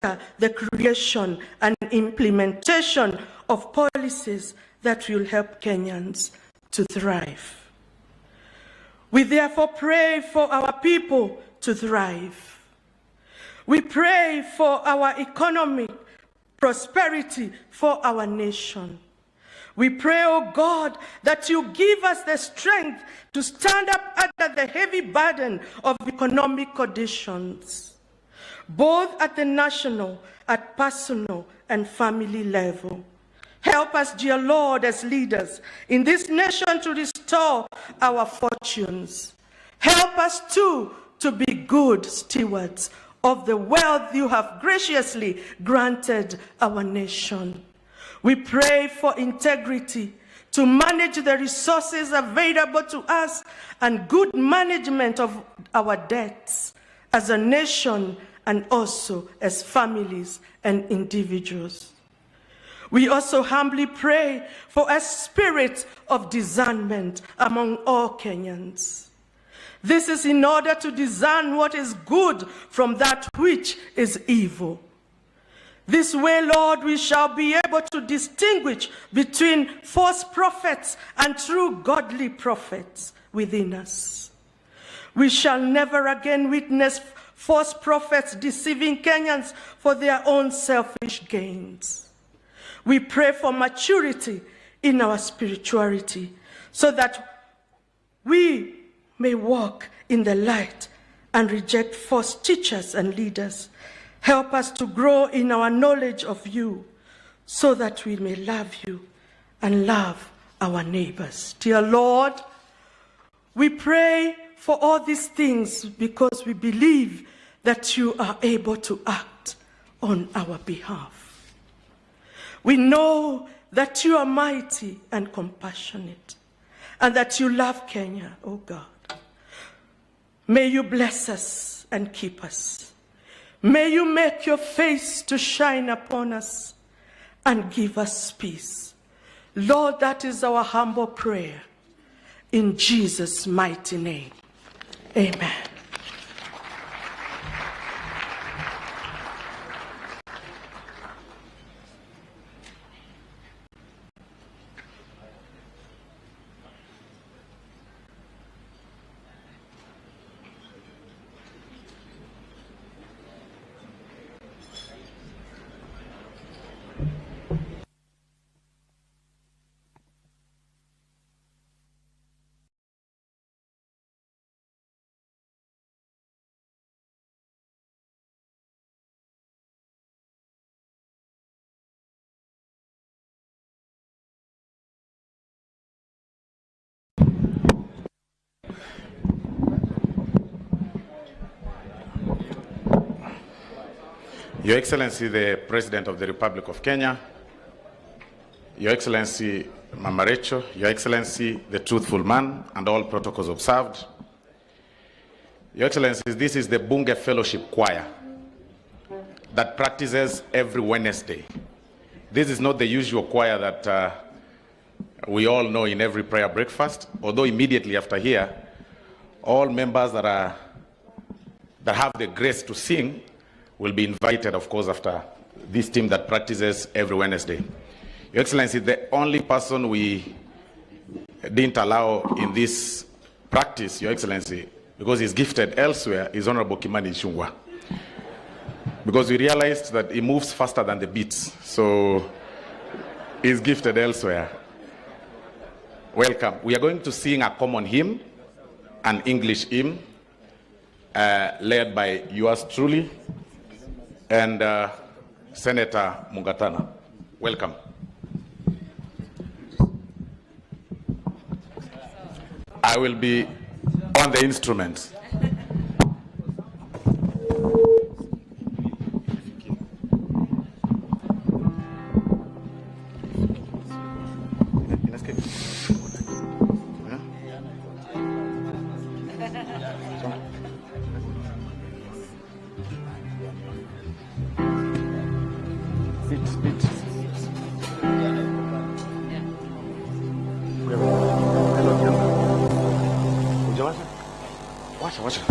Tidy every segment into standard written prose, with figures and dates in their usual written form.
the creation and implementation of policies that will help Kenyans to thrive. We therefore pray for our people to thrive. We pray for our economic prosperity for our nation. We pray, oh God, that you give us the strength to stand up under the heavy burden of economic conditions, both at the national, at personal, and family level. Help us, dear Lord, as leaders in this nation to restore our fortunes. Help us too to be good stewards of the wealth you have graciously granted our nation. We pray for integrity to manage the resources available to us and good management of our debts as a nation and also as families and individuals. We also humbly pray for a spirit of discernment among all Kenyans. This is in order to discern what is good from that which is evil. This way, Lord, we shall be able to distinguish between false prophets and true godly prophets within us. We shall never again witness false prophets deceiving Kenyans for their own selfish gains. We pray for maturity in our spirituality so that we may walk in the light and reject false teachers and leaders. Help us to grow in our knowledge of you so that we may love you and love our neighbors. Dear Lord, we pray for all these things because we believe that you are able to act on our behalf. We know that you are mighty and compassionate and that you love Kenya, oh God. May you bless us and keep us. May you make your face to shine upon us and give us peace. Lord, that is our humble prayer. In Jesus' mighty name, amen. Your Excellency, the President of the Republic of Kenya, Your Excellency Mama Rachel, Your Excellency the Truthful Man, and all protocols observed. Your Excellencies, this is the Bunge Fellowship Choir that practices every Wednesday. This is not the usual choir that we all know in every prayer breakfast, although immediately after here, all members that have the grace to sing will be invited, of course, after this team that practices every Wednesday. Your Excellency, the only person we didn't allow in this practice, Your Excellency, because he's gifted elsewhere, is Honorable Kimani Ichung'wah. Because we realized that he moves faster than the beats, so he's gifted elsewhere. Welcome. We are going to sing a common hymn, an English hymn, led by yours truly, and Senator Mungatana. Welcome. I will be on the instruments. Watch it.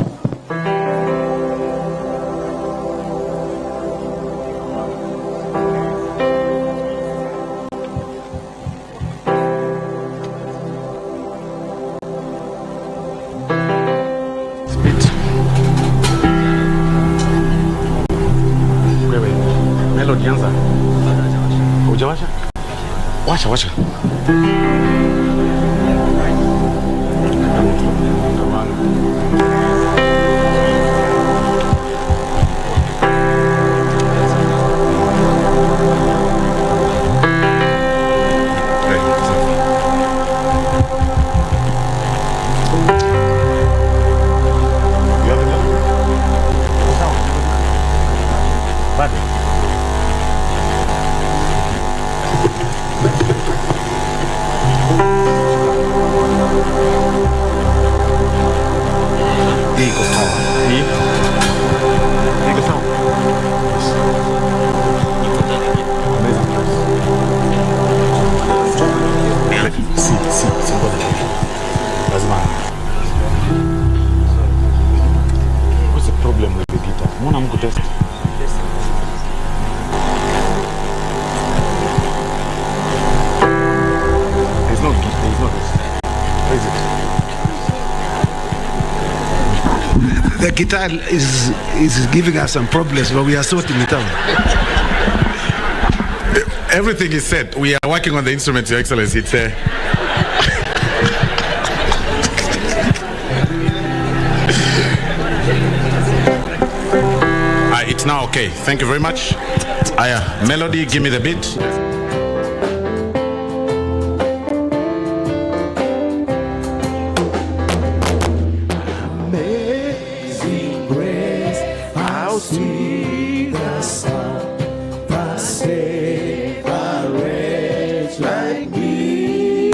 Melody anza. Hujawasha? Washa. What's the problem with the guitar? Mbona mko test? There's no this. Where is it? The guitar is giving us some problems, but we are sorting it out. Everything is set. We are working on the instruments, Your Excellency. It's now okay. Thank you very much. Melody, give me the beat. Amazing grace, how sweet the sound that saved a wretch like me.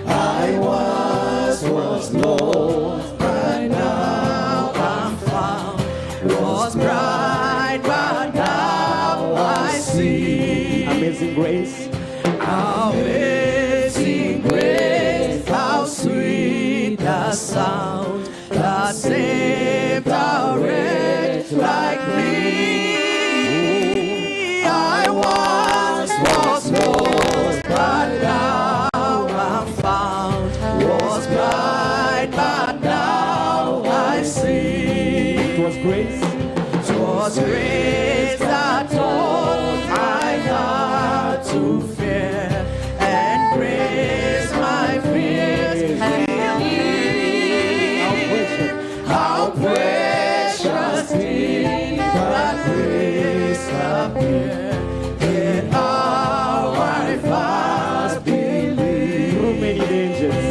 I was lost, but now I'm found. Was bright, but now I see. Amazing grace, amazing grace, how sweet the sound that saved a wretch like me. I once was lost, but now I'm found. Was blind, but now I see. It was grace that taught my heart to fear, and grace my fears relieved. How precious did that grace appear in how I first believed. Through many dangers,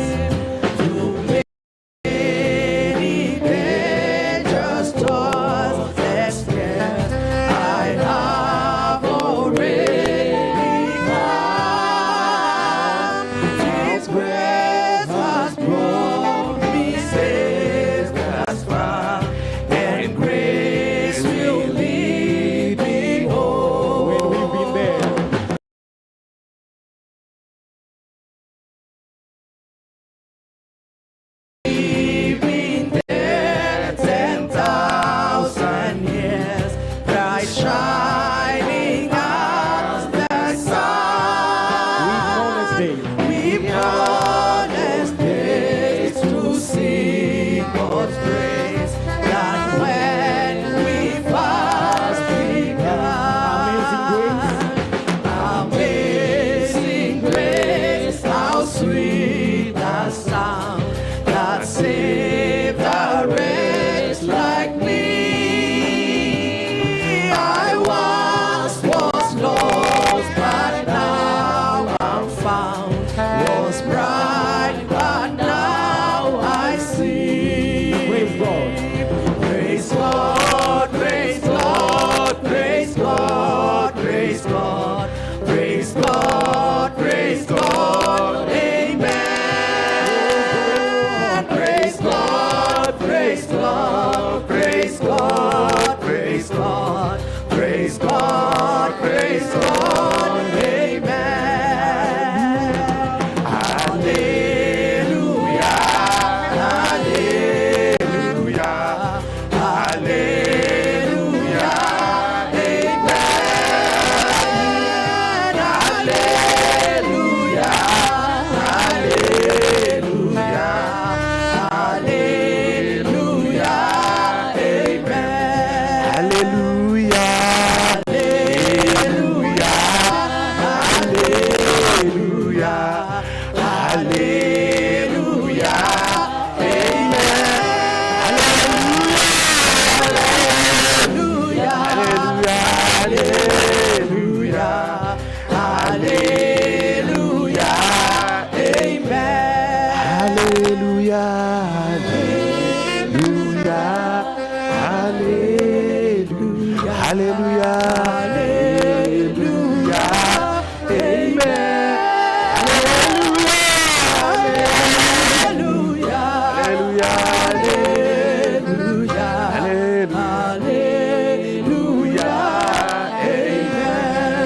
Hallelujah.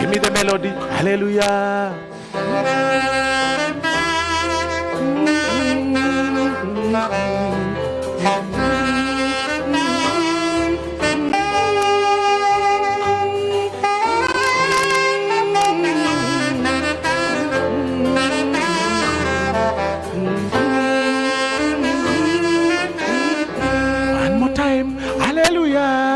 Give me the melody. Hallelujah. One more time. Hallelujah.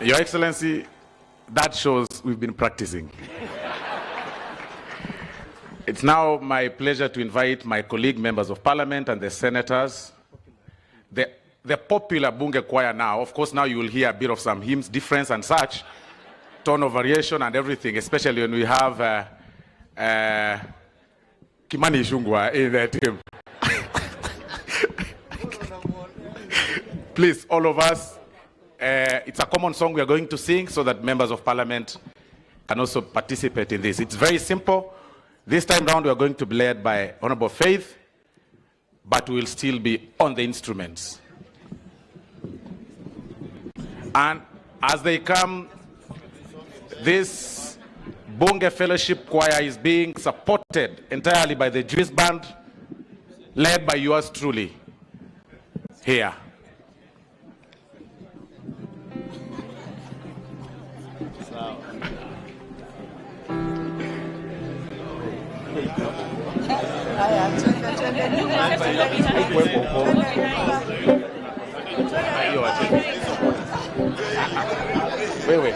Your Excellency, that shows we've been practicing. It's now my pleasure to invite my colleague members of parliament and the senators. The popular Bunge choir now, of course now you will hear a bit of some hymns, difference and such, tone of variation and everything, especially when we have Kimani Ichung'wah in the team. Please, all of us, it's a common song we are going to sing so that members of parliament can also participate in this. It's very simple. This time round we are going to be led by Honorable Faith, but we will still be on the instruments. And as they come, this Bunge Fellowship Choir is being supported entirely by the Jewish Band, led by yours truly, here. Wewe.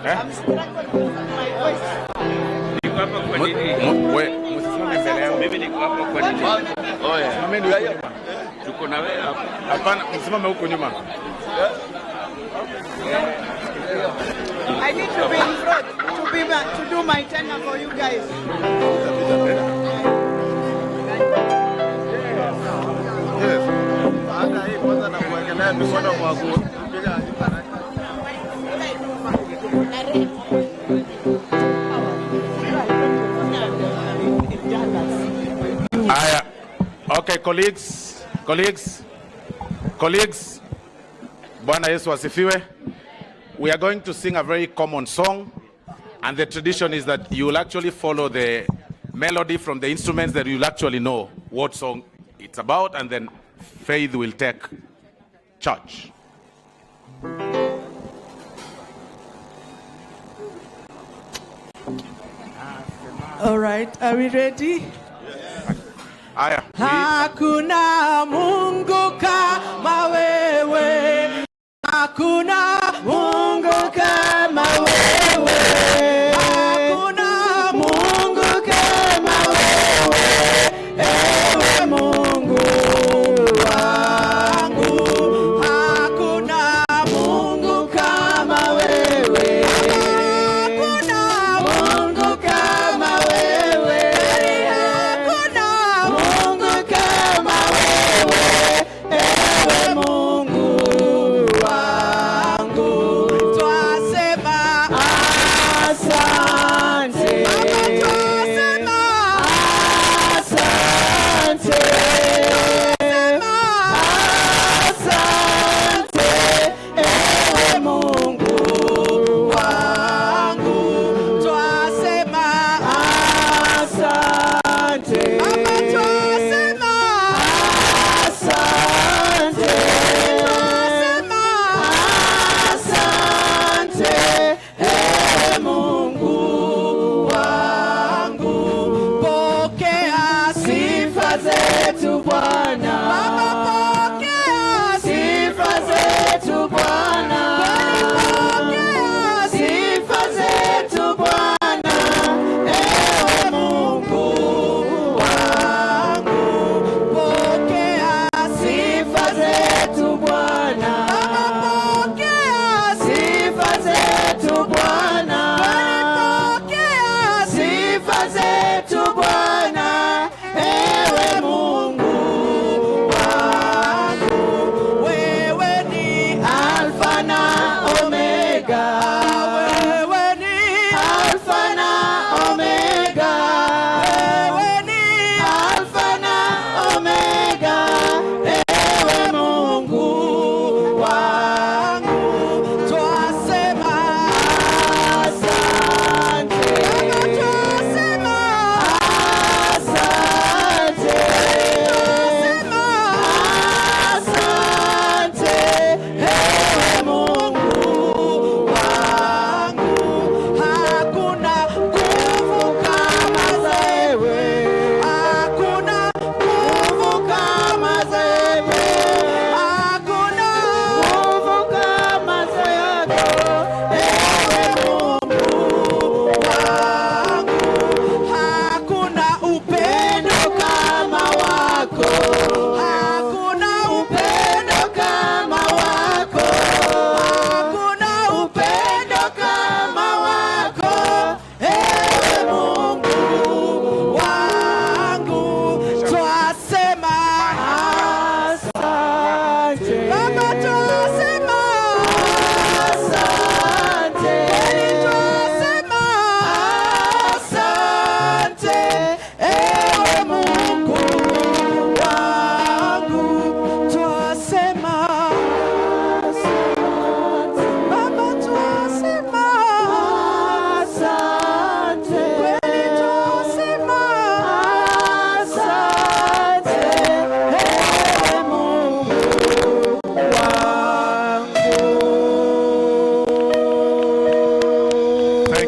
I'm struck with my voice. Niko hapa kwa nini? Msisimame mbele yangu. Mimi niko hapa kwa nini? Oya. Simameni huko nyuma. Tuko na wewe hapa. Hapana, msimame huko nyuma. I need to be in front to do my tenor for you guys. Yes. Baada hii kwanza na kuwekelea mikono kwa kupiga. Okay, colleagues. Bwana Yesu asifiwe. We are going to sing a very common song, and the tradition is that you will actually follow the melody from the instruments that you'll actually know what song it's about, and then Faith will take charge. All right, are we ready? Aya. Hakuna Mungu kama wewe. Hakuna Mungu kama wewe. Hakuna Mungu kama wewe. Ewe Mungu wangu. Hakuna Mungu kama wewe. Hakuna Mungu kama wewe. Hakuna Mungu kama wewe. Ewe Mungu wangu. Twasema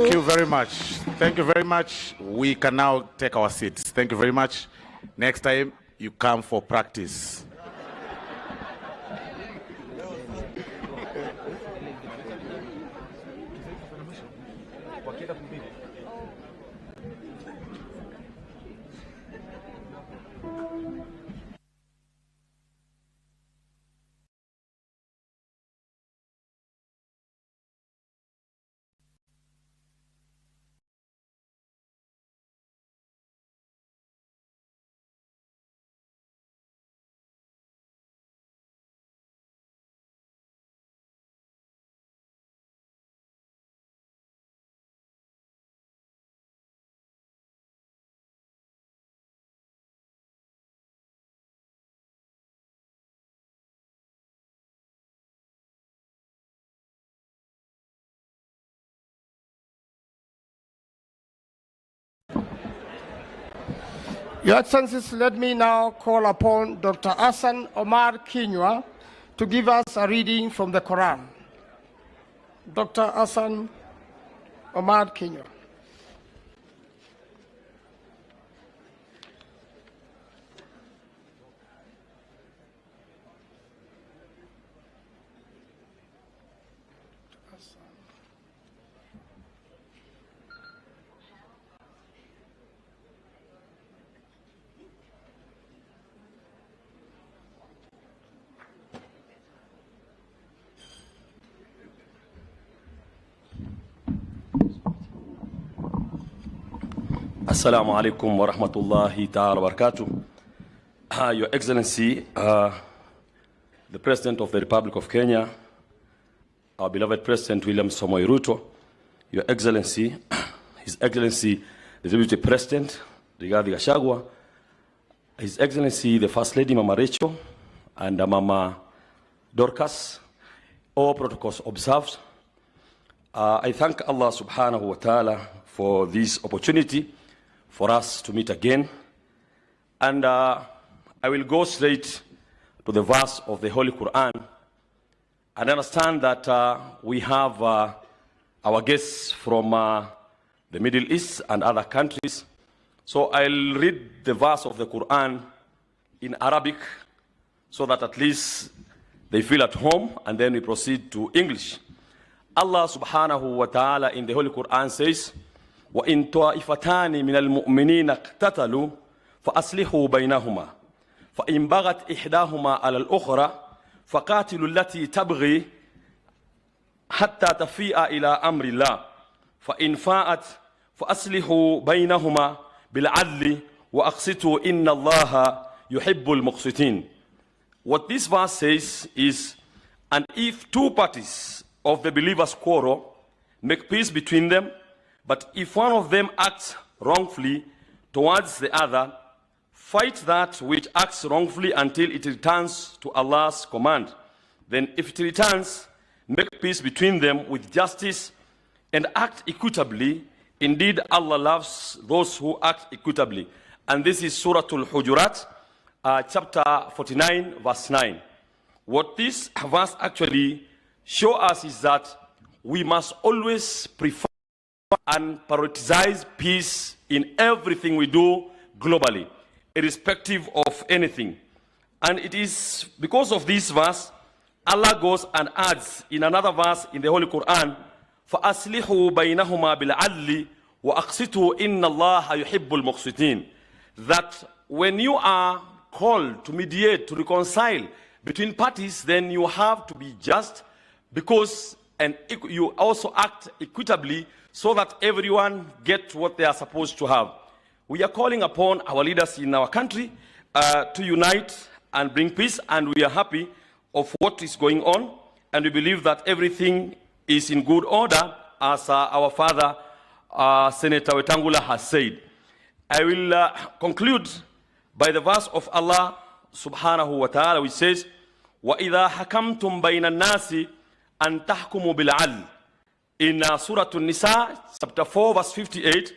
Thank you very much. Thank you very much. We can now take our seats. Thank you very much. Next time, you come for practice. Your Excellencies, let me now call upon Dr. Hassan Omar Kinywa to give us a reading from the Quran. Dr. Hassan Omar Kinywa. Assalamu alaikum wa rahmatullahi ta'ala wa barakatuh. Your Excellency, the President of the Republic of Kenya, our beloved President William Samoei Ruto, Your Excellency, His Excellency, the Deputy President, Rigathi Gachagua, His Excellency, the First Lady Mama Rachel, and Mama Dorcas, all protocols observed. I thank Allah subhanahu wa ta'ala for this opportunity for us to meet again. And I will go straight to the verse of the Holy Quran and understand that we have our guests from the Middle East and other countries. So I'll read the verse of the Quran in Arabic so that at least they feel at home, and then we proceed to English. Allah subhanahu wa ta'ala in the Holy Quran says, وَإِن طَائِفَتَانِ مِنَ الْمُؤْمِنِينَ اقْتَتَلُوا فَأَصْلِحُوا بَيْنَهُمَا فَإِن بَغَتْ إِحْدَاهُمَا عَلَى الْأُخْرَى فَقَاتِلُوا الَّتِي تَبْغِي حَتَّى تَفِيءَ إِلَى أَمْرِ اللَّهِ فَإِن فَاءَتْ فَأَصْلِحُوا بَيْنَهُمَا بِالْعَدْلِ وَأَقْسِطُوا إِنَّ اللَّهَ يُحِبُّ الْمُقْسِطِينَ. What this verse says is, and if two parties of the believers quarrel, make peace between them. But if one of them acts wrongfully towards the other, fight that which acts wrongfully until it returns to Allah's command. Then if it returns, make peace between them with justice and act equitably. Indeed, Allah loves those who act equitably. And this is Surah Al-Hujurat, chapter 49, verse 9. What this verse actually shows us is that we must always prefer and prioritize peace in everything we do globally, irrespective of anything. And it is because of this verse, Allah goes and adds in another verse in the Holy Quran, فَأَصْلِحُوا بَيْنَهُمَا بِالْعَدْلِ وَأَقْسِطُوا إِنَّ اللَّهَ يُحِبُّ الْمُقْسِطِينَ. That when you are called to mediate, to reconcile between parties, then you have to be just, because and you also act equitably so that everyone gets what they are supposed to have. We are calling upon our leaders in our country to unite and bring peace, and we are happy of what is going on, and we believe that everything is in good order, as our father, Senator Wetangula, has said. I will conclude by the verse of Allah subhanahu wa ta'ala, which says, وَإِذَا حَكَمْتُمْ بَيْنَ النَّاسِ أَن تَحْكُمُوا بِالْعَدْلِ, in Surah An-Nisa, chapter 4, verse 58.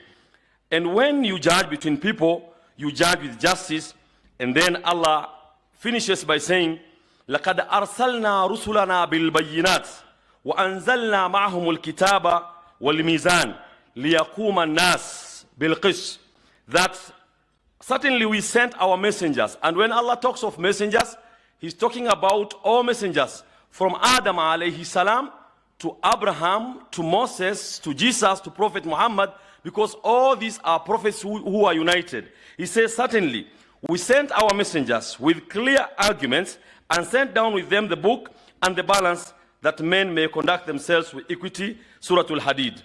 And when you judge between people, you judge with justice. And then Allah finishes by saying, لَقَدْ أَرْسَلْنَا رُسُلَنَا بِالْبَيِّنَاتِ وَأَنزَلْنَا مَعَهُمُ الْكِتَابَ وَالْمِيزَانِ liyaquma an-nas bil qist, that certainly we sent our messengers. And when Allah talks of messengers, He's talking about all messengers, from Adam alayhi salam to Abraham, to Moses, to Jesus, to Prophet Muhammad, because all these are prophets who are united. He says, certainly, we sent our messengers with clear arguments and sent down with them the book and the balance, that men may conduct themselves with equity. Surah Al-Hadid.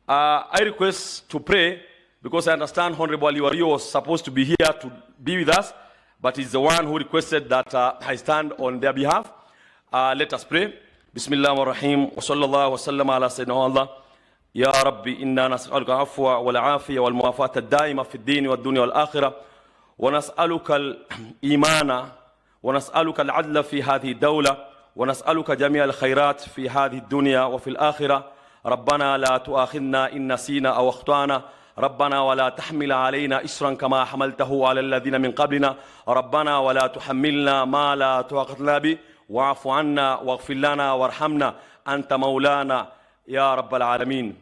I request to pray, because I understand Honorable Aliwario was supposed to be here to be with us, but he's the one who requested that I stand on their behalf. Let us pray. Bismillah ar-Rahim. Wa sallallahu wa sallam ala sayyidina Allah. Ya Rabbi, inna nas'aluka afwa wal afiya wal muwafata ad-daima fi ad-din wa ad-dunya wal akhirah. Wa nas'aluka al-imana wa nas'aluka al-'adla fi hadhihi ad-dawla wa nas'aluka jami' al-khayrat fi hadhihi ad-dunya wa fi al-akhirah. ربنا لا تؤاخذنا إن نسينا أو أخطأنا ربنا ولا تحمل علينا إسرا كما حملته على الذين من قبلنا ربنا ولا تحملنا ما لا طاقة لنا به واعف عنا واغفر لنا وارحمنا أنت مولانا يا رب العالمين.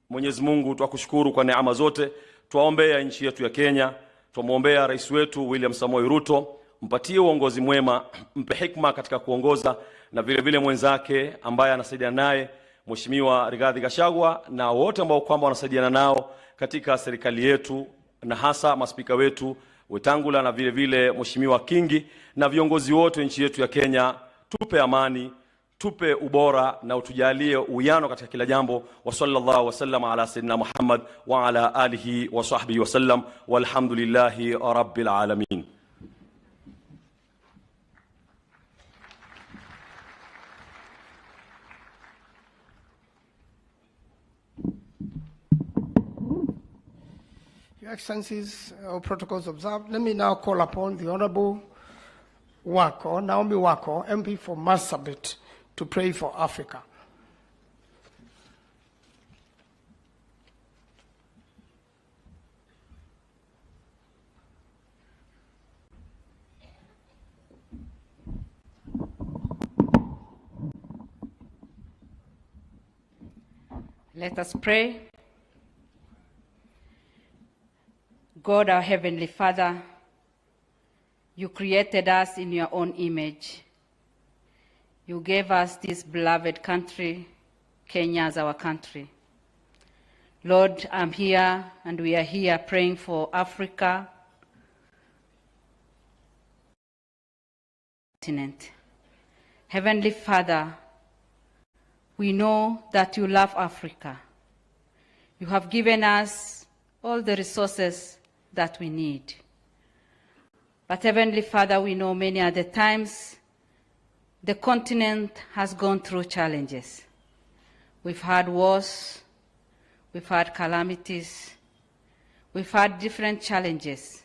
Mwenyezi Mungu tukushukuru kwa neema zote. Tuombea nchi yetu ya Kenya, tumuombea rais wetu William Samoei Ruto, mpatie uongozi mwema, mpe hikma katika kuongoza, na vile vile mwenzake ambaye anasaidia naye Mheshimiwa Rigathi Gachagua, na wote ambao kwamba wanasaidiana nao katika serikali yetu, na hasa maspika wetu Wetangula na vile vile Mheshimiwa Kingi, na viongozi wote nchi yetu ya Kenya. Tupe amani, tupe ubora, na utujalie uwiano katika kila jambo. Wa sallallahu wa sallam ala sayyidina Muhammad wa ala alihi wa sahbihi wa sallam, walhamdulillahi rabbil alamin. Your Excellencies, our protocols observed. Let me now call upon the Honorable Wako, Naomi Wako, MP for Marsabit, to pray for Africa. Let us pray. God, our Heavenly Father, you created us in your own image. You gave us this beloved country, Kenya, as our country. Lord, I'm here and we are here praying for Africa continent. Heavenly Father, we know that you love Africa. You have given us all the resources that we need. But Heavenly Father, we know many other times the continent has gone through challenges. We've had wars, we've had calamities, we've had different challenges.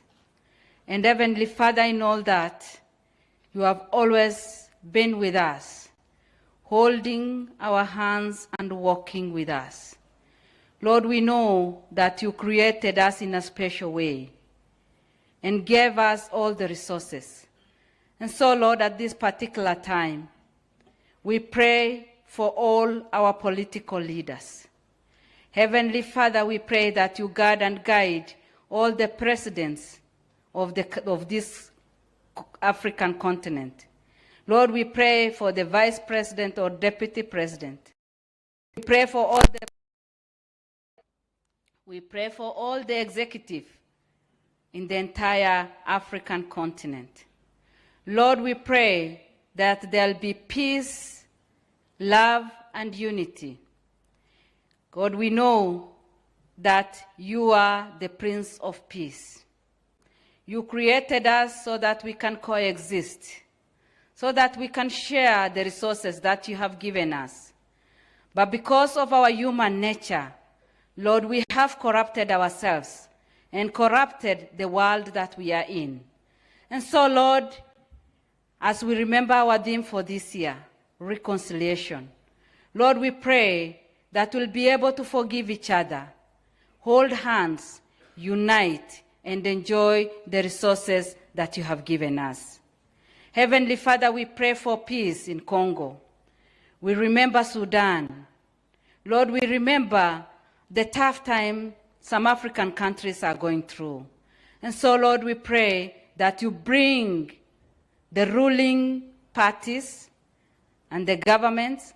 And Heavenly Father, in all that, you have always been with us, holding our hands and walking with us. Lord, we know that you created us in a special way and gave us all the resources. And so, Lord, at this particular time, we pray for all our political leaders. Heavenly Father, we pray that you guard and guide all the presidents of this African continent. Lord, we pray for the vice president or deputy president. We pray for all the executive in the entire African continent. Lord, we pray that there'll be peace, love, and unity. God, we know that you are the Prince of Peace. You created us so that we can coexist, so that we can share the resources that you have given us. But because of our human nature, Lord, we have corrupted ourselves and corrupted the world that we are in. And so, Lord, as we remember our theme for this year, reconciliation, Lord, we pray that we'll be able to forgive each other, hold hands, unite, and enjoy the resources that you have given us. Heavenly Father, we pray for peace in Congo. We remember Sudan. Lord, we remember the tough time some African countries are going through. And so, Lord, we pray that you bring the ruling parties and the governments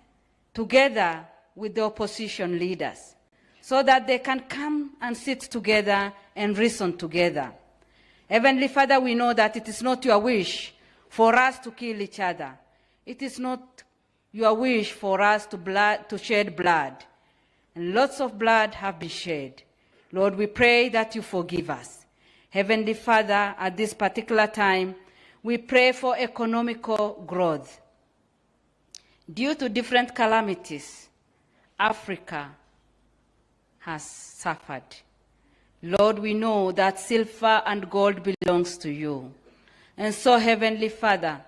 together with the opposition leaders so that they can come and sit together and reason together. Heavenly Father, we know that it is not your wish for us to kill each other. It is not your wish for us to shed blood. And lots of blood have been shed. Lord, we pray that you forgive us. Heavenly Father, at this particular time, we pray for economical growth. Due to different calamities, Africa has suffered. Lord, we know that silver and gold belongs to you. And so, Heavenly Father,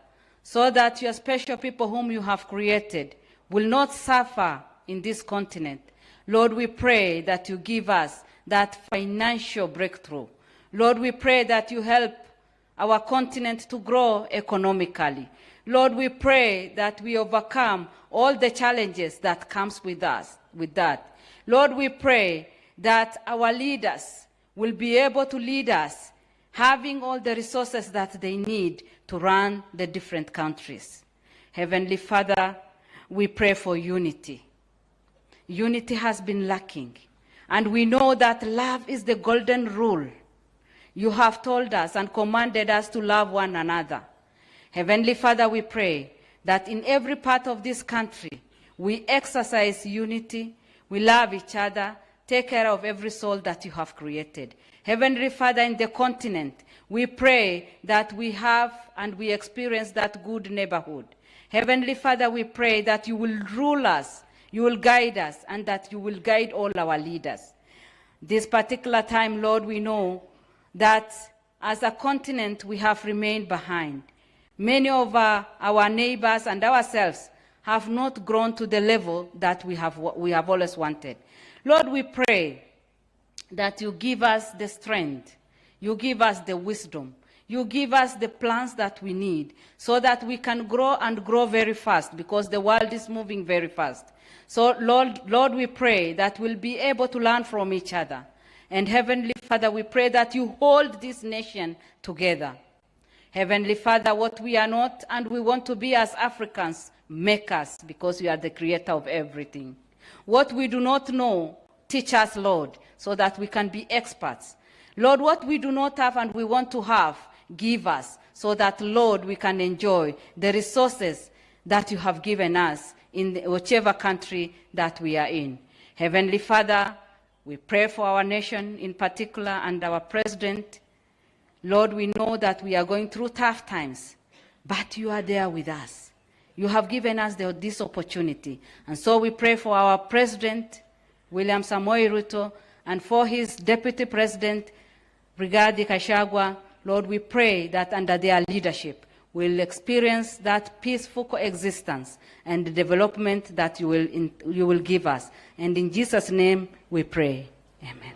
so that your special people whom you have created will not suffer in this continent, Lord, we pray that you give us that financial breakthrough. Lord, we pray that you help our continent to grow economically. Lord, we pray that we overcome all the challenges that comes with that. Lord, we pray that our leaders will be able to lead us, having all the resources that they need to run the different countries. Heavenly Father, we pray for unity. Unity has been lacking, and we know that love is the golden rule. You have told us and commanded us to love one another. Heavenly Father, we pray that in every part of this country, we exercise unity, we love each other, take care of every soul that you have created. Heavenly Father, in the continent, we pray that we have and we experience that good neighborhood. Heavenly Father, we pray that you will rule us, you will guide us, and that you will guide all our leaders. This particular time, Lord, we know that as a continent we have remained behind. Many of our neighbors and ourselves have not grown to the level that we have always wanted. Lord, we pray that you give us the strength, you give us the wisdom, you give us the plans that we need so that we can grow and grow very fast, because the world is moving very fast. So Lord, we pray that we'll be able to learn from each other. And Heavenly Father, we pray that you hold this nation together. Heavenly Father, what we are not and we want to be as Africans, make us, because you are the creator of everything. What we do not know, teach us, Lord, so that we can be experts. Lord, what we do not have and we want to have, give us, so that, Lord, we can enjoy the resources that you have given us in whichever country that we are in. Heavenly Father, we pray for our nation in particular and our president. Lord, we know that we are going through tough times, but you are there with us. You have given us this opportunity. And so we pray for our president, William Samoei Ruto, and for his deputy president, Rigathi Gachagua. Lord, we pray that under their leadership, we'll experience that peaceful coexistence and the development that you will give us. And in Jesus' name we pray. Amen.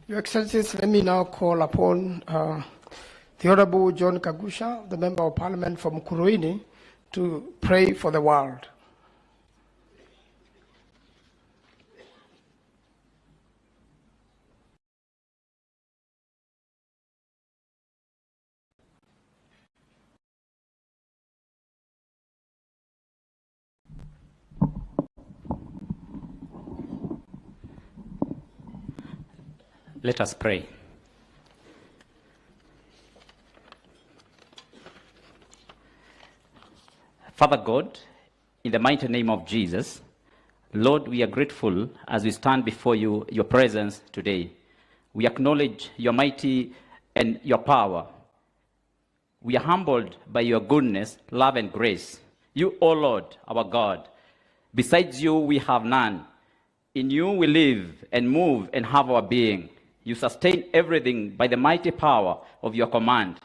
Your Excellencies, let me now call upon the Honorable John Kagusha, the Member of Parliament from Kuruini, to pray for the world. Let us pray. Father God, in the mighty name of Jesus, Lord, we are grateful as we stand before you, your presence today. We acknowledge your mighty and your power. We are humbled by your goodness, love, and grace. You, O Lord, our God, besides you we have none. In you we live and move and have our being. You sustain everything by the mighty power of your command.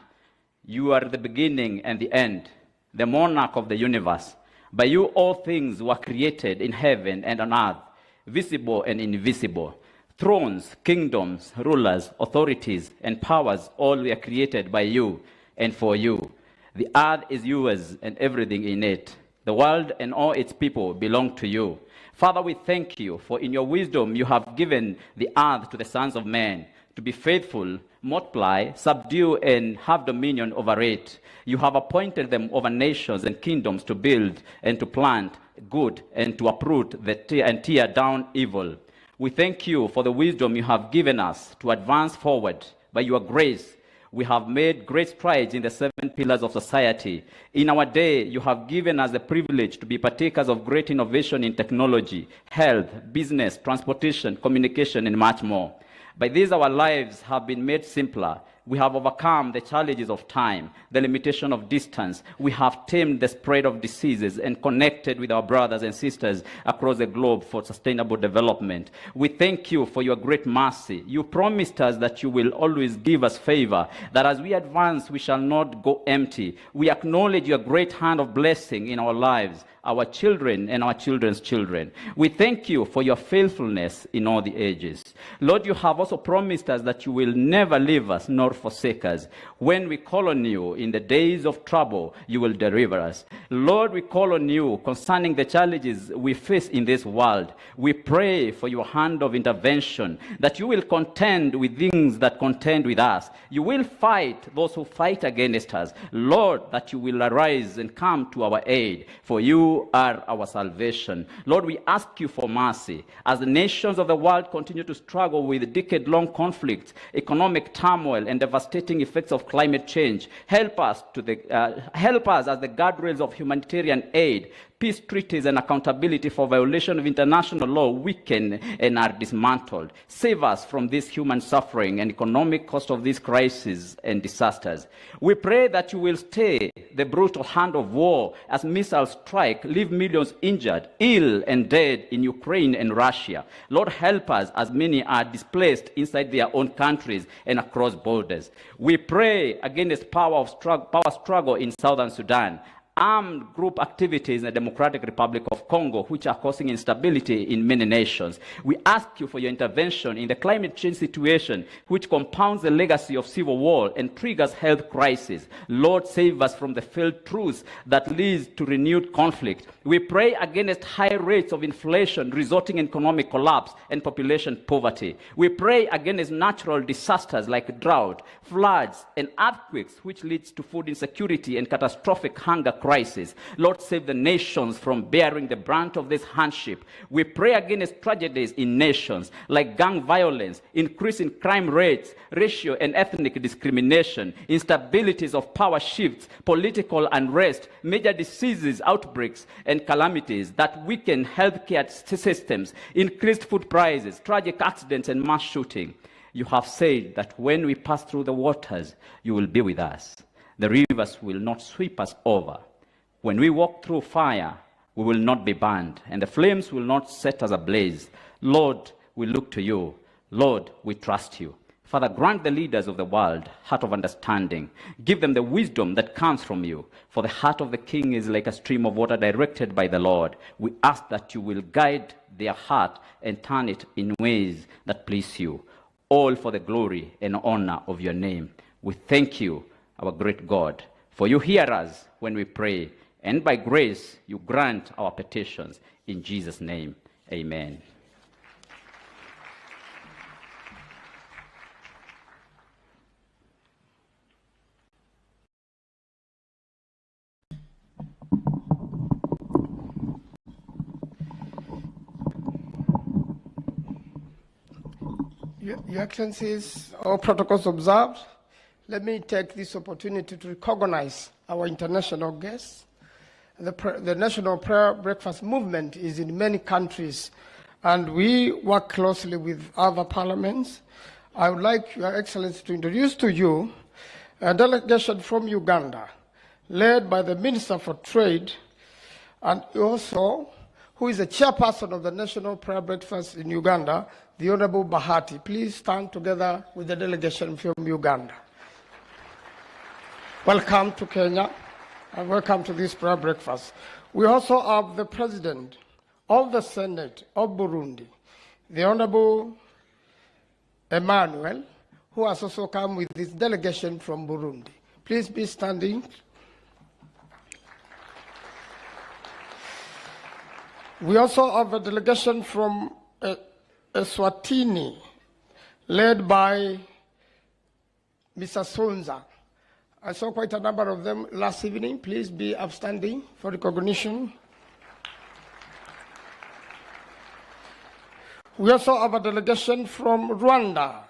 You are the beginning and the end, the monarch of the universe. By you all things were created in heaven and on earth, visible and invisible. Thrones, kingdoms, rulers, authorities, and powers, all were created by you and for you. The earth is yours and everything in it. The world and all its people belong to you. Father, we thank you, for in your wisdom you have given the earth to the sons of men to be faithful, multiply, subdue, and have dominion over it. You have appointed them over nations and kingdoms to build and to plant good and to uproot and tear down evil. We thank you for the wisdom you have given us to advance forward. By your grace, we have made great strides in the 7 pillars of society. In our day, you have given us the privilege to be partakers of great innovation in technology, health, business, transportation, communication, and much more. By this, our lives have been made simpler. We have overcome the challenges of time, the limitation of distance. We have tamed the spread of diseases and connected with our brothers and sisters across the globe for sustainable development. We thank you for your great mercy. You promised us that you will always give us favor, that as we advance, we shall not go empty. We acknowledge your great hand of blessing in our lives, our children and our children's children. We thank you for your faithfulness in all the ages. Lord, you have also promised us that you will never leave us nor forsake us. When we call on you in the days of trouble, you will deliver us. Lord, we call on you concerning the challenges we face in this world. We pray for your hand of intervention, that you will contend with things that contend with us. You will fight those who fight against us. Lord, that you will arise and come to our aid, for you are our salvation. Lord, we ask you for mercy. As the nations of the world continue to struggle with decade-long conflicts, economic turmoil, and devastating effects of climate change, help us as the guardrails of humanitarian aid, peace treaties, and accountability for violation of international law weaken and are dismantled. Save us from this human suffering and economic cost of these crises and disasters. We pray that you will stay the brutal hand of war as missiles strike, leave millions injured, ill, and dead in Ukraine and Russia. Lord, help us as many are displaced inside their own countries and across borders. We pray against power struggle in southern Sudan, armed group activities in the Democratic Republic of Congo, which are causing instability in many nations. We ask you for your intervention in the climate change situation, which compounds the legacy of civil war and triggers health crisis. Lord, save us from the failed truths that leads to renewed conflict. We pray against high rates of inflation resulting in economic collapse and population poverty. We pray against natural disasters like drought, floods, and earthquakes, which leads to food insecurity and catastrophic hunger crisis. Lord, save the nations from bearing the brunt of this hardship. We pray against tragedies in nations like gang violence, increase in crime rates, racial and ethnic discrimination, instabilities of power shifts, political unrest, major diseases, outbreaks, and calamities that weaken healthcare systems, increased food prices, tragic accidents, and mass shooting. You have said that when we pass through the waters, you will be with us. The rivers will not sweep us over. When we walk through fire, we will not be burned, and the flames will not set us ablaze. Lord, we look to you. Lord, we trust you. Father, grant the leaders of the world heart of understanding. Give them the wisdom that comes from you. For the heart of the king is like a stream of water directed by the Lord. We ask that you will guide their heart and turn it in ways that please you. All for the glory and honor of your name. We thank you, our great God, for you hear us when we pray, and by grace you grant our petitions. In Jesus' name, amen. Your Excellencies, all protocols observed. Let me take this opportunity to recognize our international guests. The National Prayer Breakfast movement is in many countries, and we work closely with other parliaments. I would like Your Excellency to introduce to you a delegation from Uganda, led by the Minister for Trade, and also who is the chairperson of the National Prayer Breakfast in Uganda, the Honorable Bahati. Please stand together with the delegation from Uganda. Welcome to Kenya, and welcome to this prayer breakfast. We also have the President of the Senate of Burundi, the Honorable Emmanuel, who has also come with his delegation from Burundi. Please be standing. We also have a delegation from Eswatini, led by Mr. Sonza. I saw quite a number of them last evening. Please be upstanding for recognition. We also have a delegation from Rwanda,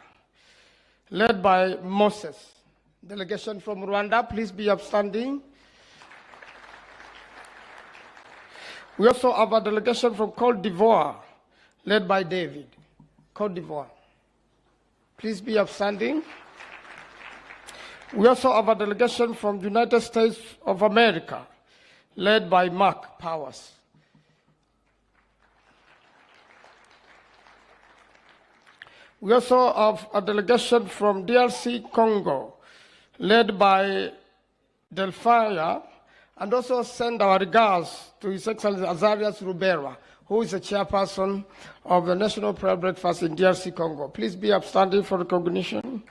led by Moses. Delegation from Rwanda, please be upstanding. We also have a delegation from Côte d'Ivoire, led by David. Côte d'Ivoire, please be upstanding. We also have a delegation from the United States of America, led by Mark Powers. We also have a delegation from DRC Congo, led by Delphia, and also send our regards to His Excellency Azarias Rubera, who is the chairperson of the National Prayer Breakfast in DRC Congo. Please be upstanding for recognition.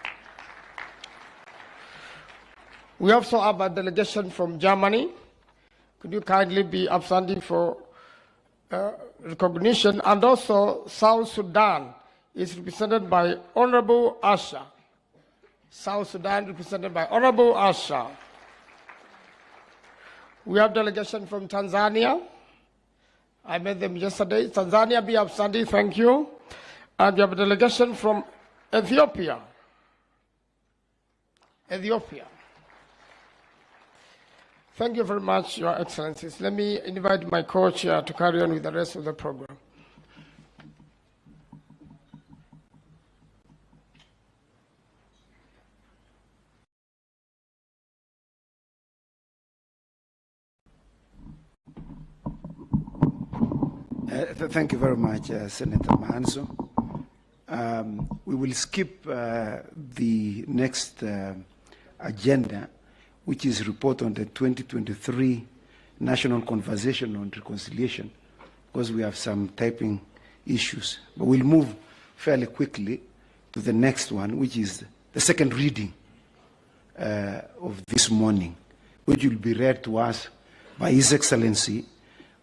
We also have a delegation from Germany. Could you kindly be upstanding for recognition? And also South Sudan is represented by Honorable Asha. South Sudan represented by Honorable Asha. We have delegation from Tanzania. I met them yesterday. Tanzania, be upstanding, thank you. And we have a delegation from Ethiopia. Ethiopia. Thank you very much, Your Excellencies. Let me invite my co-chair to carry on with the rest of the program. Thank you very much, Senator Mahanzo. We will skip the next agenda, which is report on the 2023 National Conversation on Reconciliation, because we have some typing issues. But we'll move fairly quickly to the next one, which is the second reading of this morning, which will be read to us by His Excellency,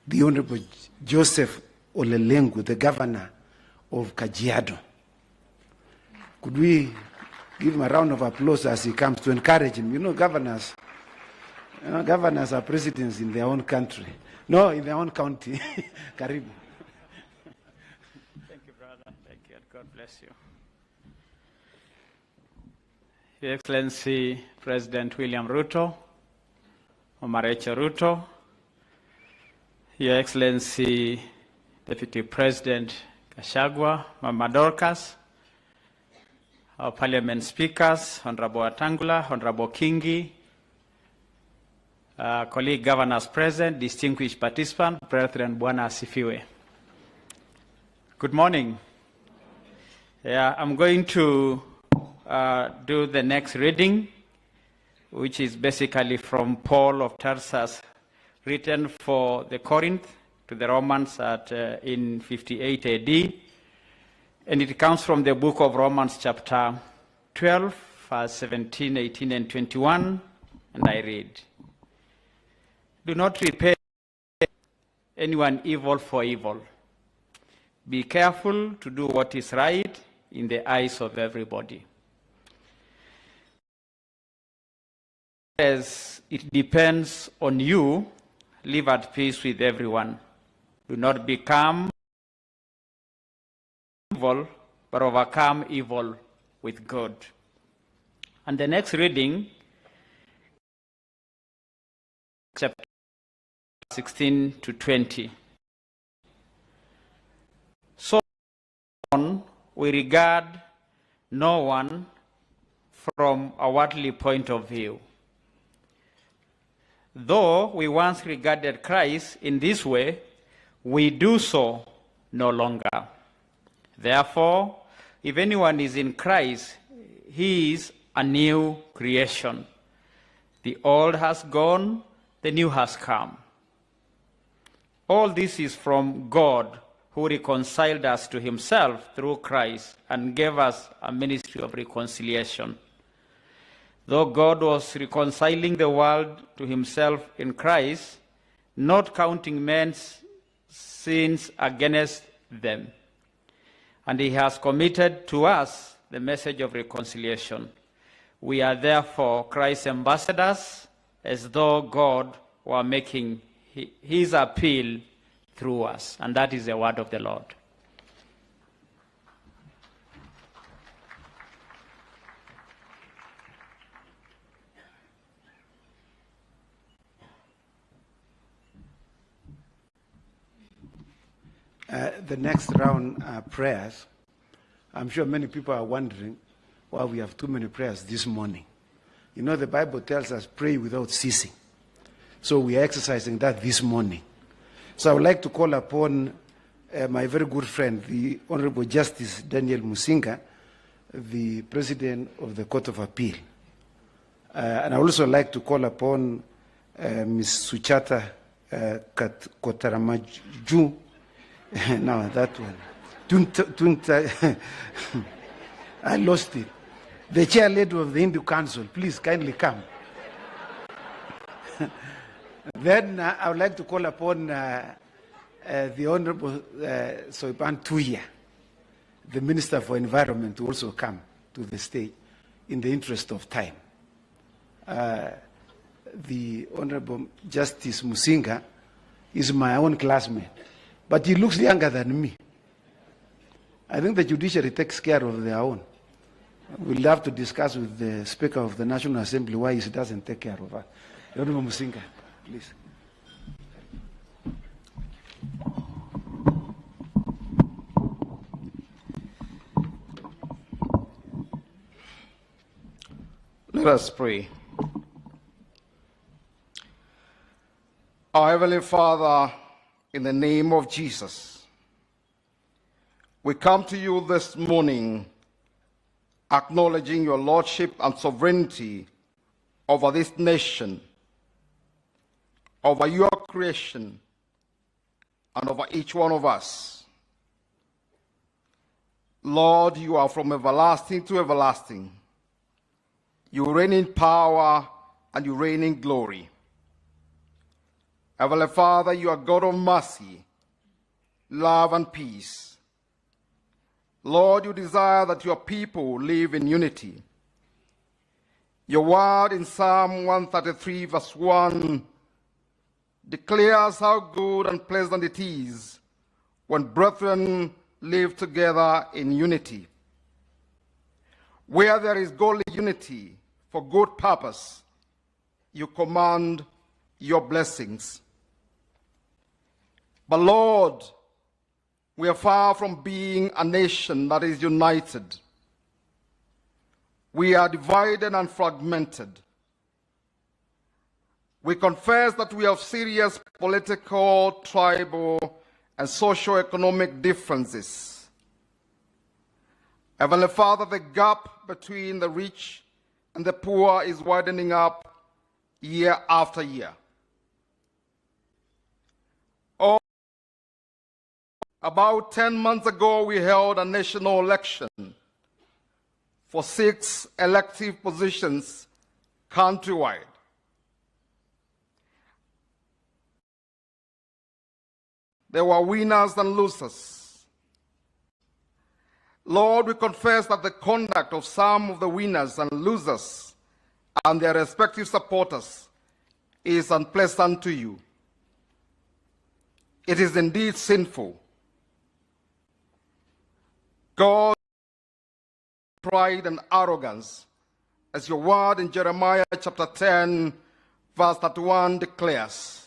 the Honorable Joseph Olelengu, the Governor of Kajiado. Could we give him a round of applause as he comes to encourage him? You know, governors are presidents in their own country. No, in their own county. Karibu. Thank you, brother. Thank you, and God bless you. Your Excellency, President William Ruto, Omarecho Ruto, Your Excellency, Deputy President Gachagua, Mama Dorcas, our Parliament Speakers, Honorable Atangula, Honorable Kingi, colleague governors present, distinguished participants, brethren, Bwana Asifiwe. Good morning. Yeah, I'm going to do the next reading, which is basically from Paul of Tarsus, written for the Corinth to the Romans in 58 AD. And it comes from the book of Romans chapter 12, verse 17, 18, and 21. And I read, "Do not repay anyone evil for evil. Be careful to do what is right in the eyes of everybody. As it depends on you, live at peace with everyone. Do not become evil, but overcome evil with good." And the next reading, chapter 16 to 20. So on, we regard no one from a worldly point of view. Though we once regarded Christ in this way, we do so no longer. Therefore, if anyone is in Christ, he is a new creation. The old has gone, the new has come. All this is from God, who reconciled us to himself through Christ and gave us a ministry of reconciliation. Though God was reconciling the world to himself in Christ, not counting men's sins against them. And he has committed to us the message of reconciliation. We are therefore Christ's ambassadors, as though God were making his appeal through us. And that is the word of the Lord. The next round prayers. I'm sure many people are wondering why we have too many prayers this morning. You know, the Bible tells us pray without ceasing. So we are exercising that this morning. So I would like to call upon my very good friend, the Honorable Justice Daniel Musinga, the President of the Court of Appeal. And I would also like to call upon Ms. Suchata Kotaramaju. No, that one. I lost it. The chair lady of the Hindu Council, please kindly come. Then I would like to call upon the Honorable Soipan Tuya, the Minister for Environment, to also come to the stage in the interest of time. The Honorable Justice Musinga is my own classmate, but he looks younger than me. I think the judiciary takes care of their own. We'll have to discuss with the Speaker of the National Assembly why he doesn't take care of us. Honorable Musinga, please. Let us pray. Our Heavenly Father, in the name of Jesus, we come to you this morning acknowledging your lordship and sovereignty over this nation, over your creation, and over each one of us. Lord, you are from everlasting to everlasting. You reign in power and you reign in glory. Heavenly Father, you are God of mercy, love, and peace. Lord, you desire that your people live in unity. Your word in Psalm 133, verse 1, declares how good and pleasant it is when brethren live together in unity. Where there is godly unity for good purpose, you command your blessings. But Lord, we are far from being a nation that is united. We are divided and fragmented. We confess that we have serious political, tribal, and socio-economic differences. Heavenly Father, the gap between the rich and the poor is widening up year after year. About 10 months ago, we held a national election for 6 elective positions countrywide. There were winners and losers. Lord, we confess that the conduct of some of the winners and losers and their respective supporters is unpleasant to you. It is indeed sinful. God, pride and arrogance, as your word in Jeremiah chapter 10, verse 31 declares.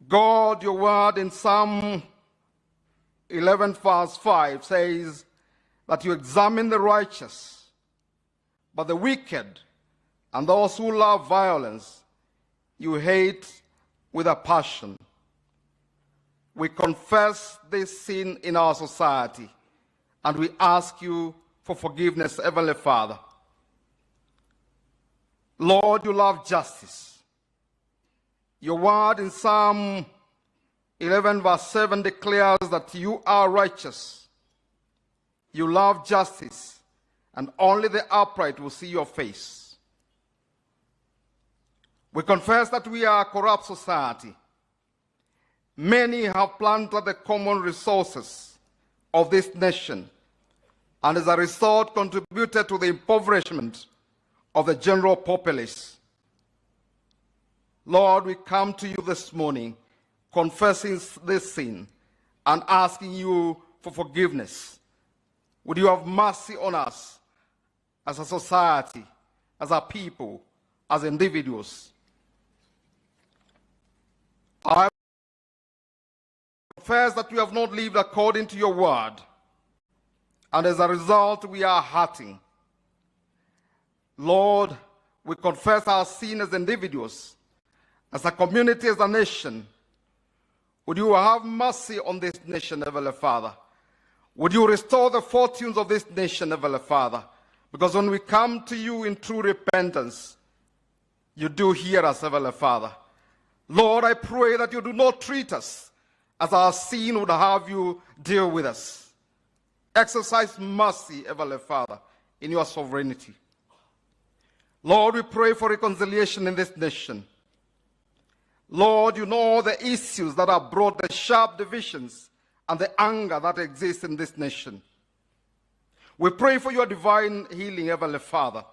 God, your word in Psalm 11, verse 5 says that you examine the righteous, but the wicked and those who love violence, you hate with a passion. We confess this sin in our society, and we ask you for forgiveness, Heavenly Father. Lord, you love justice. Your word in Psalm 11 verse 7 declares that you are righteous, you love justice, and only the upright will see your face. We confess that we are a corrupt society. Many have plundered the common resources of this nation, and as a result contributed to the impoverishment of the general populace. Lord, we come to you this morning confessing this sin and asking you for forgiveness. Would you have mercy on us as a society, as a people, as individuals? I confess that we have not lived according to your word, and as a result we are hurting. Lord, we confess our sin as individuals, as a community, as a nation. Would you have mercy on this nation, Heavenly Father? Would you restore the fortunes of this nation, Heavenly Father? Because when we come to you in true repentance, you do hear us, Heavenly Father. Lord, I pray that you do not treat us as our sin would have you deal with us. Exercise mercy, Heavenly Father, in your sovereignty. Lord, we pray for reconciliation in this nation. Lord, you know the issues that have brought the sharp divisions and the anger that exists in this nation. We pray for your divine healing, Heavenly Father.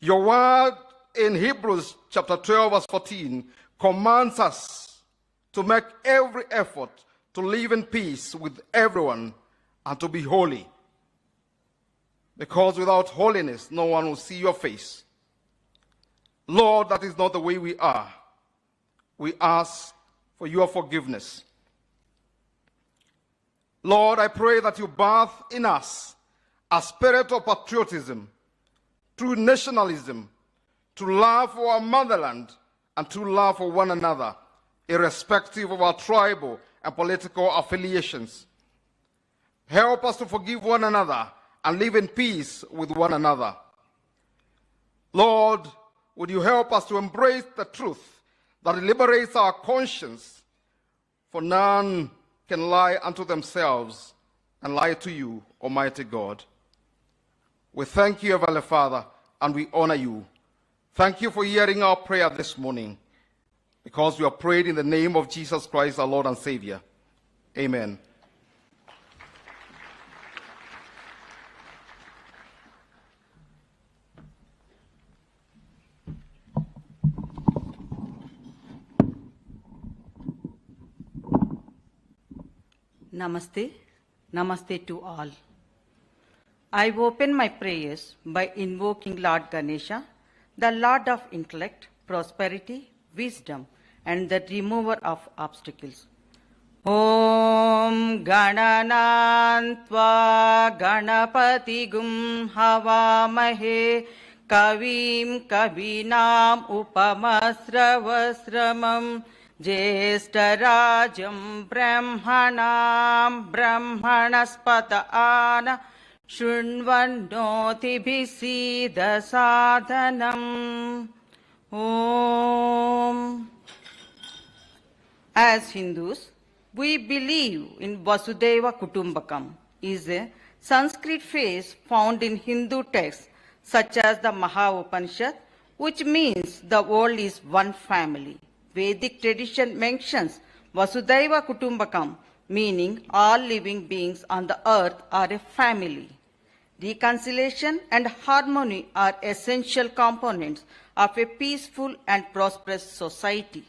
Your word in Hebrews chapter 12, verse 14, commands us to make every effort to live in peace with everyone and to be holy. Because without holiness, no one will see your face. Lord, that is not the way we are. We ask for your forgiveness. Lord, I pray that you birth in us a spirit of patriotism, true nationalism, to love for our motherland and to love for one another, irrespective of our tribal and political affiliations. Help us to forgive one another and live in peace with one another. Lord, would you help us to embrace the truth that liberates our conscience, for none can lie unto themselves and lie to you, Almighty God. We thank you, Heavenly Father, and we honor you. Thank you for hearing our prayer this morning, because we have prayed in the name of Jesus Christ, our Lord and Savior. Amen. Namaste. Namaste to all. I open my prayers by invoking Lord Ganesha, the Lord of intellect, prosperity, wisdom, and the remover of obstacles. Om Gananantva Ganapatigum Havamahe Kavim Kavinam Upamasravasramam Jeshtarajam Brahmanam Brahmanaspata Ana Shunvannoti Bhisida Sadhanam. Om. As Hindus, we believe in Vasudeva Kutumbakam, is a Sanskrit phrase found in Hindu texts such as the Maha Upanishad, which means the world is one family. Vedic tradition mentions Vasudeva Kutumbakam, meaning all living beings on the earth are a family. Reconciliation and harmony are essential components of a peaceful and prosperous society.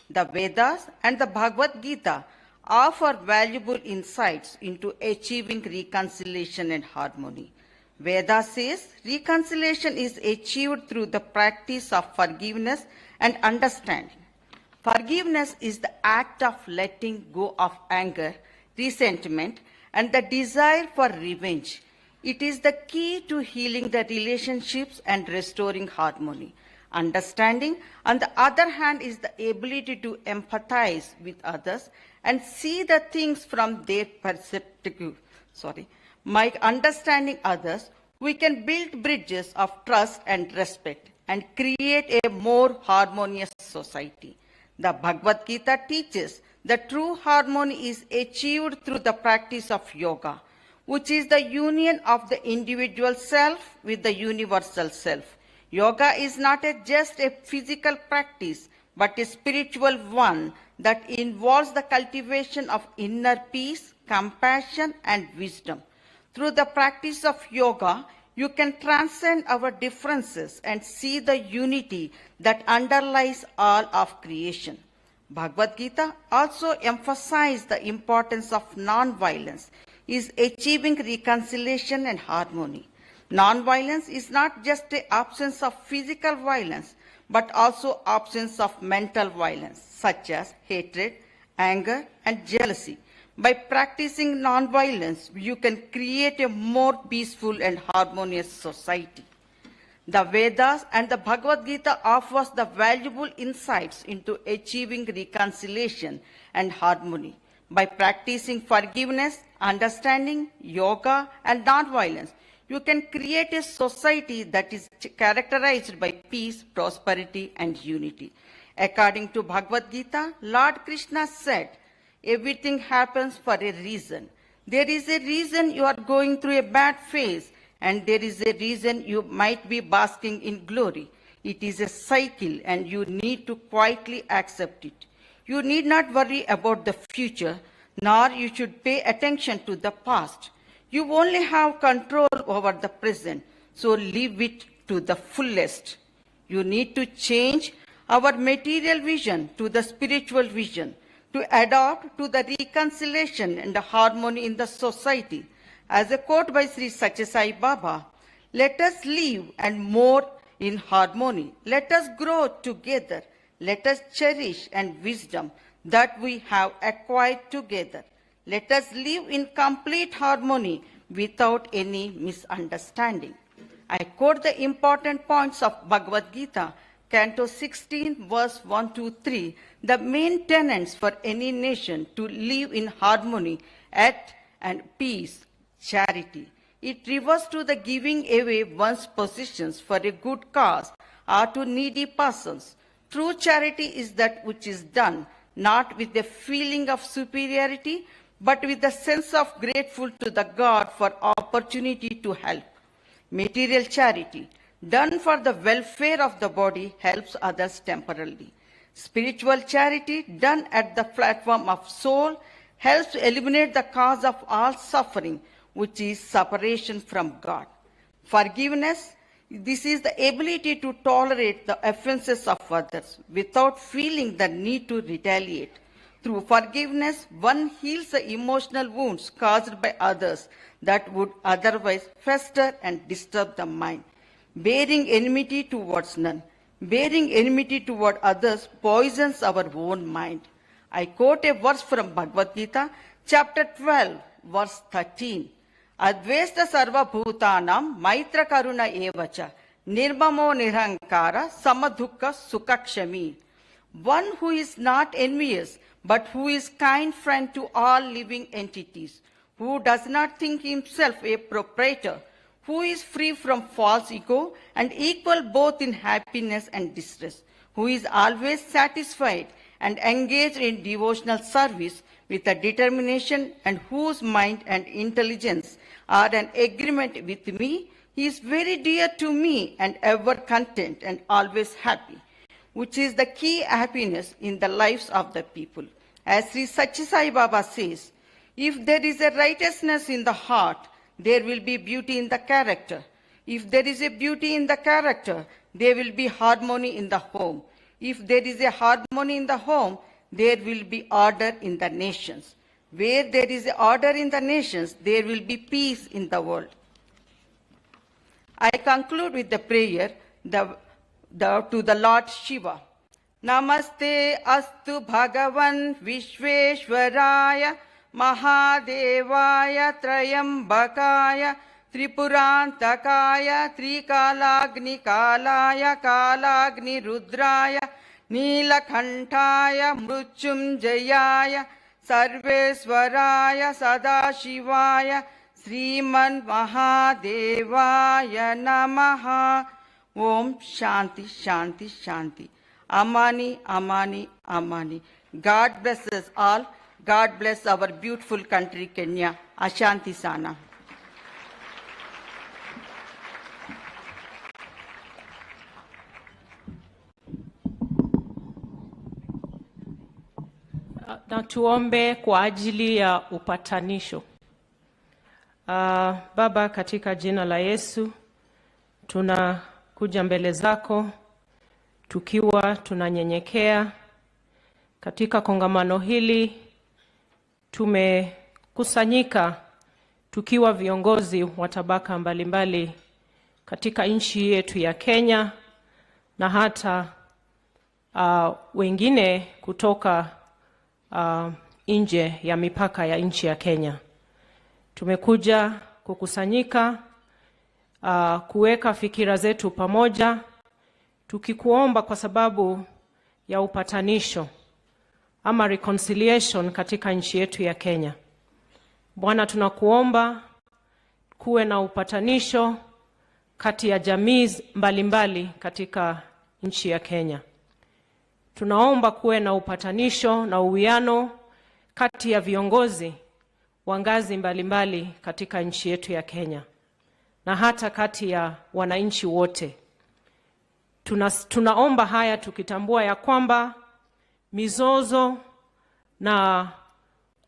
The Vedas and the Bhagavad Gita offer valuable insights into achieving reconciliation and harmony. Veda says reconciliation is achieved through the practice of forgiveness and understanding. Forgiveness is the act of letting go of anger, resentment, and the desire for revenge. It is the key to healing the relationships and restoring harmony. Understanding, on the other hand, is the ability to empathize with others and see the things from their perspective. By understanding others, we can build bridges of trust and respect and create a more harmonious society. The Bhagavad Gita teaches The true harmony is achieved through the practice of yoga, which is the union of the individual self with the universal self. Yoga is not just a physical practice, but a spiritual one that involves the cultivation of inner peace, compassion, and wisdom. Through the practice of yoga, you can transcend our differences and see the unity that underlies all of creation. Bhagavad Gita also emphasized the importance of non-violence, is achieving reconciliation and harmony. Non-violence is not just the absence of physical violence, but also absence of mental violence, such as hatred, anger, and jealousy. By practicing non-violence, you can create a more peaceful and harmonious society. The Vedas and the Bhagavad Gita offers the valuable insights into achieving reconciliation and harmony. By practicing forgiveness, understanding, yoga, and non-violence, you can create a society that is characterized by peace, prosperity, and unity. According to Bhagavad Gita, Lord Krishna said, everything happens for a reason. There is a reason you are going through a bad phase, and there is a reason you might be basking in glory. It is a cycle, and you need to quietly accept it. You need not worry about the future, nor you should pay attention to the past. You only have control over the present, so live it to the fullest. You need to change our material vision to the spiritual vision, to adapt to the reconciliation and the harmony in the society. As a quote by Sri Satya Sai Baba, let us live and more in harmony. Let us grow together. Let us cherish and wisdom that we have acquired together. Let us live in complete harmony without any misunderstanding. I quote the important points of Bhagavad Gita, Canto 16, verse 1-3, the main tenets for any nation to live in harmony and peace, charity. It refers to the giving away one's possessions for a good cause or to needy persons. True charity is that which is done not with the feeling of superiority, but with the sense of grateful to the God for opportunity to help. Material charity, done for the welfare of the body, helps others temporarily. Spiritual charity, done at the platform of soul, helps to eliminate the cause of all suffering, which is separation from God. Forgiveness, this is the ability to tolerate the offenses of others without feeling the need to retaliate. Through forgiveness, one heals the emotional wounds caused by others that would otherwise fester and disturb the mind. Bearing enmity towards none. Bearing enmity toward others poisons our own mind. I quote a verse from Bhagavad Gita, chapter 12, verse 13. Advesta sarva bhutanam maitra karuna evacha nirmamo nirankara samadukka sukakshami. One who is not envious, but who is kind friend to all living entities, who does not think himself a proprietor, who is free from false ego and equal both in happiness and distress, who is always satisfied and engaged in devotional service with a determination and whose mind and intelligence are in agreement with me, he is very dear to me and ever content and always happy, which is the key happiness in the lives of the people. As Sri Satya Sai Baba says, if there is a righteousness in the heart, there will be beauty in the character. If there is a beauty in the character, there will be harmony in the home. If there is a harmony in the home, there will be order in the nations. Where there is order in the nations, there will be peace in the world. I conclude with the prayer to the Lord Shiva. Namaste astu Bhagavan Vishveshwaraya Mahadevaya Trayambakaya Tripurantakaya Trikalagni Kalaya Kalagni Rudraya Nilakantaya Mrutyunjayaya Sarveswaraya Sadashivaya Sriman Mahadevaya Namaha. Om Shanti Shanti Shanti. Amani, Amani, Amani. God bless us all. God bless our beautiful country, Kenya. Ashanti sana. Na tuombe kwa ajili ya upatanisho. Baba, katika jina la Yesu, tunakuja mbele zako tukiwa tunanyenyekea. Katika kongamano hili tumekusanyika tukiwa viongozi wa tabaka mbalimbali katika nchi yetu ya Kenya na hata wengine kutoka nje ya mipaka ya nchi ya Kenya. Tumekuja kukusanyika kuweka fikira zetu pamoja, tukikuomba kwa sababu ya upatanisho ama reconciliation katika nchi yetu ya Kenya. Bwana, tunakuomba kuwe na upatanisho kati ya jamii mbalimbali katika nchi ya Kenya. Tunaomba kuwe na upatanisho na uwiano kati ya viongozi wa ngazi mbalimbali katika nchi yetu ya Kenya na hata kati ya wananchi wote. Tunaomba haya tukitambua ya kwamba mizozo na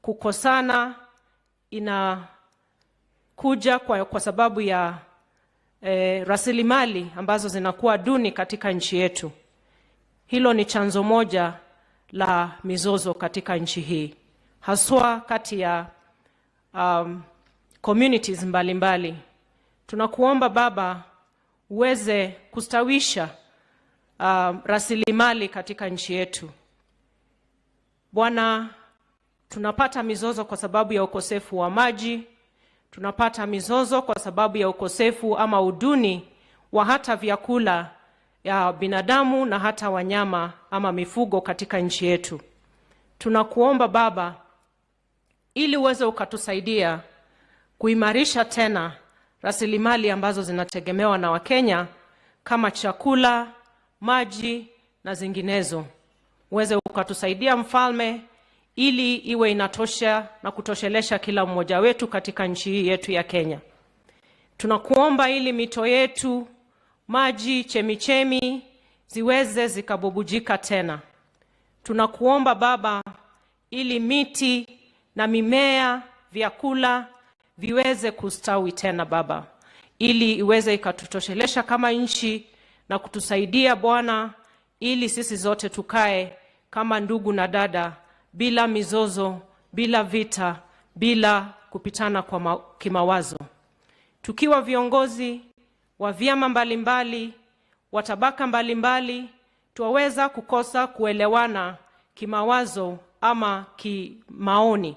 kukosana inakuja kwa sababu ya rasilimali ambazo zinakuwa duni katika nchi yetu. Hilo ni chanzo moja la mizozo katika nchi hii, haswa kati ya communities mbalimbali. Tunakuomba Baba uweze kustawisha rasilimali katika nchi yetu. Bwana, tunapata mizozo kwa sababu ya ukosefu wa maji, tunapata mizozo kwa sababu ya ukosefu ama uduni wa hata vyakula ya binadamu na hata wanyama ama mifugo katika nchi yetu. Tunakuomba Baba ili uweze ukatusaidia kuimarisha tena rasilimali ambazo zinategemewa na Wakenya kama chakula, maji na zinginezo. Uweze ukatusaidia Mfalme ili iwe inatosha na kutoshelesha kila mmoja wetu katika nchi hii yetu ya Kenya. Tunakuomba ili mito yetu, maji, chemichemi ziweze zikabubujika tena. Tunakuomba Baba ili miti na mimea, vyakula viweze kustawi tena Baba, ili iweze ikatutoshelesha kama nchi na kutusaidia Bwana, ili sisi zote tukae kama ndugu na dada, bila mizozo, bila vita, bila kupitana kwa kimawazo. Tukiwa viongozi wa vyama mbalimbali, wa tabaka mbalimbali, tuwaweza kukosa kuelewana kimawazo ama kimaoni.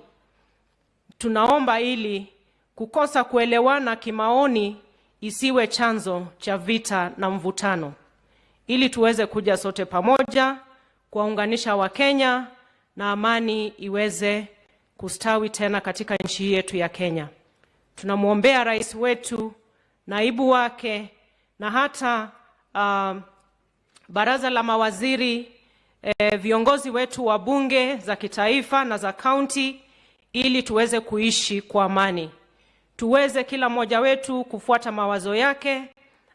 Tunaomba ili kukosa kuelewana kimaoni isiwe chanzo cha vita na mvutano, ili tuweze kuja sote pamoja kuwaunganisha Wakenya na amani iweze kustawi tena katika nchi yetu ya Kenya. Tunamuombea rais wetu, naibu wake na hata baraza la mawaziri, viongozi wetu wa bunge za kitaifa na za kaunti, ili tuweze kuishi kwa amani. Tuweze kila mmoja wetu kufuata mawazo yake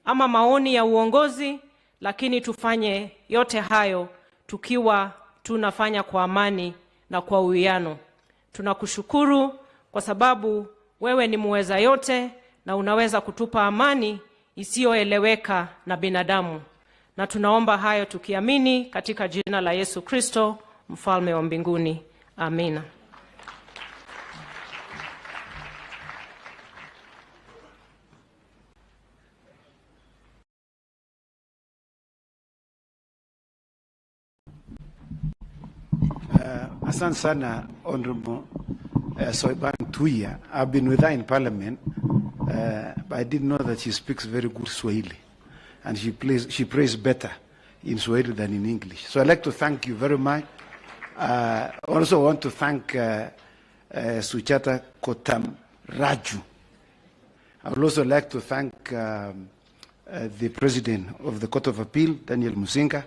ama maoni ya uongozi, lakini tufanye yote hayo tukiwa tunafanya kwa amani na kwa uwiano. Tunakushukuru kwa sababu wewe ni muweza yote na unaweza kutupa amani isiyoeleweka na binadamu. Na tunaomba hayo tukiamini katika jina la Yesu Kristo, mfalme wa mbinguni. Amina. Asante sana, Honorable Soiban Tuya. I've been with her in Parliament, but I didn't know that she speaks very good Swahili, and she prays better in Swahili than in English. So I'd like to thank you very much. Also want to thank Suchata Kotam Raju. I would also like to thank the President of the Court of Appeal, Daniel Musinga,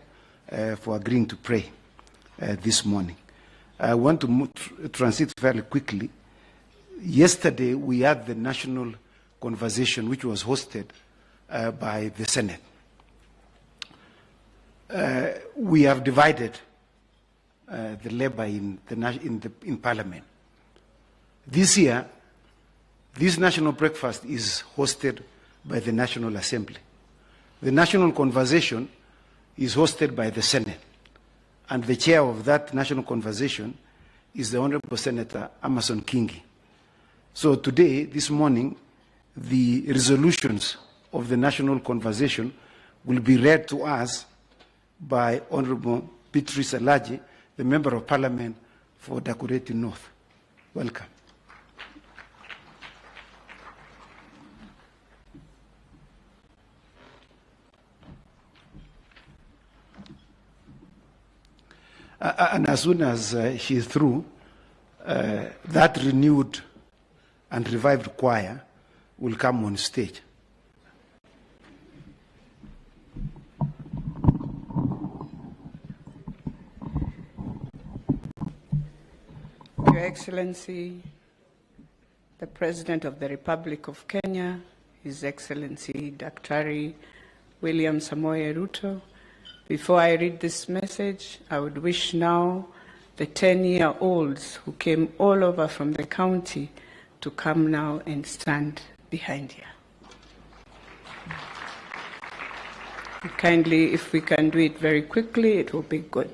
for agreeing to pray this morning. I want to transit fairly quickly. Yesterday, we had the national conversation, which was hosted by the Senate. We have divided the labor in Parliament. This year, this national breakfast is hosted by the National Assembly. The national conversation is hosted by the Senate. And the chair of that national conversation is the Honorable Senator Amason Kingi. So today, this morning, the resolutions of the national conversation will be read to us by Honorable Beatrice Alaji, the Member of Parliament for Dakureti North. Welcome. And as soon as she is through, that renewed and revived choir will come on stage. Your Excellency, the President of the Republic of Kenya, His Excellency Daktari William Samoei Ruto, before I read this message, I would wish now the 10-year-olds who came all over from the county to come now and stand behind here. Kindly, if we can do it very quickly, it will be good.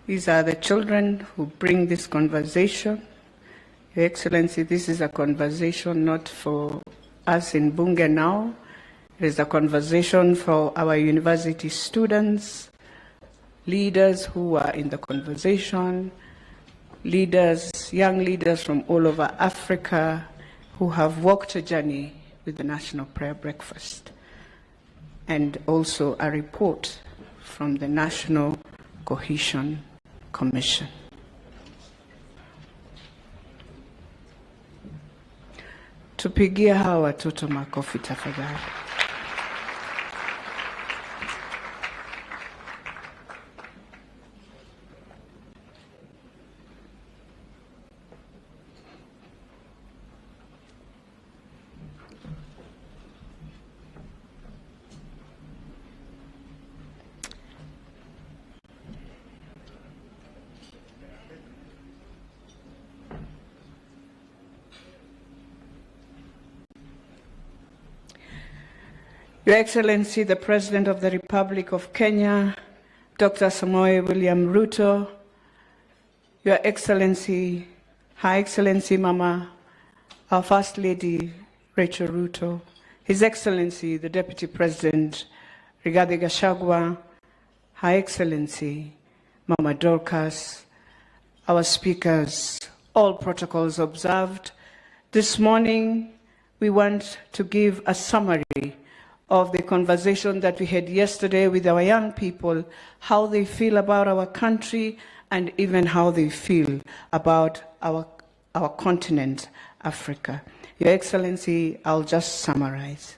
These are the children who bring this conversation. Your Excellency, this is a conversation not for us in Bunge now. It is a conversation for our university students, leaders who are in the conversation, leaders, young leaders from all over Africa who have walked a journey with the National Prayer Breakfast, and also a report from the National Cohesion Commission. Tupigie hawa watoto makofi tafadhali. Your Excellency, the President of the Republic of Kenya, Dr. Samoei William Ruto, Your Excellency, Her Excellency Mama, our First Lady, Rachel Ruto, His Excellency, the Deputy President, Rigathi Gachagua, Her Excellency, Mama Dorcas, our speakers, all protocols observed. This morning, we want to give a summary of the conversation that we had yesterday with our young people, how they feel about our country, and even how they feel about our continent, Africa. Your Excellency, I'll just summarize.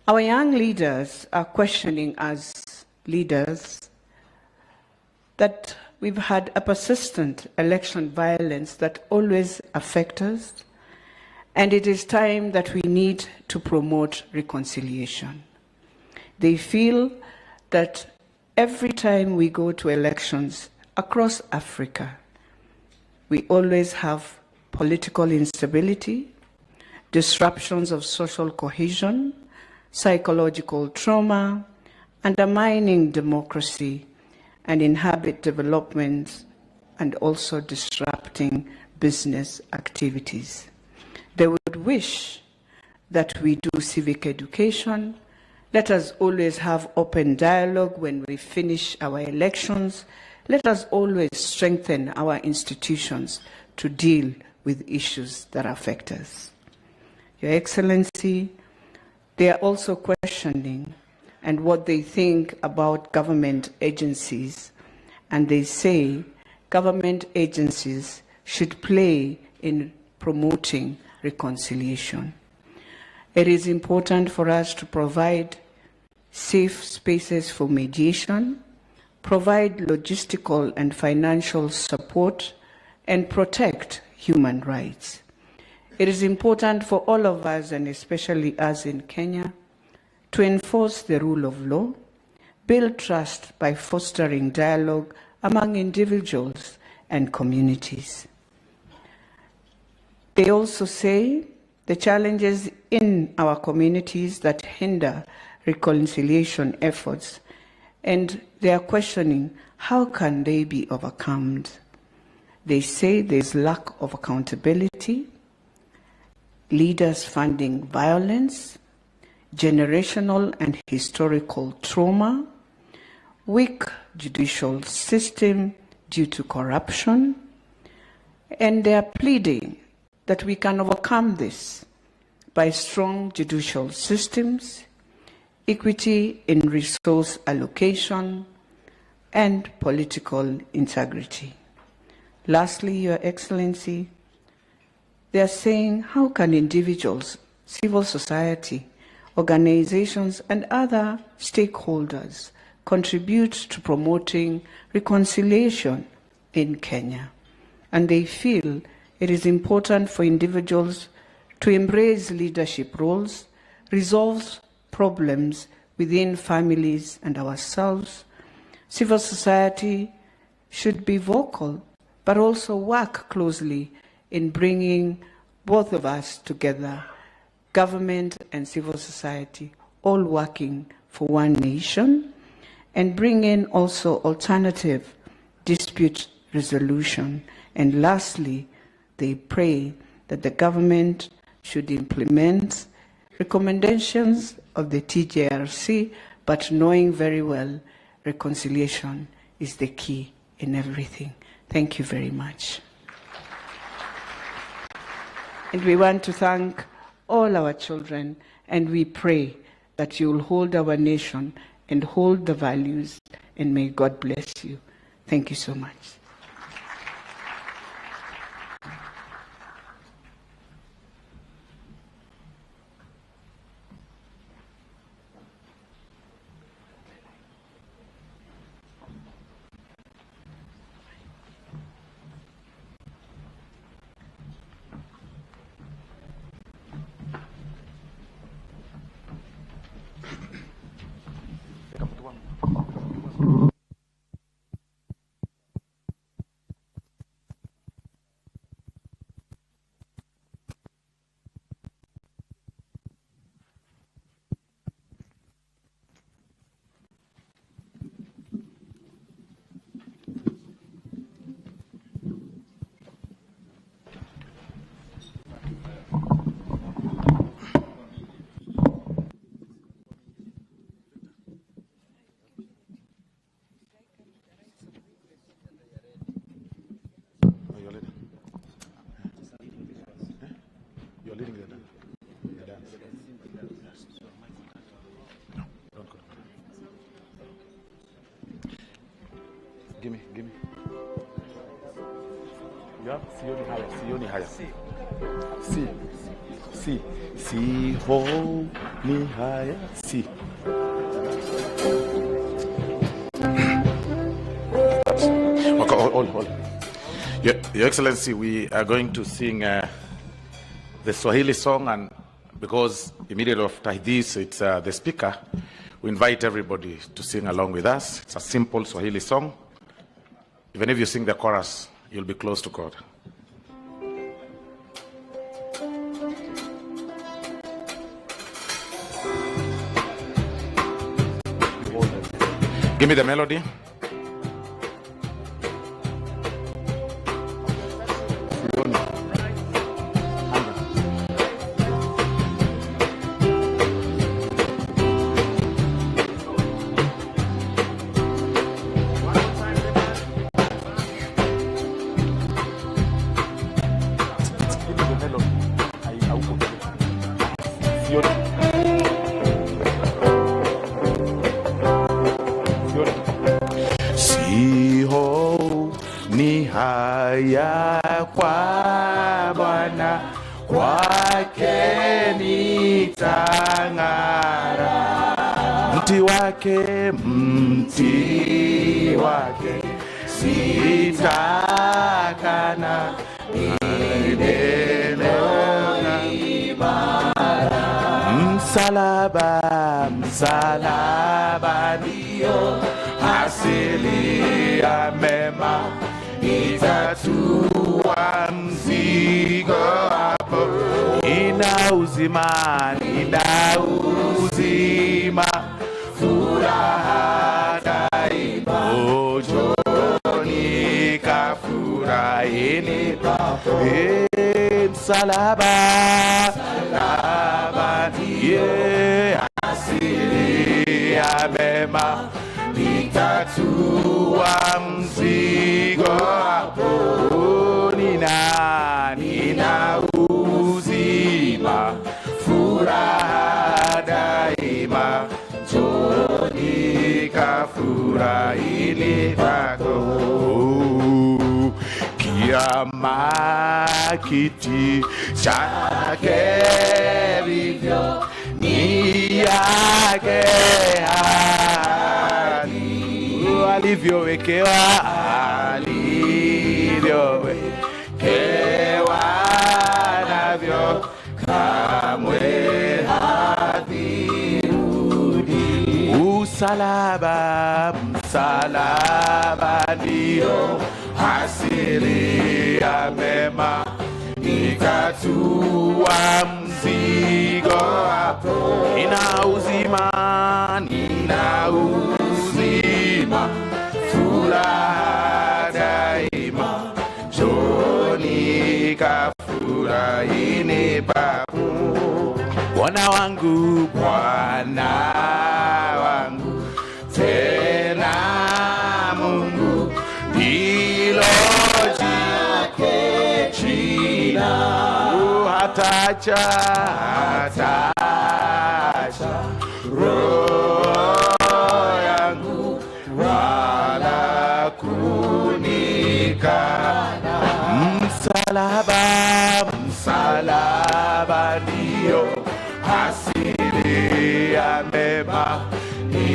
Our young leaders are questioning us leaders that we've had a persistent election violence that always affects us, and it is time that we need to promote reconciliation. They feel that every time we go to elections across Africa, we always have political instability, disruptions of social cohesion, psychological trauma, undermining democracy, and inhibit development, and also disrupting business activities. They would wish that we do civic education. Let us always have open dialogue when we finish our elections. Let us always strengthen our institutions to deal with issues that affect us. Your Excellency, they are also questioning and what they think about government agencies, and they say government agencies should play in promoting reconciliation. It is important for us to provide safe spaces for mediation, provide logistical and financial support, and protect human rights. It is important for all of us, and especially us in Kenya, to enforce the rule of law, build trust by fostering dialogue among individuals and communities. They also say the challenges in our communities that hinder reconciliation efforts, and they are questioning how can they be overcome. They say there's lack of accountability, leaders funding violence, generational and historical trauma, weak judicial system due to corruption, and they are pleading that we can overcome this by strong judicial systems, equity in resource allocation, and political integrity. Lastly, Your Excellency, they are saying, how can individuals, civil society, organizations, and other stakeholders contribute to promoting reconciliation in Kenya? And they feel it is important for individuals to embrace leadership roles, resolve problems within families and ourselves. Civil society should be vocal, but also work closely in bringing both of us together, government and civil society, all working for one nation, and bring in also alternative dispute resolution. And lastly, they pray that the government should implement recommendations of the TJRC, but knowing very well reconciliation is the key in everything. Thank you very much. And we want to thank all our children, and we pray that you will hold our nation and hold the values, and may God bless you. Thank you so much. Give me. Yeah, sioni haya. Sioni haya. Si. Okay, hold. Your Excellency, we are going to sing the Swahili song, and because immediately after this, it's the speaker, we invite everybody to sing along with us. It's a simple Swahili song. Even if you sing the chorus, you'll be close to God. Give me the melody. Sioni haya kwa Bwana, kwa utang'ara. Mti wake sitakana milele. Msalaba ndio asili ya mema, itatua mzigo hapo. Ina uzima, furaha daima. Njoni kafurahini papo. Msalaba ndiye asili ya mema, itatua mzigo hapo. Nina uzima, furaha daima. Njoni kafurahini pako. Kiama kiti chake vivyo ni yake alivyowekewa navyo, kamwe havirudi. Msalaba ndio asili ya mema, ikatua mzigo hapo. Nina uzima, furaha daima. Njoni kafurahini papo. Bwana wangu, tena Mungu ndilo jina. Hatacha roho yangu wala kunikana. Msalaba ndio asili ya mema,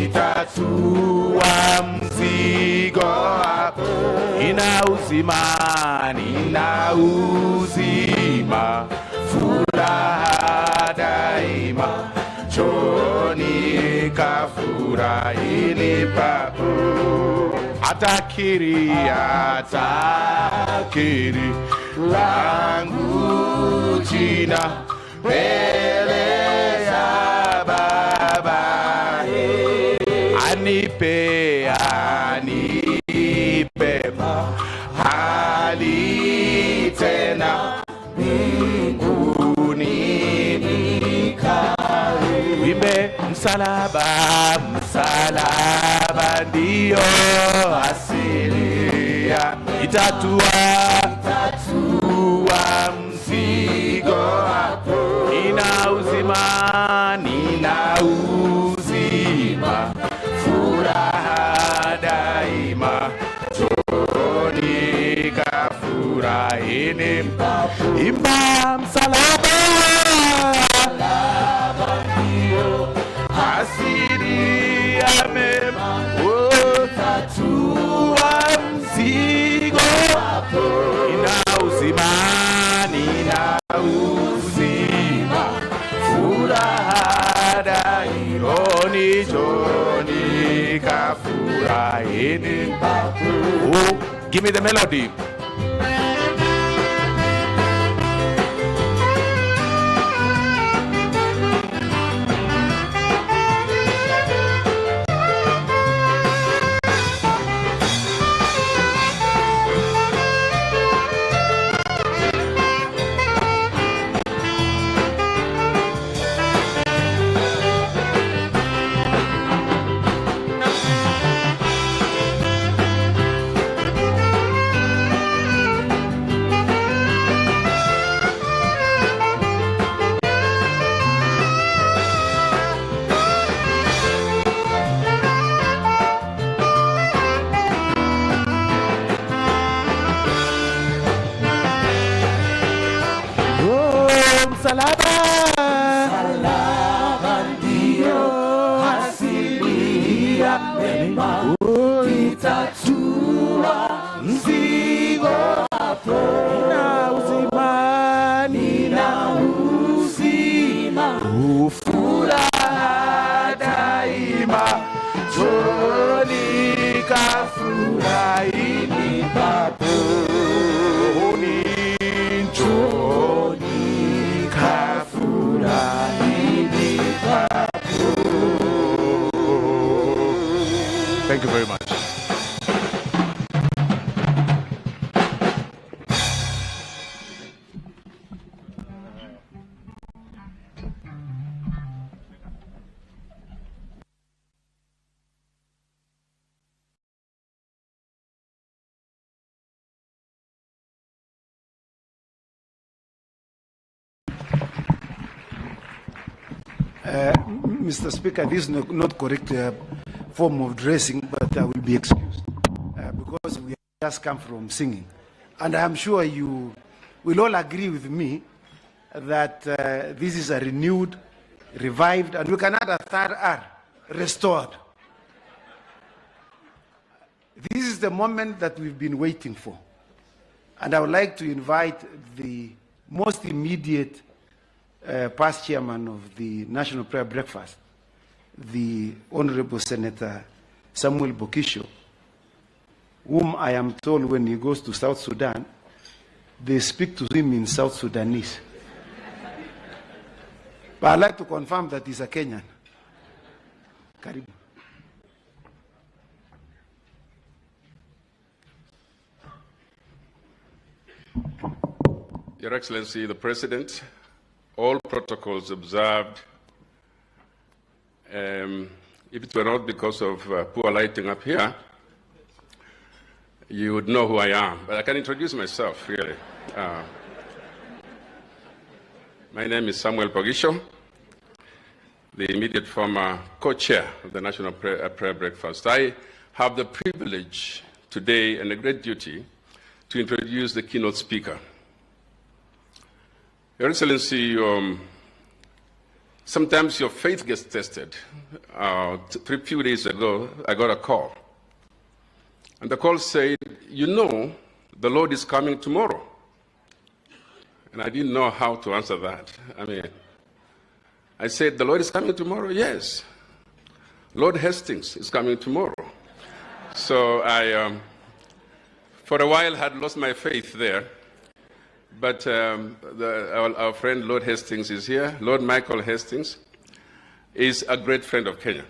itatua mzigo hapo. Nina uzima, furaha daima. Njoni kafurahini papo. Atakiri langu jina mbele ya Baba. Anipe hali tena mbinguni nikae. Wimbe msalaba ndio asili ya itatua mzigo hapo. Nina uzima, furaha daima. Njoni kafurahini papo. Imba msalaba ndio asili ya mema, itatua mzigo hapo. Nina uzima, furaha daima. Njoni kafurahini papo. Give me the melody. mema, itatua mzigo wako. Nina uzima, ufuraha daima, njoni kafurahini papo, njoni kafurahini papo. Thank you very much. Mr. Speaker, this is not correct form of dressing, but I will be excused because we just come from singing. And I'm sure you will all agree with me that this is a renewed, revived, and we can add a third R, restored. This is the moment that we've been waiting for. And I would like to invite the most immediate past chairman of the National Prayer Breakfast, the Honorable Senator Samuel Bokisho, whom I am told when he goes to South Sudan, they speak to him in South Sudanese. But I'd like to confirm that he's a Kenyan. Karibu. Your Excellency, the President, all protocols observed. If it were not because of poor lighting up here, you would know who I am. But I can introduce myself, really. My name is Samuel Bokisho, the immediate former co-chair of the National Prayer Breakfast. I have the privilege today and a great duty to introduce the keynote speaker. Your Excellency, sometimes your faith gets tested. A few days ago, I got a call. And the call said, you know, the Lord is coming tomorrow. And I didn't know how to answer that. I said, the Lord is coming tomorrow? Yes. Lord Hastings is coming tomorrow. So I, for a while, had lost my faith there. But our friend Lord Hastings is here. Lord Michael Hastings is a great friend of Kenya.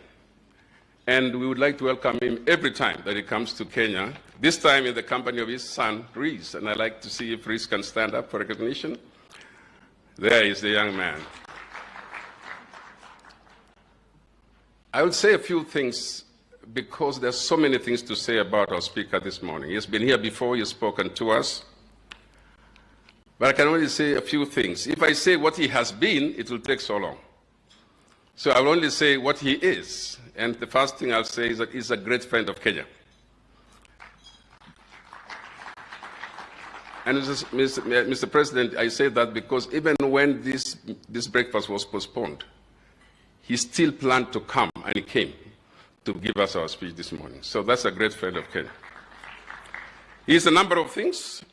And we would like to welcome him every time that he comes to Kenya, this time in the company of his son, Reese. And I'd like to see if Reese can stand up for recognition. There is the young man. I will say a few things because there's so many things to say about our speaker this morning. He has been here before, he has spoken to us. But I can only say a few things. If I say what he has been, it will take so long. So I will only say what he is. And the first thing I'll say is that he's a great friend of Kenya. And Mr. President, I say that because even when this breakfast was postponed, he still planned to come, and he came to give us our speech this morning. So that's a great friend of Kenya. He is a number of things.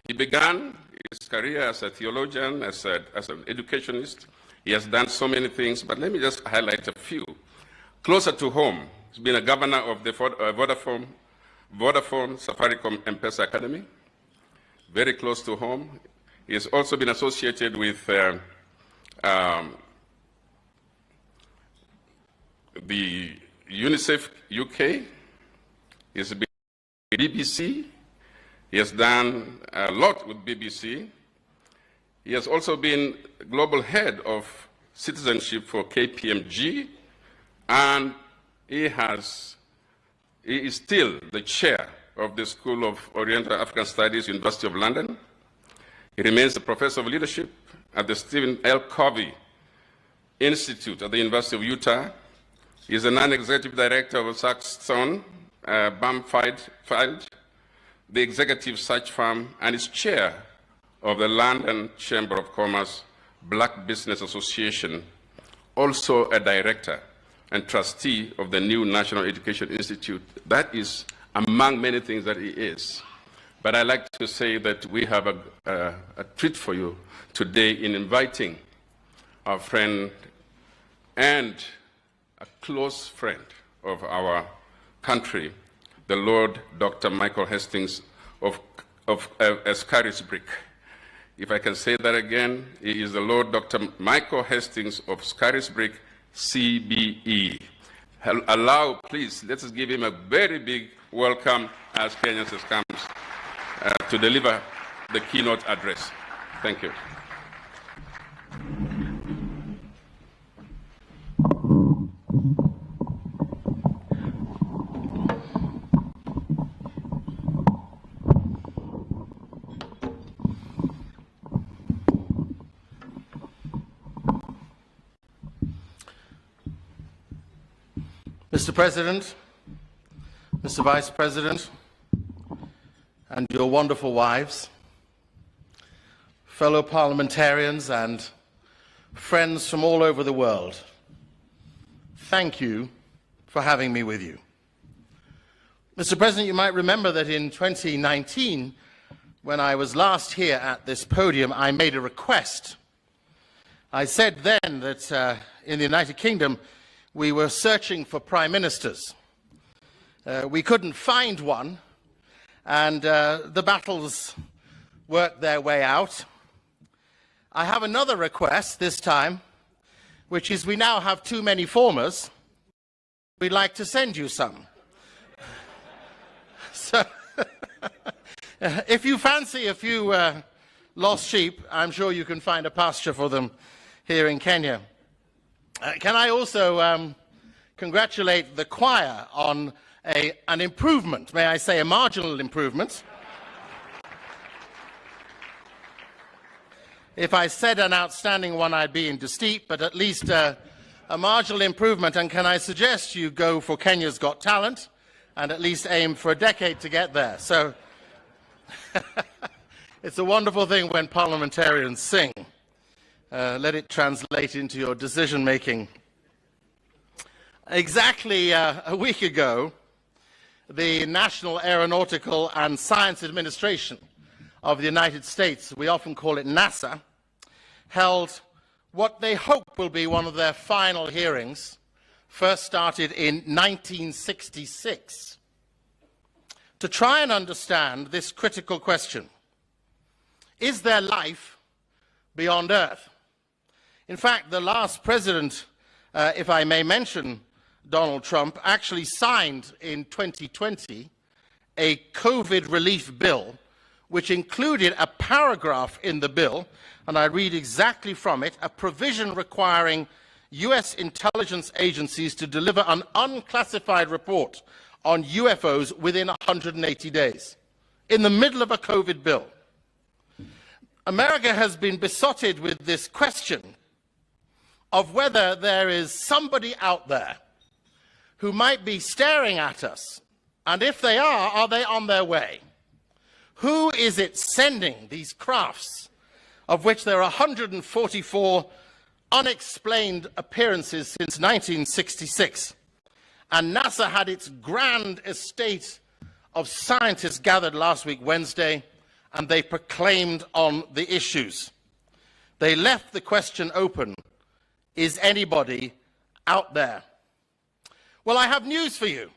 He began his career as a theologian, as an educationist. He has done so many things, but let me just highlight a few. Closer to home, he's been a governor of the Vodafone, Safaricom, M-Pesa Academy. Very close to home. He has also been associated with the UNICEF UK. He has been with BBC. He has done a lot with BBC. He has also been global head of citizenship for KPMG, and he is still the chair of the School of Oriental African Studies, University of London. He remains a professor of leadership at the Stephen L. Covey Institute at the University of Utah. He is a non-executive director of Saxon Bamfeld, the executive search firm, and is chair of the London Chamber of Commerce Black Business Association, also a director and trustee of the new National Education Institute. That is among many things that he is. But I'd like to say that we have a treat for you today in inviting our friend and a close friend of our country, the Lord Dr. Michael Hastings of Scarisbrick. If I can say that again, he is the Lord Dr. Michael Hastings of Scarisbrick, CBE. Allow, please, let us give him a very big welcome as Kenyans comes to deliver the keynote address. Thank you. Mr. President, Mr. Vice President, and your wonderful wives, fellow parliamentarians and friends from all over the world, thank you for having me with you. Mr. President, you might remember that in 2019, when I was last here at this podium, I made a request. I said then that in the United Kingdom, we were searching for prime ministers. We couldn't find one, and the battles worked their way out. I have another request this time, which is we now have too many formers. We'd like to send you some. So, if you fancy a few lost sheep, I'm sure you can find a pasture for them here in Kenya. Can I also congratulate the choir on an improvement, may I say a marginal improvement. If I said an outstanding one, I'd be indiscreet, but at least a marginal improvement. And can I suggest you go for Kenya's Got Talent and at least aim for a decade to get there? So it's a wonderful thing when parliamentarians sing. Let it translate into your decision-making. Exactly a week ago, the National Aeronautical and Science Administration of the United States, we often call it NASA, held what they hope will be one of their final hearings, first started in 1966, to try and understand this critical question: is there life beyond Earth? In fact, the last president, if I may mention Donald Trump, actually signed in 2020 a COVID relief bill, which included a paragraph in the bill, and I read exactly from it, a provision requiring US intelligence agencies to deliver an unclassified report on UFOs within 180 days, in the middle of a COVID bill. America has been besotted with this question of whether there is somebody out there who might be staring at us, and if they are they on their way? Who is it sending these crafts, of which there are 144 unexplained appearances since 1966? And NASA had its grand estate of scientists gathered last week, Wednesday, and they proclaimed on the issues. They left the question open: is anybody out there? Well, I have news for you,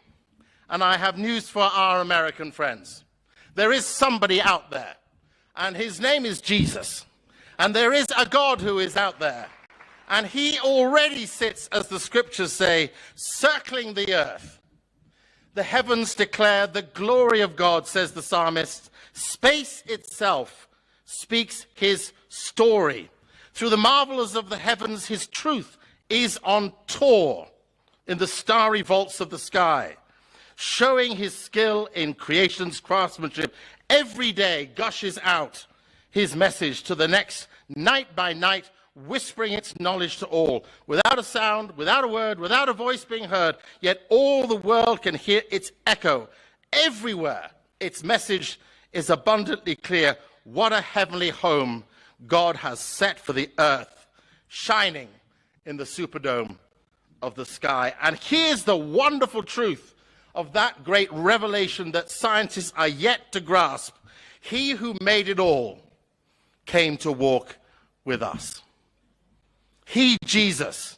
and I have news for our American friends. There is somebody out there, and his name is Jesus. And there is a God who is out there, and he already sits, as the scriptures say, circling the earth. The heavens declare the glory of God, says the psalmist. Space itself speaks his story. Through the marvels of the heavens, his truth is on tour in the starry vaults of the sky, showing his skill in creation's craftsmanship. Every day gushes out his message to the next, night by night, whispering its knowledge to all, without a sound, without a word, without a voice being heard, yet all the world can hear its echo. Everywhere its message is abundantly clear. What a heavenly home God has set for the earth, shining in the Superdome of the sky. And here's the wonderful truth of that great revelation that scientists are yet to grasp. He who made it all came to walk with us. He, Jesus,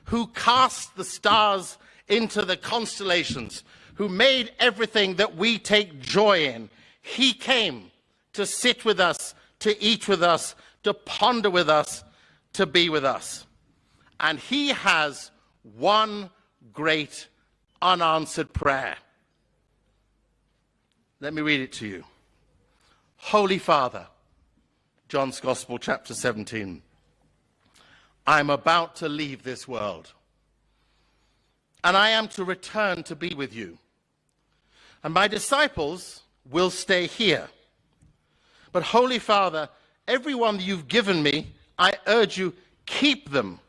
who cast the stars into the constellations, who made everything that we take joy in, he came to sit with us, to eat with us, to ponder with us, to be with us. And he has one great unanswered prayer. Let me read it to you. Holy Father, John's Gospel, chapter 17. I'm about to leave this world, and I am to return to be with you. And my disciples will stay here. But Holy Father, everyone you've given me, I urge you, keep them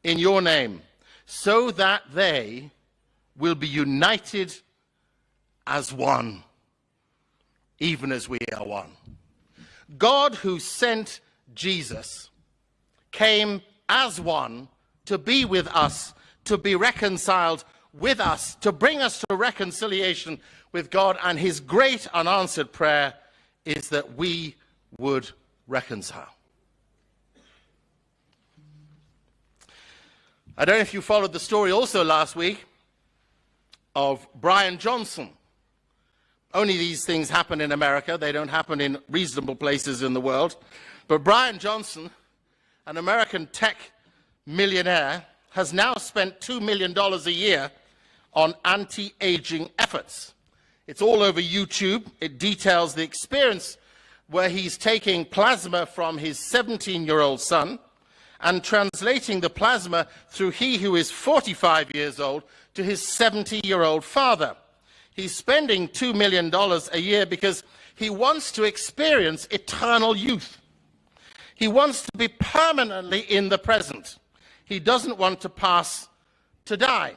in your name, so that they will be united as one, even as we are one. God, who sent Jesus, came as one to be with us, to be reconciled with us, to bring us to reconciliation with God. And his great unanswered prayer is that we would reconcile. I don't know if you followed the story also last week of Brian Johnson. Only these things happen in America. They don't happen in reasonable places in the world. But Brian Johnson, an American tech millionaire, has now spent $2 million a year on anti-aging efforts. It's all over YouTube. It details the experience where he's taking plasma from his 17-year-old son and translating the plasma through he who is 45 years old to his 70-year-old father. He's spending $2 million a year because he wants to experience eternal youth. He wants to be permanently in the present. He doesn't want to pass to die.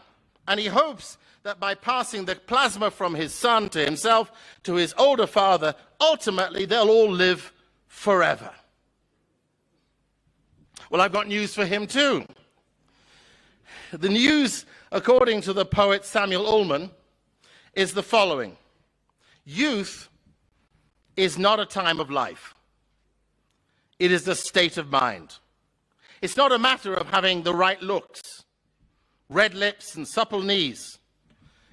And he hopes that by passing the plasma from his son to himself, to his older father, ultimately they'll all live forever. Well, I've got news for him too. The news, according to the poet Samuel Ullman, is the following. Youth is not a time of life. It is a state of mind. It's not a matter of having the right looks, red lips and supple knees.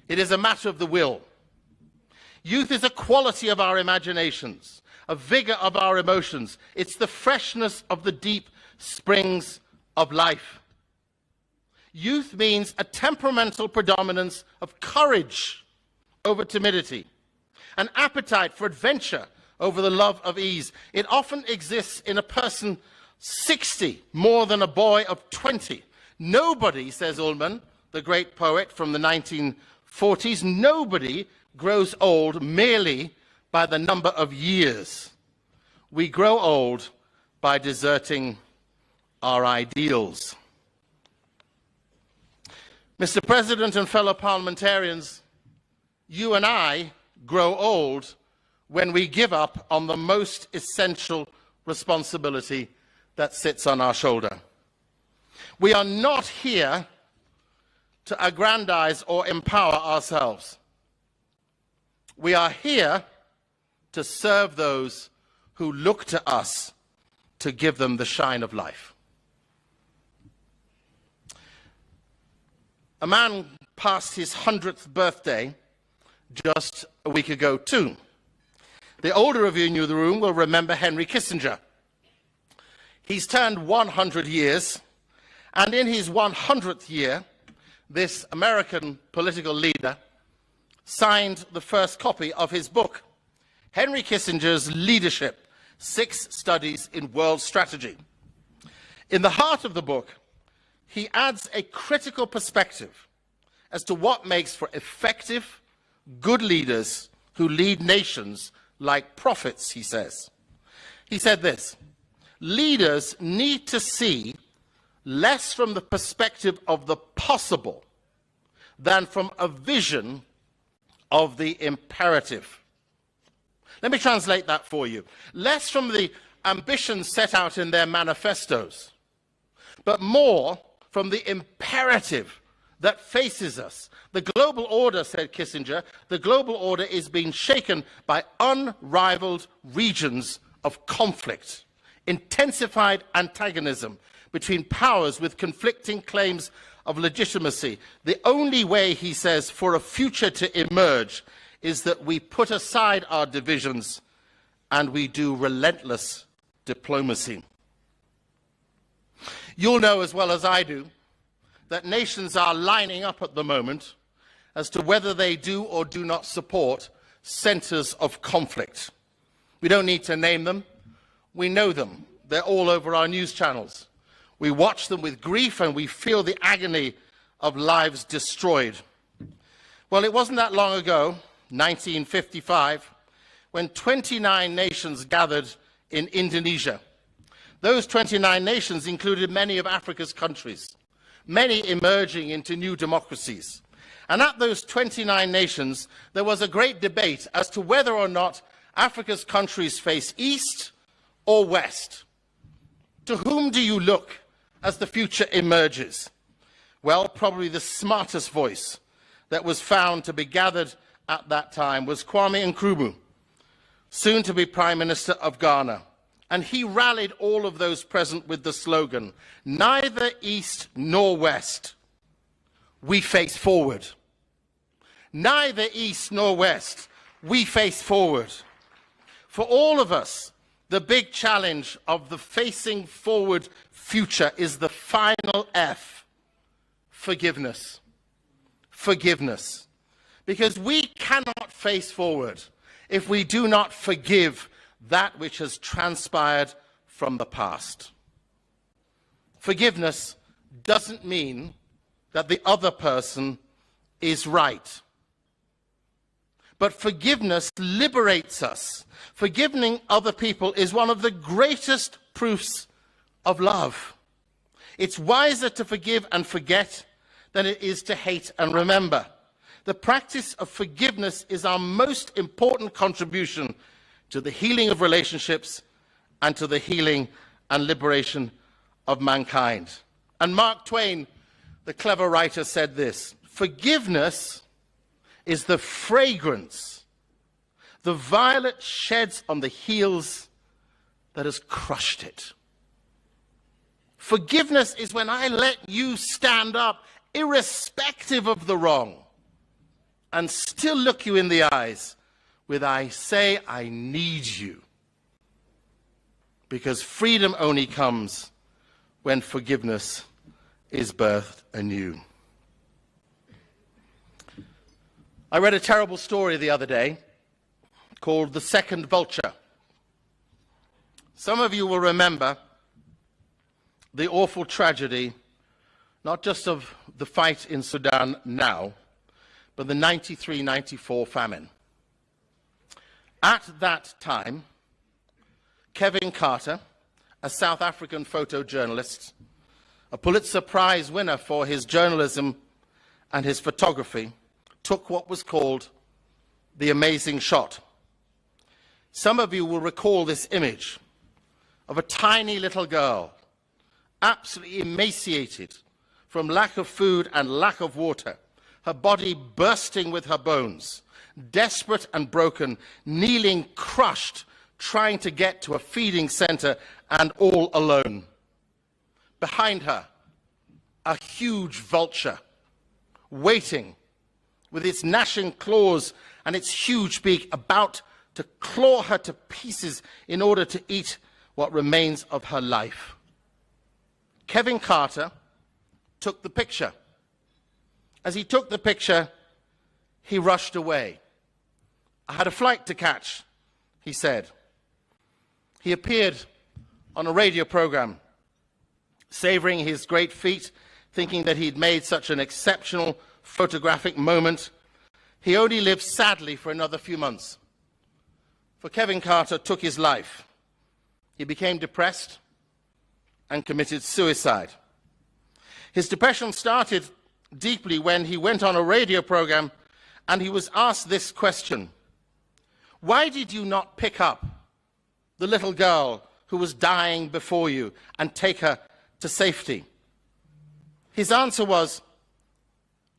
It is a matter of the will. Youth is a quality of our imaginations, a vigor of our emotions. It's the freshness of the deep springs of life. Youth means a temperamental predominance of courage over timidity, an appetite for adventure over the love of ease. It often exists in a person 60 more than a boy of 20. Nobody, says Ullman, the great poet from the 1940s, nobody grows old merely by the number of years. We grow old by deserting our ideals. Mr. President and fellow parliamentarians, you and I grow old when we give up on the most essential responsibility that sits on our shoulder. We are not here to aggrandize or empower ourselves. We are here to serve those who look to us to give them the shine of life. A man passed his 100th birthday just a week ago too. The older of you in the room will remember Henry Kissinger. He's turned 100 years, and in his 100th year, this American political leader signed the first copy of his book, Henry Kissinger's Leadership, 6 Studies in World Strategy. In the heart of the book, he adds a critical perspective as to what makes for effective, good leaders who lead nations like prophets, he says. He said this: leaders need to see less from the perspective of the possible than from a vision of the imperative. Let me translate that for you. Less from the ambitions set out in their manifestos, but more from the imperative that faces us. The global order, said Kissinger, the global order is being shaken by unrivaled regions of conflict, intensified antagonism between powers with conflicting claims of legitimacy. The only way, he says, for a future to emerge is that we put aside our divisions and we do relentless diplomacy. You'll know as well as I do that nations are lining up at the moment as to whether they do or do not support centers of conflict. We don't need to name them. We know them. They're all over our news channels. We watch them with grief and we feel the agony of lives destroyed. Well, it wasn't that long ago, 1955, when 29 nations gathered in Indonesia. Those 29 nations included many of Africa's countries, many emerging into new democracies. And at those 29 nations, there was a great debate as to whether or not Africa's countries face east or west. To whom do you look as the future emerges? Well, probably the smartest voice that was found to be gathered at that time was Kwame Nkrumah, soon to be Prime Minister of Ghana. And he rallied all of those present with the slogan, neither east nor west, we face forward. Neither east nor west, we face forward. For all of us, the big challenge of the facing forward future is the final F, forgiveness. Forgiveness. Because we cannot face forward if we do not forgive that which has transpired from the past. Forgiveness doesn't mean that the other person is right. But forgiveness liberates us. Forgiving other people is one of the greatest proofs of love. It's wiser to forgive and forget than it is to hate and remember. The practice of forgiveness is our most important contribution to the healing of relationships and to the healing and liberation of mankind. And Mark Twain, the clever writer, said this: forgiveness is the fragrance the violet sheds on the heels that has crushed it. Forgiveness is when I let you stand up, irrespective of the wrong, and still look you in the eyes with I say I need you. Because freedom only comes when forgiveness is birthed anew. I read a terrible story the other day called The Second Vulture. Some of you will remember the awful tragedy, not just of the fight in Sudan now, but the 93-94 famine. At that time, Kevin Carter, a South African photojournalist, a Pulitzer Prize winner for his journalism and his photography, took what was called the amazing shot. Some of you will recall this image of a tiny little girl, absolutely emaciated from lack of food and lack of water, her body bursting with her bones, desperate and broken, kneeling, crushed, trying to get to a feeding center, and all alone. Behind her, a huge vulture, waiting, with its gnashing claws and its huge beak, about to claw her to pieces in order to eat what remains of her life. Kevin Carter took the picture. As he took the picture, he rushed away. I had a flight to catch, he said. He appeared on a radio program, savoring his great feat, thinking that he'd made such an exceptional photographic moment. He only lived sadly for another few months. For Kevin Carter took his life. He became depressed and committed suicide. His depression started deeply when he went on a radio program and he was asked this question: why did you not pick up the little girl who was dying before you and take her to safety? His answer was,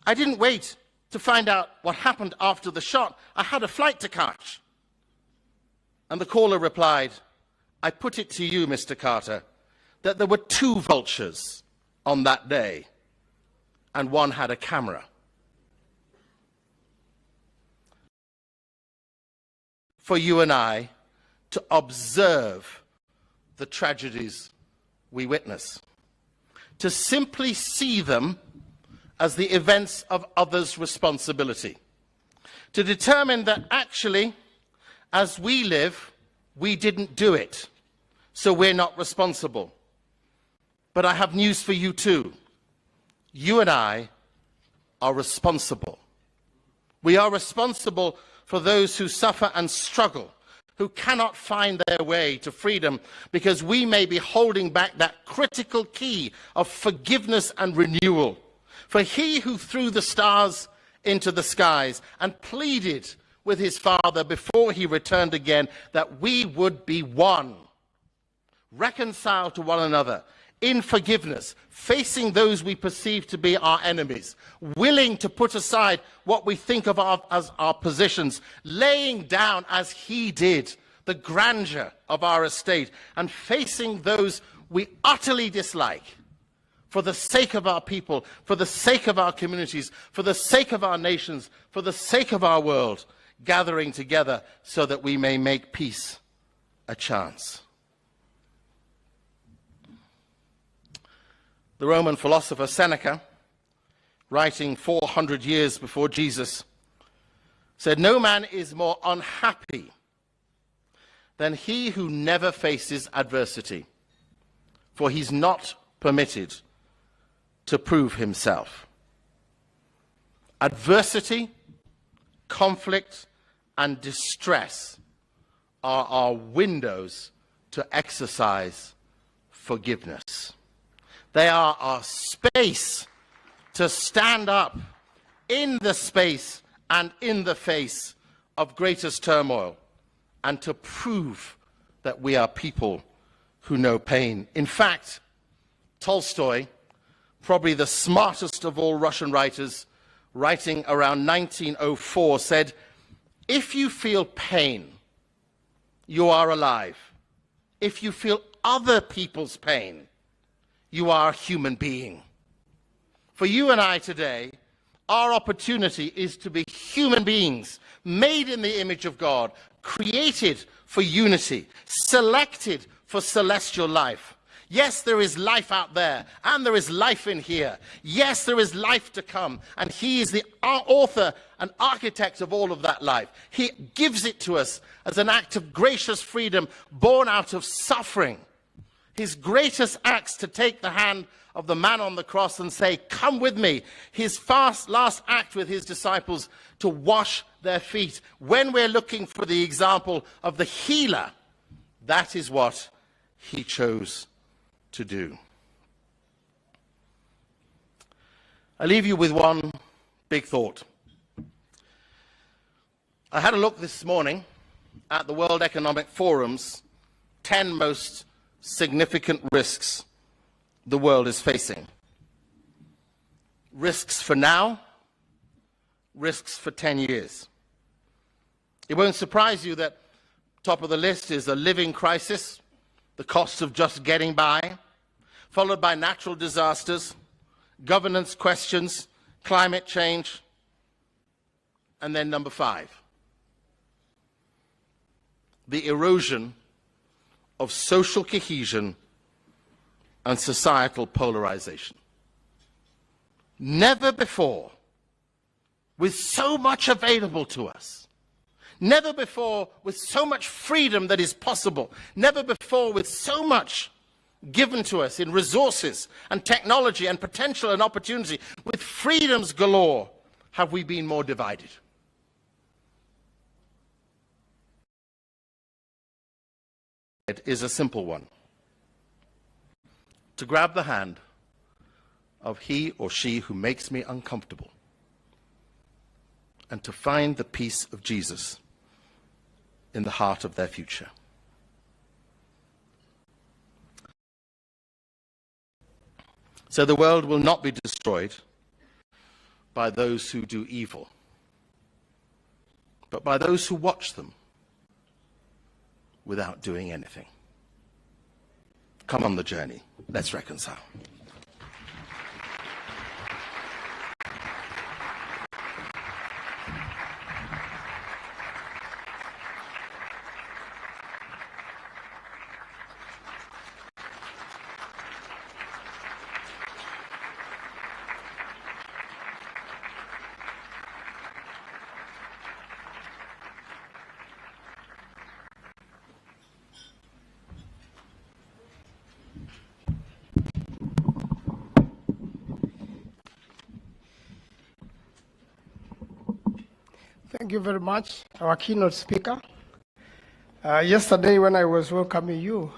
I didn't wait to find out what happened after the shot. I had a flight to catch. And the caller replied, I put it to you, Mr. Carter, that there were 2 vultures on that day, and one had a camera. For you and I to observe the tragedies we witness, to simply see them as the events of others' responsibility, to determine that actually, as we live, we didn't do it, so we're not responsible. But I have news for you too. You and I are responsible. We are responsible for those who suffer and struggle, who cannot find their way to freedom because we may be holding back that critical key of forgiveness and renewal. For he who threw the stars into the skies and pleaded with his Father before he returned again that we would be one, reconciled to one another, in forgiveness, facing those we perceive to be our enemies, willing to put aside what we think of as our positions, laying down as he did the grandeur of our estate, and facing those we utterly dislike for the sake of our people, for the sake of our communities, for the sake of our nations, for the sake of our world, gathering together so that we may make peace a chance. The Roman philosopher Seneca, writing 400 years before Jesus, said, "No man is more unhappy than he who never faces adversity, for he's not permitted to prove himself." Adversity, conflict, and distress are our windows to exercise forgiveness. They are our space to stand up in the space and in the face of greatest turmoil and to prove that we are people who know pain. In fact, Tolstoy, probably the smartest of all Russian writers, writing around 1904, said, "If you feel pain, you are alive. If you feel other people's pain, you are a human being." For you and I today, our opportunity is to be human beings, made in the image of God, created for unity, selected for celestial life. Yes, there is life out there, and there is life in here. Yes, there is life to come, and he is the author and architect of all of that life. He gives it to us as an act of gracious freedom born out of suffering. His greatest acts to take the hand of the man on the cross and say, "Come with me." His last act with his disciples to wash their feet. When we're looking for the example of the healer, that is what he chose to do. I leave you with one big thought. I had a look this morning at the World Economic Forum's 10 most significant risks the world is facing. Risks for now, risks for 10 years. It won't surprise you that top of the list is a living crisis, the cost of just getting by, followed by natural disasters, governance questions, climate change, and then number 5, the erosion of social cohesion and societal polarization. Never before, with so much available to us, never before with so much freedom that is possible, never before with so much given to us in resources and technology and potential and opportunity, with freedoms galore, have we been more divided. It is a simple one. To grab the hand of he or she who makes me uncomfortable and to find the peace of Jesus in the heart of their future. So the world will not be destroyed, by those who do evil, but by those who watch them without doing anything. Come on the journey. Let's reconcile. Thank you very much, our keynote speaker. Yesterday when I was welcoming you,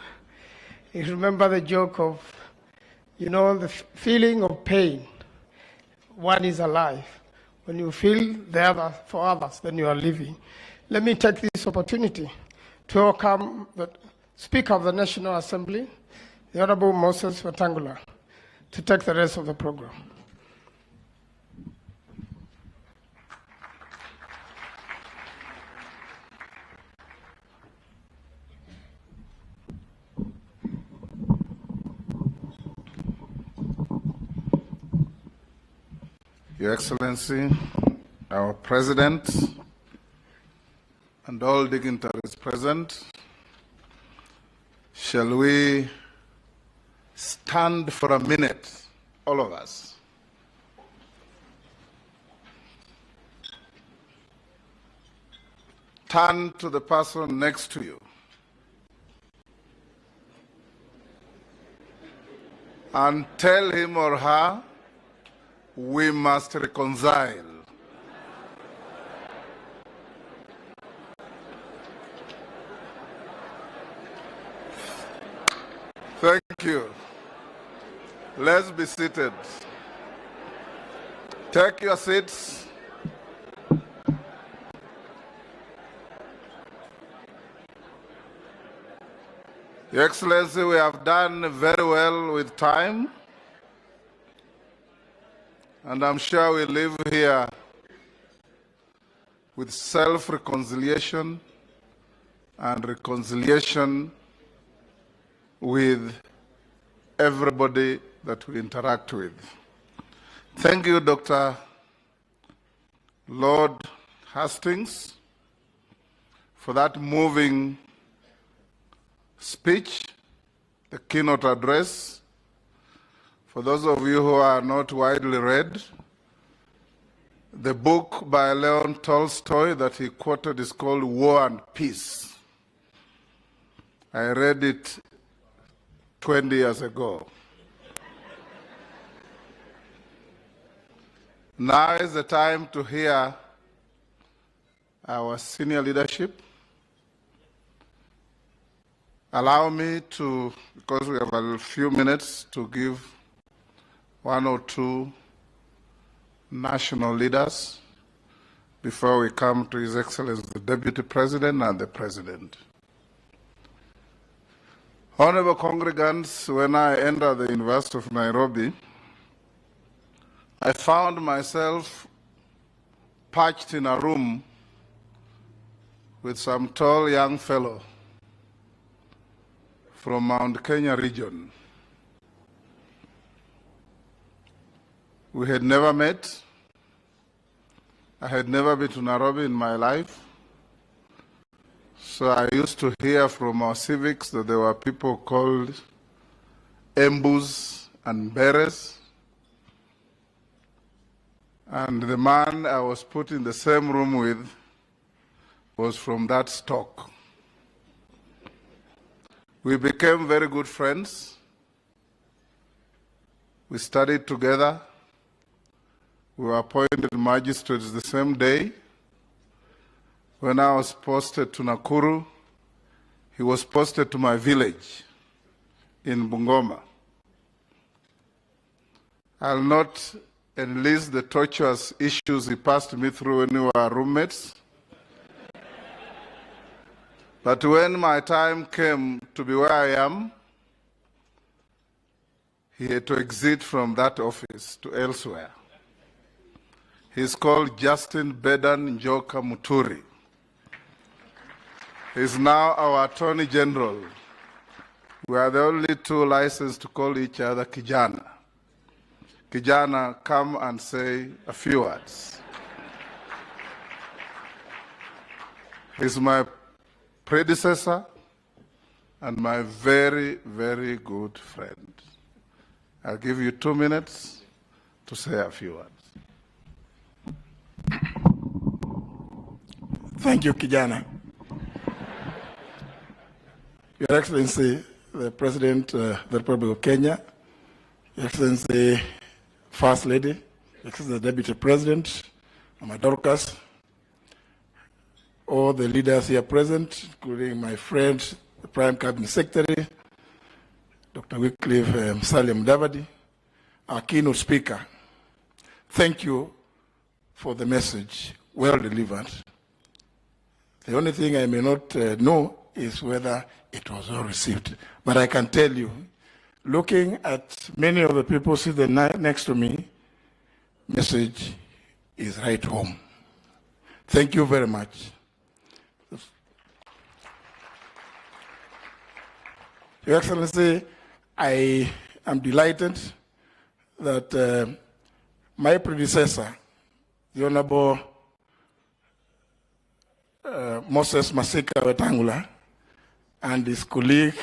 you remember the joke of, the feeling of pain. One is alive. When you feel the other for others, then you are living. Let me take this opportunity to welcome the Speaker of the National Assembly, the Honorable Moses Wetangula, to take the rest of the program. Your Excellency, our President, and all dignitaries present, shall we stand for a minute, all of us? Turn to the person next to you and tell him or her, we must reconcile. Thank you. Let's be seated. Take your seats. Your Excellency, we have done very well with time. And I'm sure we live here with self-reconciliation and reconciliation with everybody that we interact with. Thank you, Dr. Lord Hastings, for that moving speech, the keynote address. For those of you who are not widely read, the book by Leon Tolstoy that he quoted is called War and Peace. I read it 20 years ago. Now is the time to hear our senior leadership. Allow me to, because we have a few minutes, to give one or two national leaders before we come to His Excellency the Deputy President and the President. Honorable congregants, when I entered the University of Nairobi, I found myself perched in a room with some tall young fellow from Mount Kenya region. We had never met. I had never been to Nairobi in my life. So I used to hear from our civics that there were people called Embus and Beres. And the man I was put in the same room with was from that stock. We became very good friends. We studied together. We were appointed magistrates the same day. When I was posted to Nakuru, he was posted to my village in Bungoma. I'll not enlist the torturous issues he passed me through when we were roommates. But when my time came to be where I am, he had to exit from that office to elsewhere. He's called Justin Bedan Njoka Muturi. He's now our Attorney General. We are the only two licensed to call each other Kijana. Kijana, come and say a few words. He's my predecessor and my very, very good friend. I'll give you 2 minutes to say a few words. Thank you, Kijana. Your Excellency, the President of the Republic of Kenya, Your Excellency, First Lady, Your Excellency, the Deputy President, Mama Dorcas, all the leaders here present, including my friend, the Prime Cabinet Secretary, Dr. Wycliffe Salim Davadi, our keynote speaker. Thank you for the message, well delivered. The only thing I may not know is whether it was well received. But I can tell you, looking at many of the people sitting next to me, message is right home. Thank you very much. Your Excellency, I am delighted that my predecessor, the Honorable Moses Masika Wetangula, and his colleague,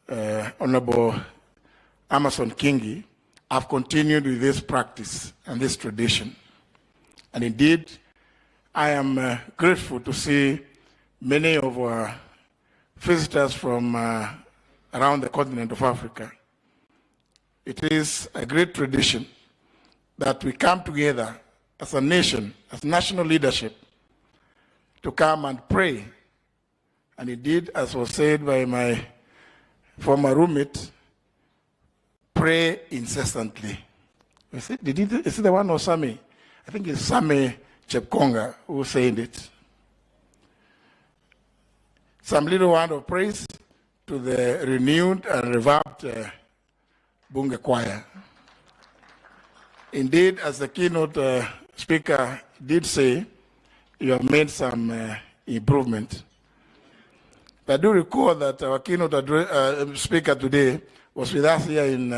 Honorable Amason Kingi, have continued with this practice and this tradition. And indeed, I am grateful to see many of our visitors from around the continent of Africa. It is a great tradition that we come together as a nation, as national leadership, to come and pray. And indeed, as was said by my former roommate, pray incessantly. Is it the one or Sami? I think it's Sami Chepkonga who said it. Some little word of praise to the renewed and revamped Bunge Choir. Indeed, as the keynote speaker did say, you have made some improvement. I do recall that our keynote speaker today was with us here in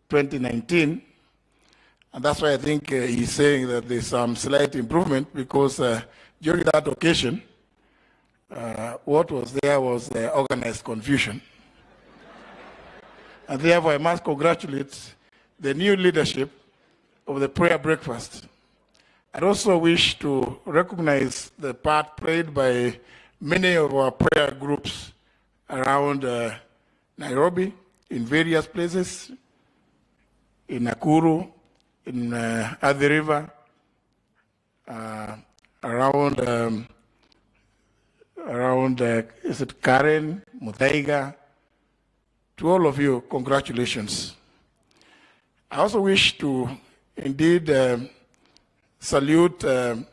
2019, and that's why I think he's saying that there's some slight improvement, because during that occasion, what was there was organized confusion. And therefore, I must congratulate the new leadership of the prayer breakfast. I also wish to recognize the part played by many of our prayer groups around Nairobi, in various places, in Nakuru, in Athi River, around is it Karen, Muthaiga? To all of you, congratulations. I also wish to indeed salute the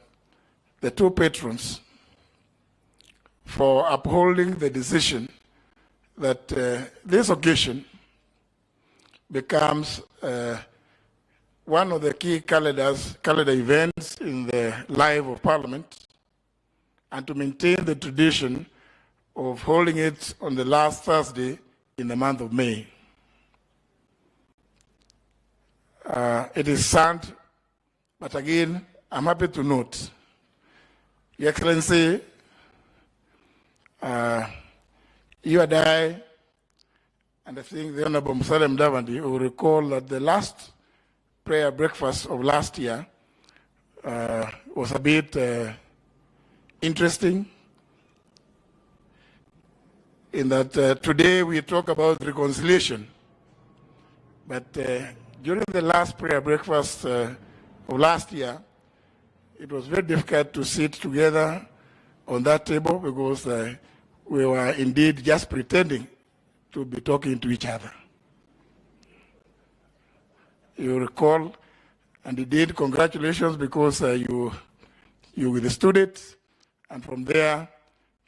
two patrons for upholding the decision that this occasion becomes one of the key calendar events in the life of Parliament, and to maintain the tradition of holding it on the last Thursday in the month of May. It is sad, but again, I'm happy to note, Your Excellency, you and I, and I think the Honorable Musalem Davandi will recall that the last prayer breakfast of last year was a bit interesting, in that today we talk about reconciliation, but during the last prayer breakfast of last year, it was very difficult to sit together on that table, because we were indeed just pretending to be talking to each other. You recall, and indeed congratulations, because you withstood it, and from there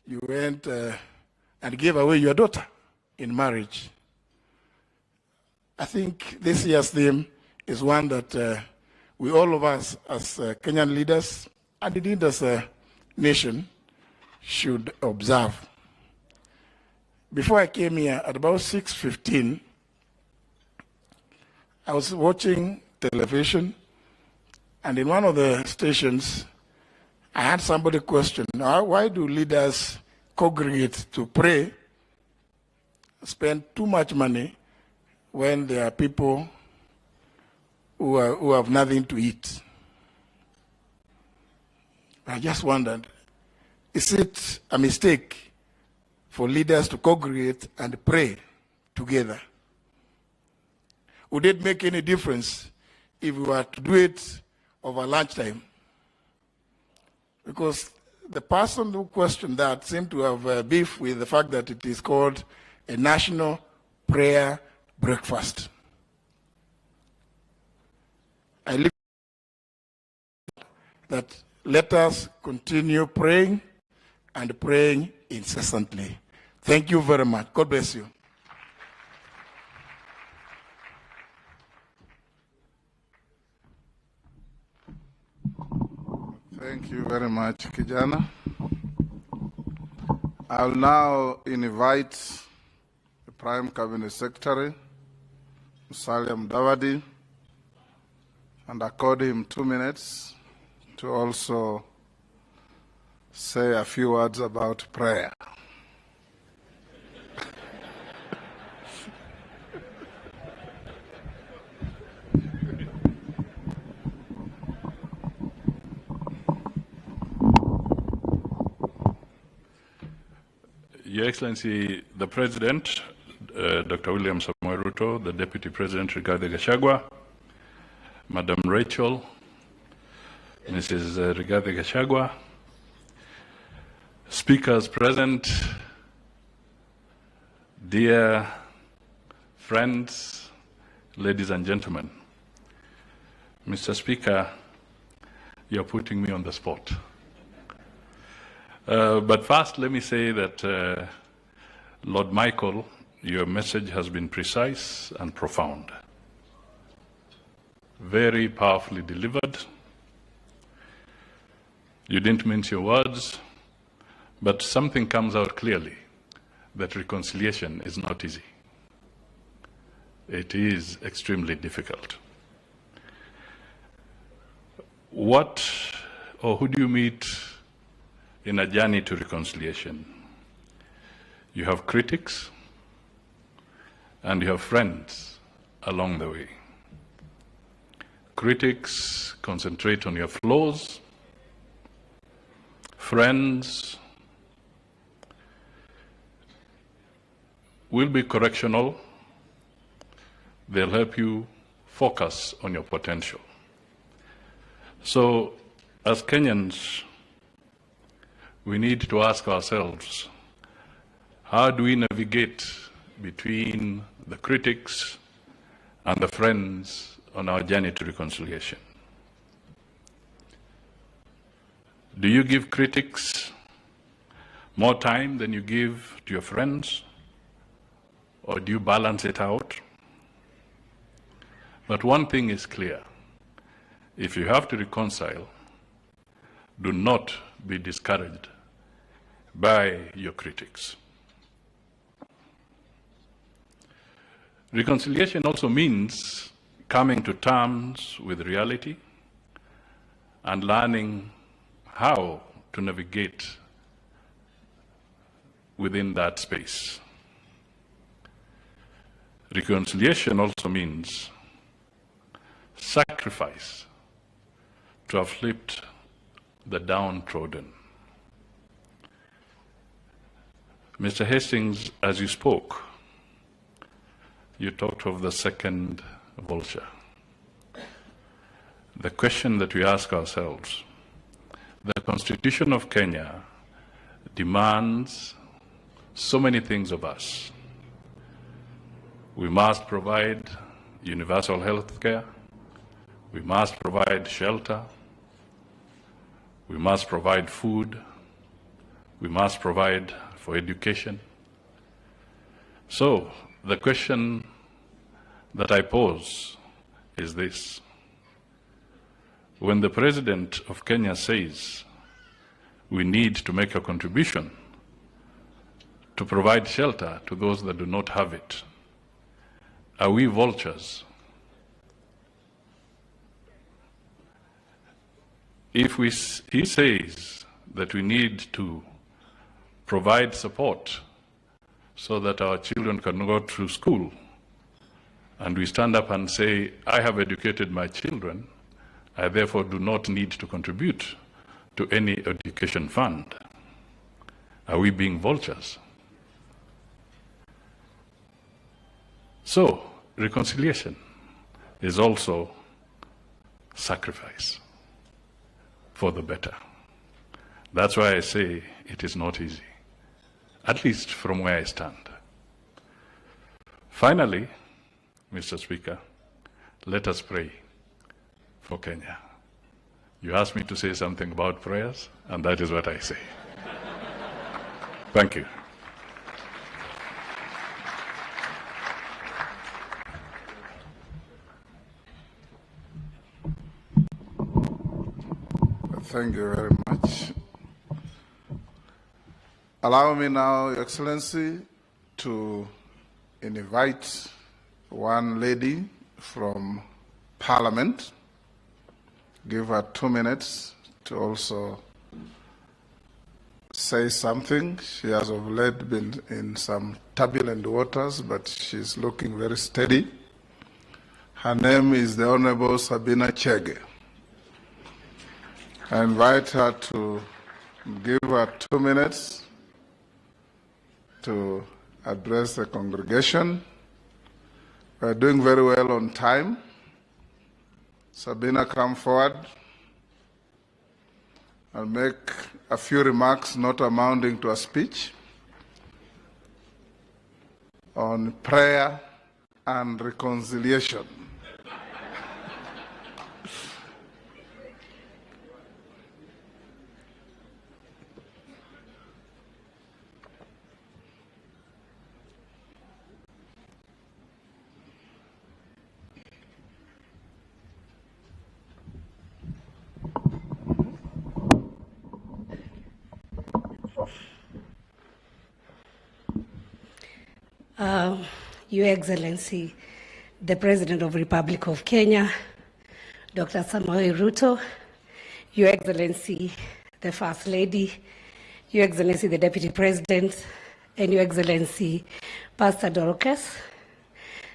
you went and gave away your daughter in marriage. I think this year's theme is one that we all of us as Kenyan leaders, and indeed as a nation, should observe. Before I came here, at about 6:15, I was watching television, and in one of the stations, I had somebody question, why do leaders congregate to pray, spend too much money when there are people who have nothing to eat? I just wondered, is it a mistake for leaders to congregate and pray together? Would it make any difference if we were to do it over lunchtime? Because the person who questioned that seemed to have beef with the fact that it is called a national prayer breakfast. I leave that let us continue praying and praying incessantly. Thank you very much. God bless you. Thank you very much, Kijana. I'll now invite the Prime Cabinet Secretary, Musalia Mudavadi, and accord him 2 minutes to also say a few words about prayer. Your Excellency, the President, Dr. William Samoei Ruto, the Deputy President, Rigathi Gachagua, Madam Rachel, Mrs. Rigathi Gachagua, speakers present, dear friends, ladies and gentlemen. Mr. Speaker, you're putting me on the spot. But first, let me say that, Lord Michael, your message has been precise and profound. Very powerfully delivered. You didn't mince your words, but something comes out clearly, that reconciliation is not easy. It is extremely difficult. What or who do you meet in a journey to reconciliation? You have critics and you have friends along the way. Critics concentrate on your flaws. Friends will be correctional. They'll help you focus on your potential. So, as Kenyans, we need to ask ourselves, how do we navigate between the critics and the friends on our journey to reconciliation? Do you give critics more time than you give to your friends? Or do you balance it out? But one thing is clear. If you have to reconcile, do not be discouraged by your critics. Reconciliation also means coming to terms with reality and learning how to navigate within that space. Reconciliation also means sacrifice to uplift the downtrodden. Mr. Hastings, as you spoke, you talked of the second vulture. The question that we ask ourselves, the Constitution of Kenya demands so many things of us. We must provide universal health care. We must provide shelter. We must provide food. We must provide for education. So, the question that I pose is this: when the President of Kenya says we need to make a contribution to provide shelter to those that do not have it, are we vultures? If he says that we need to provide support so that our children can go through school, and we stand up and say, I have educated my children, I therefore do not need to contribute to any education fund, are we being vultures? So, reconciliation is also sacrifice for the better. That's why I say it is not easy, at least from where I stand. Finally, Mr. Speaker, let us pray for Kenya. You asked me to say something about prayers, and that is what I say. Thank you. Thank you very much. Allow me now, Your Excellency, to invite one lady from Parliament. Give her 2 minutes to also say something. She has of late been in some turbulent waters, but she's looking very steady. Her name is the Honorable Sabina Chege. I invite her to give her 2 minutes to address the congregation. We're doing very well on time. Sabina, come forward and make a few remarks not amounting to a speech on prayer and reconciliation. Your Excellency, the President of the Republic of Kenya, Dr. Samoei Ruto, Your Excellency, the First Lady, Your Excellency, the Deputy President, and Your Excellency, Pastor Dorcas,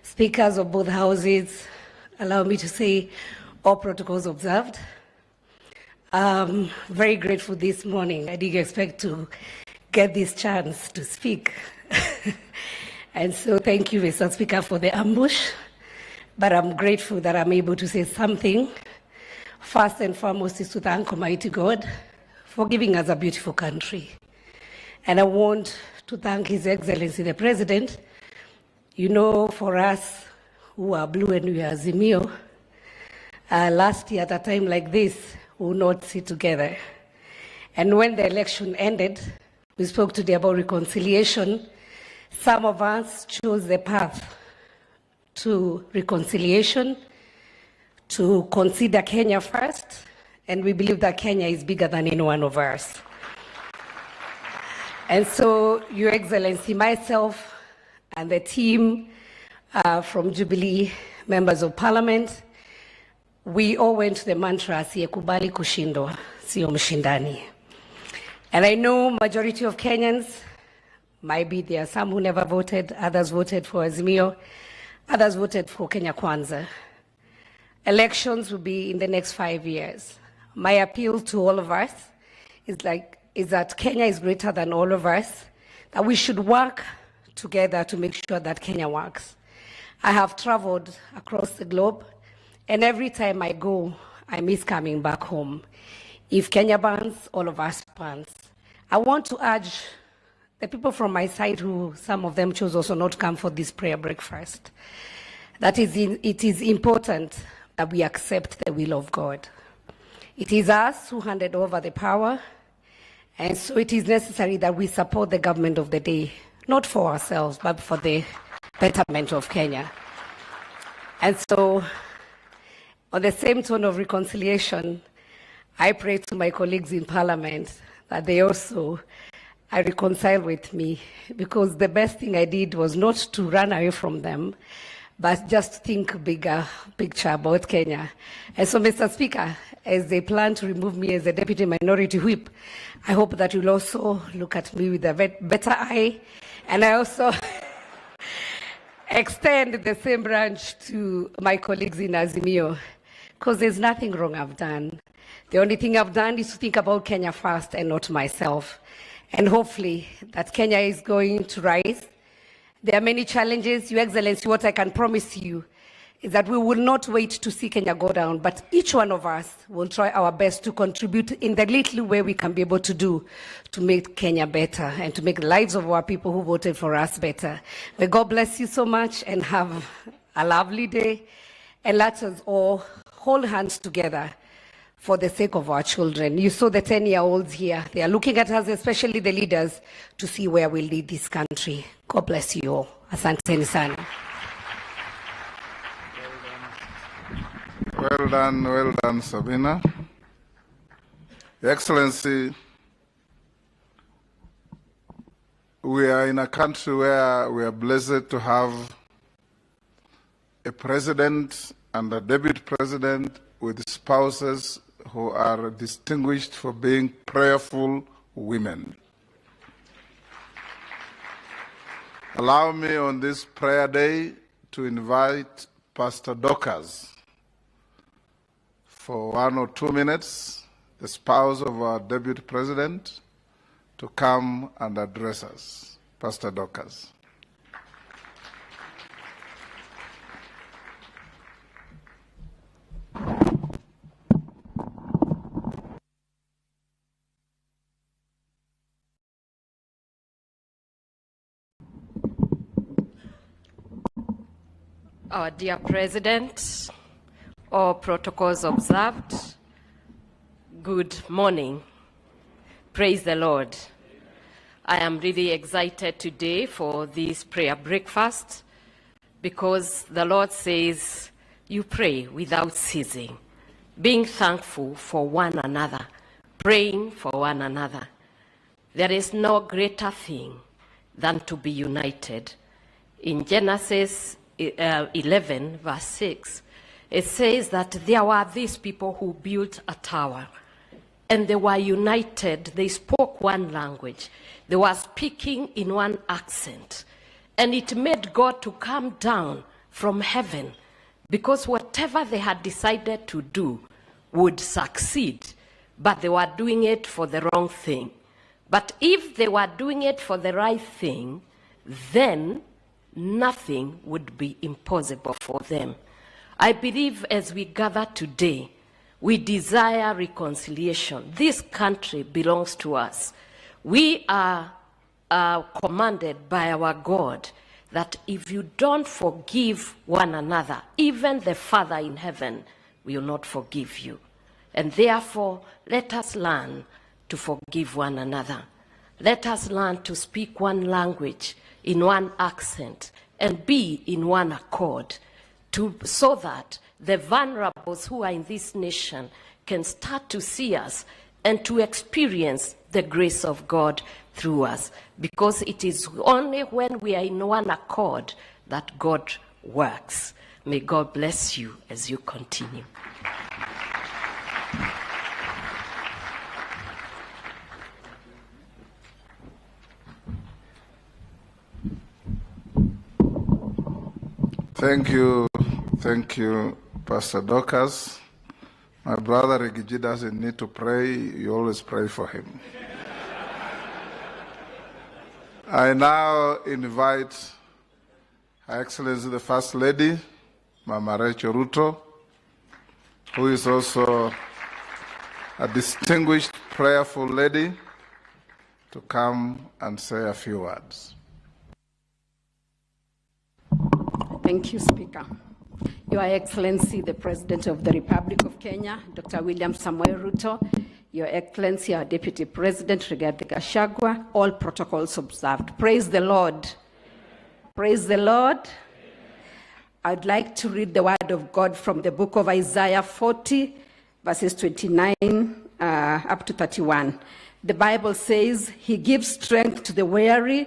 speakers of both houses, allow me to say all protocols observed. Very grateful this morning. I didn't expect to get this chance to speak. And so thank you, Mr. Speaker, for the ambush. But I'm grateful that I'm able to say something. First and foremost is to thank Almighty God for giving us a beautiful country. And I want to thank His Excellency, the President. You know, for us who are blue and we are Azimio, last year at a time like this, we will not sit together. And when the election ended, we spoke today about reconciliation. Some of us chose the path to reconciliation, to consider Kenya first, and we believe that Kenya is bigger than any one of us. And so, Your Excellency, myself and the team from Jubilee, members of Parliament, we all went to the mantra, asiyekubali kushindwa, sio mshindani. And I know majority of Kenyans, maybe there are some who never voted, others voted for Azimio, others voted for Kenya Kwanza. Elections will be in the next 5 years. My appeal to all of us is that Kenya is greater than all of us, that we should work together to make sure that Kenya works. I have traveled across the globe, and every time I go, I miss coming back home. If Kenya burns, all of us burns. I want to urge the people from my side who, some of them chose also not to come for this prayer breakfast, that it is important that we accept the will of God. It is us who handed over the power, and so it is necessary that we support the government of the day, not for ourselves, but for the betterment of Kenya. And so On the same tone of reconciliation, I pray to my colleagues in Parliament that they also reconcile with me, because the best thing I did was not to run away from them, but just think bigger picture about Kenya. And so, Mr. Speaker, as they plan to remove me as a Deputy Minority Whip, I hope that you'll also look at me with a better eye. And I also extend the same branch to my colleagues in Azimio, because there's nothing wrong I've done. The only thing I've done is to think about Kenya first and not myself. And hopefully that Kenya is going to rise. There are many challenges. Your Excellency, what I can promise you is that we will not wait to see Kenya go down, but each one of us will try our best to contribute in the little way we can be able to do to make Kenya better and to make the lives of our people who voted for us better. May God bless you so much and have a lovely day. And let us all hold hands together for the sake of our children. You saw the 10-year-olds here. They are looking at us, especially the leaders, to see where we lead this country. God bless you all. Asanteni sana. Well done, Sabina. Your Excellency, we are in a country where we are blessed to have a president and a deputy president with spouses who are distinguished for being prayerful women. Allow me on this prayer day to invite Pastor Dorcas for 1 or 2 minutes, the spouse of our Deputy President, to come and address us. Pastor Dorcas. Our dear President, all protocols observed, good morning. Praise the Lord. I am really excited today for this prayer breakfast because the Lord says you pray without ceasing, being thankful for one another, praying for one another. There is no greater thing than to be united. In Genesis 11, verse 6, it says that there were these people who built a tower, and they were united. They spoke one language. They were speaking in one accent, and it made God to come down from heaven, because whatever they had decided to do would succeed, but they were doing it for the wrong thing. But if they were doing it for the right thing, then nothing would be impossible for them. I believe as we gather today, we desire reconciliation. This country belongs to us. We are commanded by our God that if you don't forgive one another, even the Father in heaven will not forgive you. And therefore, let us learn to forgive one another. Let us learn to speak one language in one accent and be in one accord, so that the vulnerables who are in this nation can start to see us and to experience the grace of God through us. Because it is only when we are in one accord that God works. May God bless you as you continue. Thank you, Pastor Dorcas. My brother Reggie doesn't need to pray, you always pray for him. I now invite Her Excellency the First Lady, Mama Rachel Ruto, who is also a distinguished prayerful lady, to come and say a few words. Thank you, Speaker. Your Excellency, the President of the Republic of Kenya, Dr. William Samoei Ruto, Your Excellency, our Deputy President, Rigathi Gachagua, all protocols observed. Praise the Lord. Praise the Lord. I'd like to read the word of God from the book of Isaiah 40, verses 29 up to 31. The Bible says, He gives strength to the weary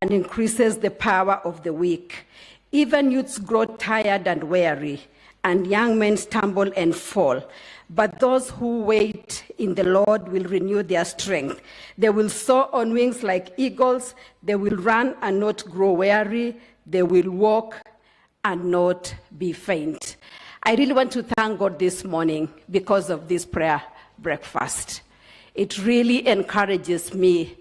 and increases the power of the weak. Even youths grow tired and weary, and young men stumble and fall. But those who wait in the Lord will renew their strength. They will soar on wings like eagles. They will run and not grow weary. They will walk and not be faint. I really want to thank God this morning because of this prayer breakfast. It really encourages me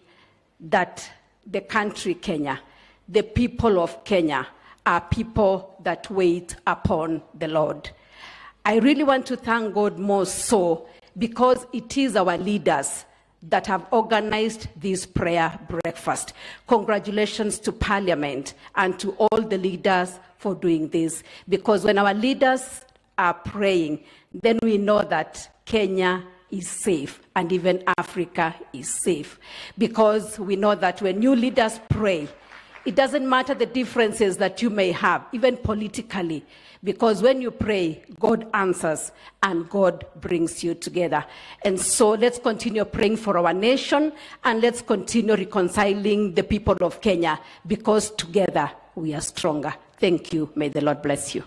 that the country Kenya, the people of Kenya, are people that wait upon the Lord. I really want to thank God more so because it is our leaders that have organized this prayer breakfast. Congratulations to Parliament and to all the leaders for doing this. Because when our leaders are praying, then we know that Kenya is safe and even Africa is safe. Because we know that when new leaders pray, it doesn't matter the differences that you may have, even politically, because when you pray, God answers and God brings you together. And so let's continue praying for our nation and let's continue reconciling the people of Kenya because together we are stronger. Thank you. May the Lord bless you.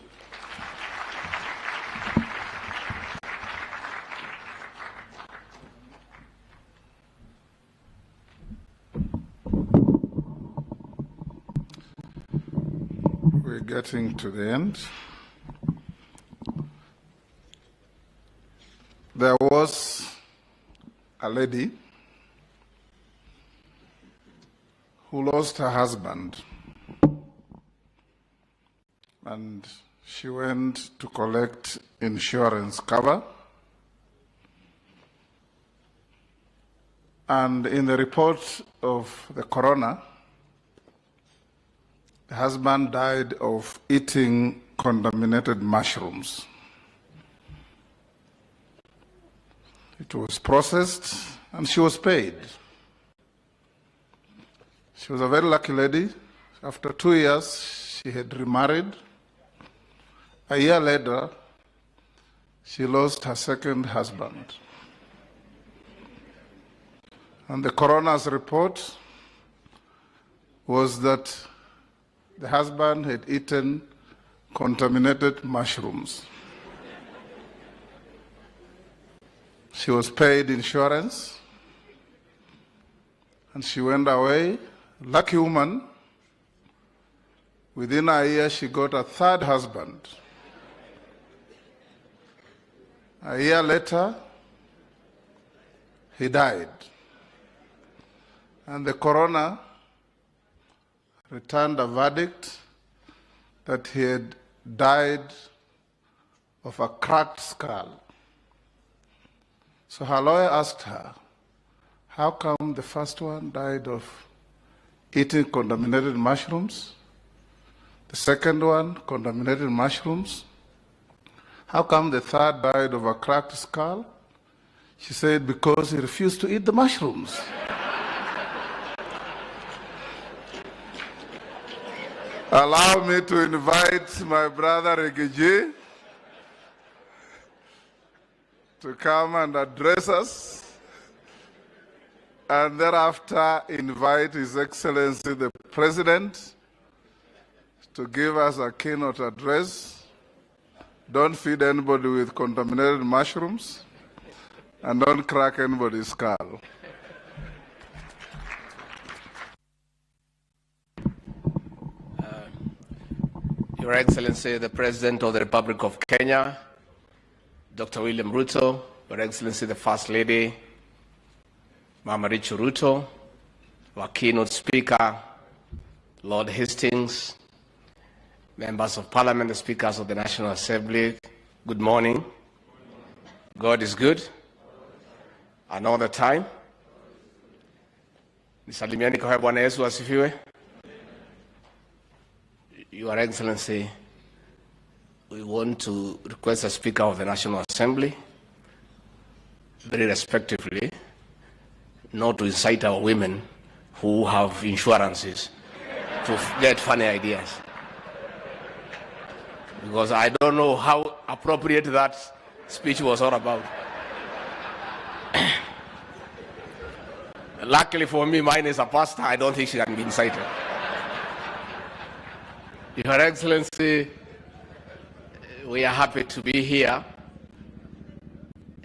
We're getting to the end. There was a lady who lost her husband, and she went to collect insurance cover. And in the report of the coroner, the husband died of eating contaminated mushrooms. It was processed and she was paid. She was a very lucky lady. After 2 years, she had remarried. A year later, she lost her second husband. And the coroner's report was that the husband had eaten contaminated mushrooms. She was paid insurance, and she went away. Lucky woman. Within a year, she got a third husband. A year later, he died. And the coroner returned a verdict that he had died of a cracked skull. So her lawyer asked her, how come the first one died of eating contaminated mushrooms? The second one, contaminated mushrooms? How come the third died of a cracked skull? She said, because he refused to eat the mushrooms. Allow me to invite my brother Regiji to come and address us, and thereafter invite His Excellency the President to give us a keynote address. Don't feed anybody with contaminated mushrooms, and don't crack anybody's skull. Your Excellency, the President of the Republic of Kenya, Dr. William Ruto, Your Excellency, the First Lady, Mama Richu Ruto, our keynote speaker, Lord Hastings, members of Parliament, the speakers of the National Assembly, good morning. God is good, and all the time. Nisalimiani kwa Bwana Yesu asifiwe. Your Excellency, we want to request the Speaker of the National Assembly, very respectively, not to incite our women who have insurances to get funny ideas. because I don't know how appropriate that speech was all about. Luckily for me, mine is a pastor. I don't think she can be incited. Your Excellency, we are happy to be here.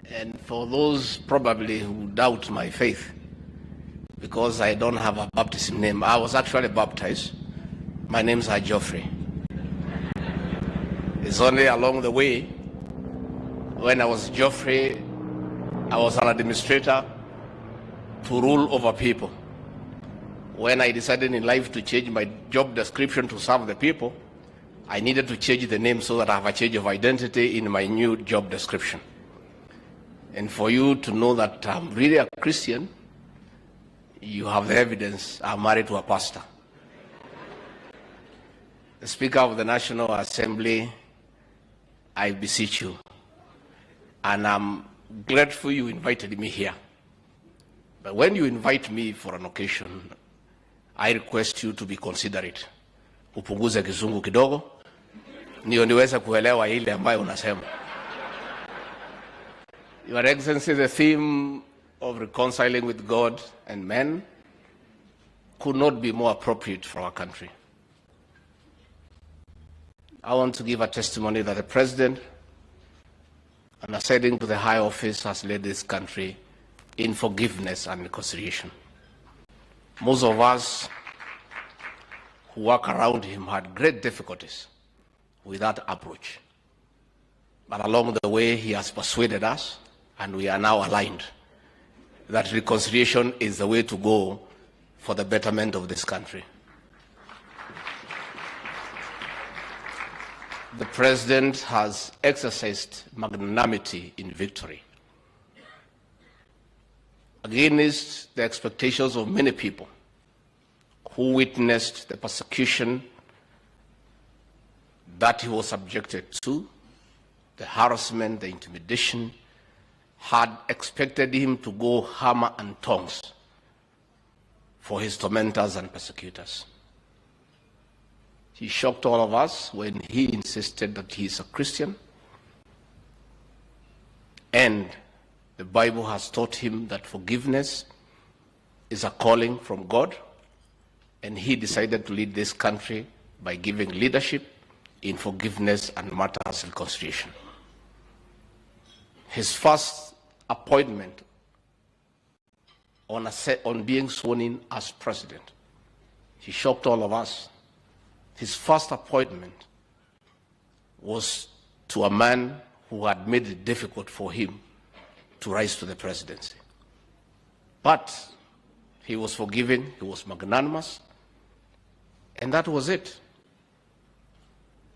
And for those probably who doubt my faith, because I don't have a baptism name, I was actually baptized. My name's Geoffrey. It's only along the way, when I was Geoffrey, I was an administrator to rule over people. When I decided in life to change my job description to serve the people, I needed to change the name so that I have a change of identity in my new job description. And for you to know that I'm really a Christian, you have the evidence. I'm married to a pastor. The Speaker of the National Assembly, I beseech you, and I'm grateful you invited me here. But when you invite me for an occasion, I request you to be considerate. Upunguze kizungu kidogo, ndio niweze kuelewa ile ambayo unasema. Your Excellency, the theme of reconciling with God and men could not be more appropriate for our country. I want to give a testimony that the President, on ascending to the high office, has led this country in forgiveness and reconciliation. Most of us who work around him had great difficulties with that approach. But along the way, he has persuaded us, and we are now aligned, that reconciliation is the way to go for the betterment of this country. The President has exercised magnanimity in victory against the expectations of many people who witnessed the persecution that he was subjected to, the harassment, the intimidation, had expected him to go hammer and tongs for his tormentors and persecutors. He shocked all of us when he insisted that he is a Christian, and the Bible has taught him that forgiveness is a calling from God, and he decided to lead this country by giving leadership in forgiveness and matters of reconciliation. His first appointment on being sworn in as president, he shocked all of us. His first appointment was to a man who had made it difficult for him to rise to the presidency. But he was forgiving, he was magnanimous, and that was it.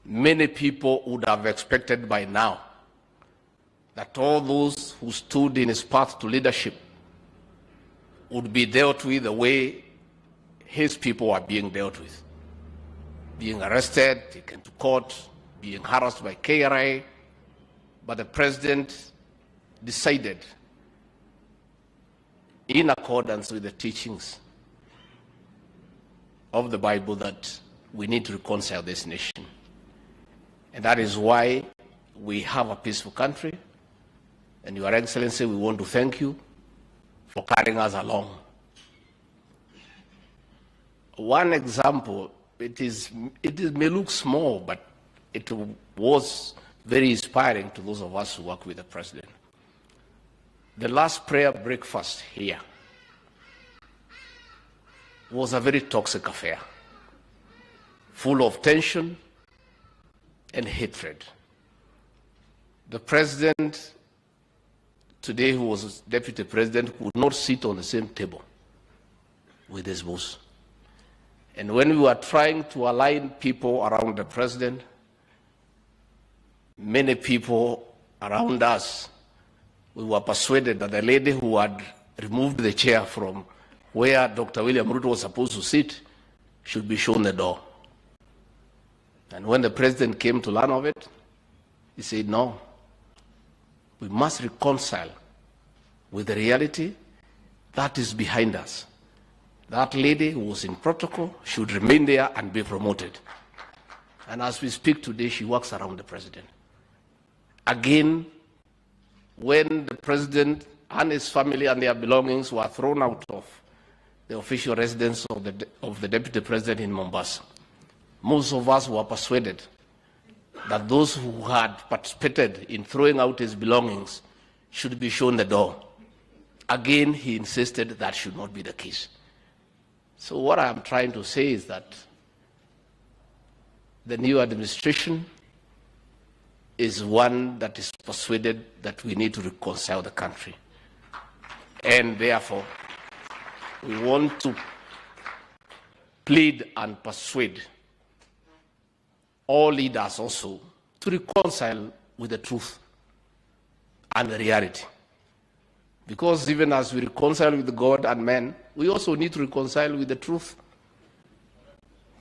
Many people would have expected by now that all those who stood in his path to leadership would be dealt with the way his people are being dealt with. Being arrested, taken to court, being harassed by KRA, but the President decided, in accordance with the teachings of the Bible, that we need to reconcile this nation. And that is why we have a peaceful country. And Your Excellency, we want to thank you for carrying us along. One example, it may look small, but it was very inspiring to those of us who work with the President. The last prayer breakfast here was a very toxic affair, full of tension and hatred. The President today, who was Deputy President, would not sit on the same table with his boss. And when we were trying to align people around the President, many people around us, we were persuaded that the lady who had removed the chair from where Dr. William Ruto was supposed to sit should be shown the door. And when the President came to learn of it, he said, no, we must reconcile with the reality that is behind us. That lady who was in protocol should remain there and be promoted. And as we speak today, she works around the president. Again, when the president and his family and their belongings were thrown out of the official residence of the deputy president in Mombasa, most of us were persuaded that those who had participated in throwing out his belongings should be shown the door. Again, he insisted that should not be the case. So what I'm trying to say is that the new administration is one that is persuaded that we need to reconcile the country. And therefore, we want to plead and persuade all leaders also to reconcile with the truth and the reality. Because even as we reconcile with God and men, we also need to reconcile with the truth.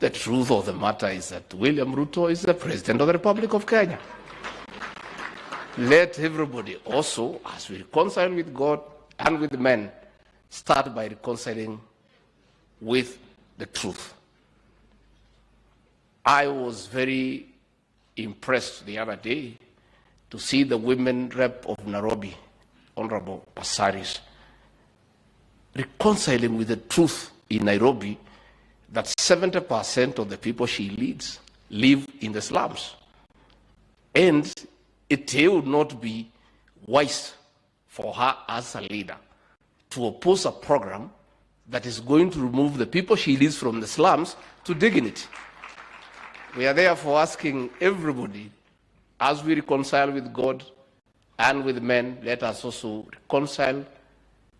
The truth of the matter is that William Ruto is the President of the Republic of Kenya. Let everybody also, as we reconcile with God and with men, start by reconciling with the truth. I was very impressed the other day to see the women rep of Nairobi, Honorable Pasaris, reconciling with the truth in Nairobi that 70% of the people she leads live in the slums. And it would not be wise for her as a leader to oppose a program that is going to remove the people she leads from the slums to dignity. We are therefore asking everybody, as we reconcile with God and with men, let us also reconcile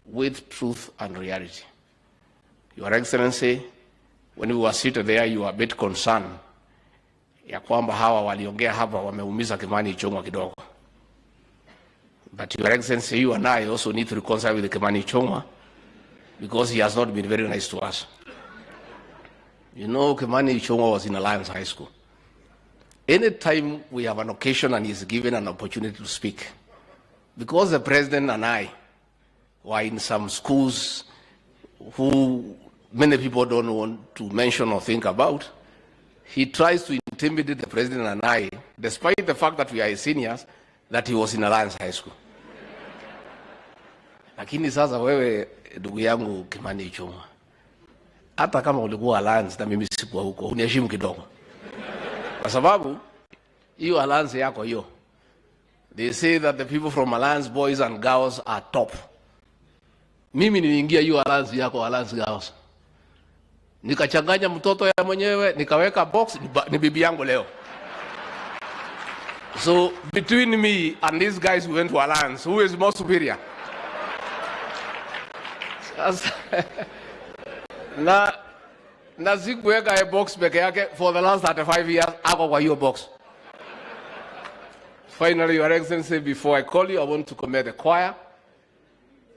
with truth and reality. Your Excellency, when we were seated there, you were a bit concerned ya kwamba hawa waliongea hapa wameumiza Kimani Ichung'wa kidogo. But Your Excellency, you and I also need to reconcile with Kimani Ichung'wa because he has not been very nice to us. You know, Kimani Ichung'wa was in Alliance High School. Anytime we have an occasion and he's given an opportunity to speak, because the president and I were in some schools who many people don't want to mention or think about, he tries to intimidate the president and I, despite the fact that we are seniors, that he was in Alliance High School. Lakini sasa wewe ndugu yangu Kimani Ichung'wa, hata kama ulikuwa Alliance na mimi sikuwa huko, uniheshimu kidogo. Kwa sababu hiyo Alliance yako hiyo, they say that the people from Alliance boys and girls are top. Mimi niliingia hiyo Alliance yako, Alliance girls, nikachanganya mtoto ya mwenyewe, nikaweka box, ni bibi yangu leo. So between me and these guys who went to Alliance, who is more superior? na sikuweka box peke yake for the last 35 years, ako kwa hiyo box. Finally, Your Excellency, before I call you, I want to commend the choir,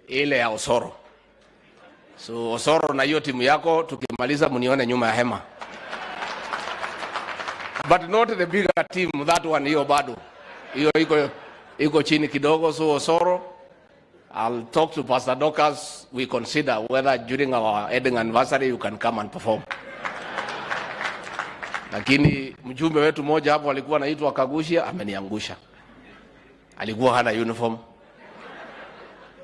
ile ya Osoro. So Osoro na hiyo timu yako, tukimaliza munione nyuma ya hema. But not the bigger team, that one hiyo bado. Hiyo iko chini kidogo. So Osoro, I'll talk to Pastor Dokas. We consider whether during our wedding anniversary you can come and perform. Lakini mjumbe wetu moja hapo alikuwa anaitwa Kagushia, ameniangusha. Alikuwa hana uniform.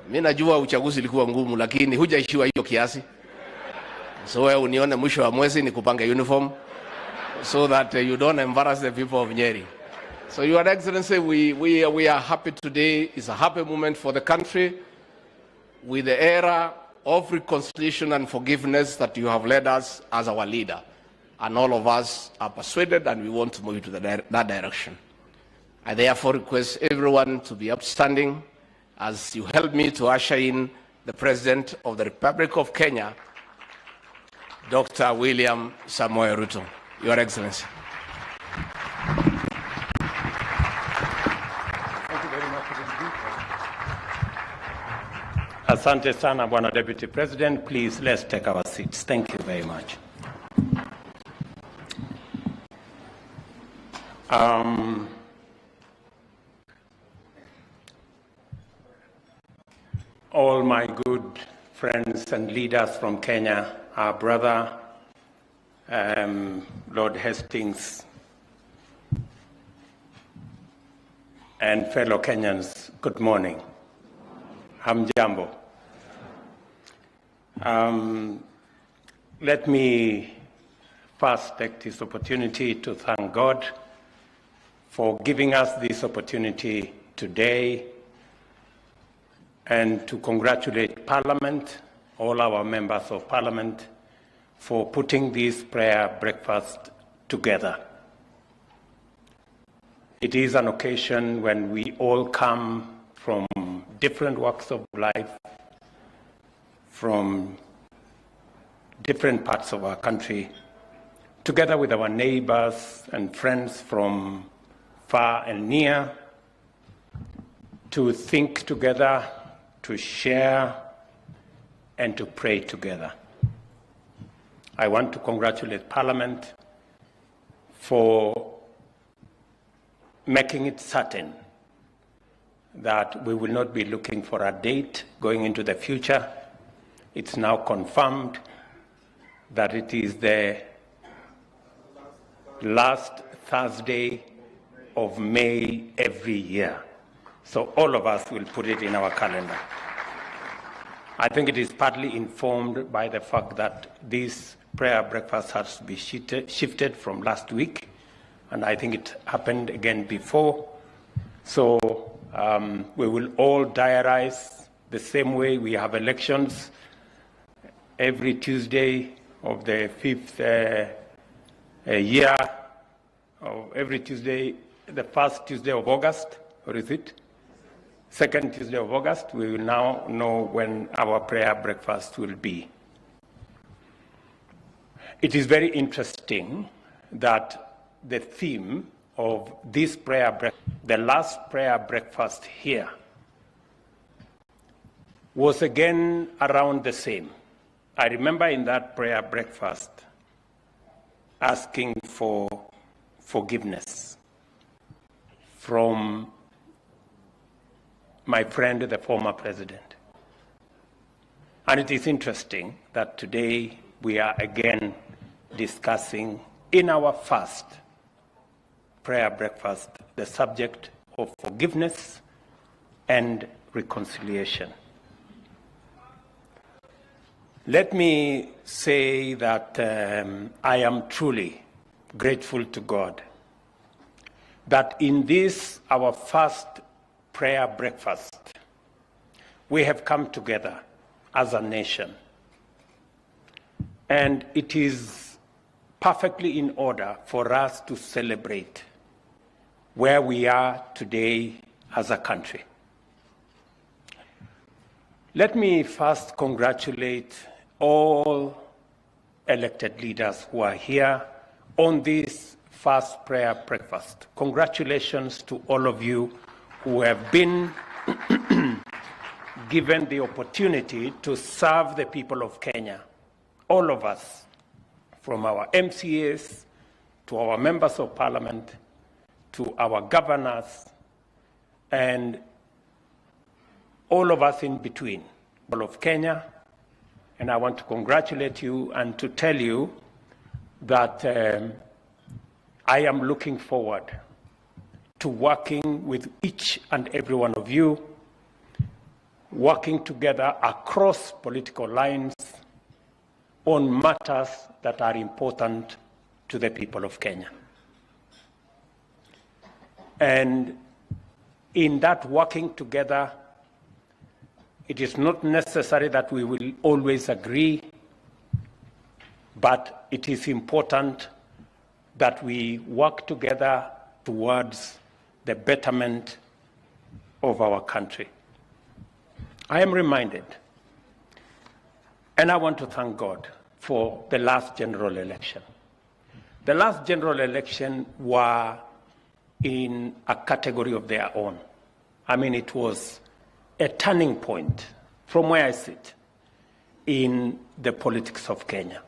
Mimi najua uchaguzi ulikuwa ngumu, lakini hujaishiwa hiyo kiasi. So wewe unione mwisho wa mwezi nikupange uniform so that you don't embarrass the people of Nyeri. So Your Excellency, we are happy today. It's a happy moment for the country with the era of reconciliation and forgiveness that you have led us as our leader. And all of us are persuaded and we want to move into that direction. I therefore request everyone to be upstanding as you help me to usher in the President of the Republic of Kenya, Dr. William Samoei Ruto. Your Excellency. Asante sana, Bwana Deputy President. Please, let's take our seats. Thank you very much. All my good friends and leaders from Kenya, our brother, Lord Hastings, and fellow Kenyans, good morning. Hamjambo. Let me first take this opportunity to thank God for giving us this opportunity today and to congratulate Parliament, all our members of Parliament, for putting this prayer breakfast together. It is an occasion when we all come from different walks of life, from different parts of our country, together with our neighbors and friends from far and near, to think together, to share, and to pray together. I want to congratulate Parliament for making it certain that we will not be looking for a date going into the future. It's now confirmed that it is the last Thursday of May every year. So all of us will put it in our calendar. I think it is partly informed by the fact that this prayer breakfast has to be shifted from last week, and I think it happened again before. So we will all diarize the same way we have elections every Tuesday of the fifth year, or every Tuesday, the first Tuesday of August, or is it? Second Tuesday of August, we will now know when our prayer breakfast will be. It is very interesting that the theme of this the last prayer breakfast here, was again around the same. I remember in that prayer breakfast asking for forgiveness from my friend, the former president. And it is interesting that today we are again discussing in our first prayer breakfast the subject of forgiveness and reconciliation. Let me say that I am truly grateful to God that in this, our first prayer breakfast, we have come together as a nation. And it is perfectly in order for us to celebrate where we are today as a country. Let me first congratulate all elected leaders who are here on this first prayer breakfast. Congratulations to all of you who have been given the opportunity to serve the people of Kenya. All of us, from our MCAs to our members of Parliament, to our governors, and all of us in between, all of Kenya. And I want to congratulate you and to tell you that I am looking forward to working with each and every one of you, working together across political lines on matters that are important to the people of Kenya. And in that working together, it is not necessary that we will always agree, but it is important that we work together towards the betterment of our country. I am reminded, and I want to thank God for the last general election. The last general election were in a category of their own. I mean, it was a turning point from where I sit in the politics of Kenya.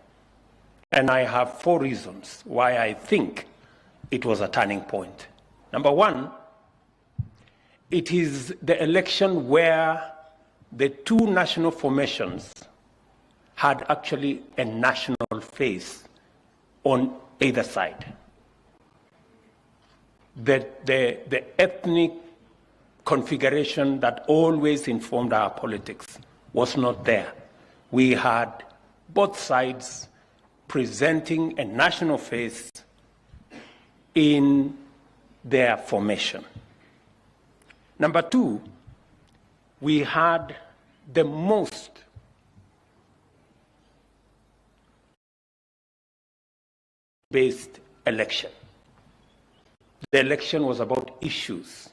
And I have 4 reasons why I think it was a turning point. Number one, it is the election where the 2 national formations had actually a national face on either side. The ethnic configuration that always informed our politics was not there. We had both sides presenting a national face in their formation. Number two, we had the most based election. The election was about issues.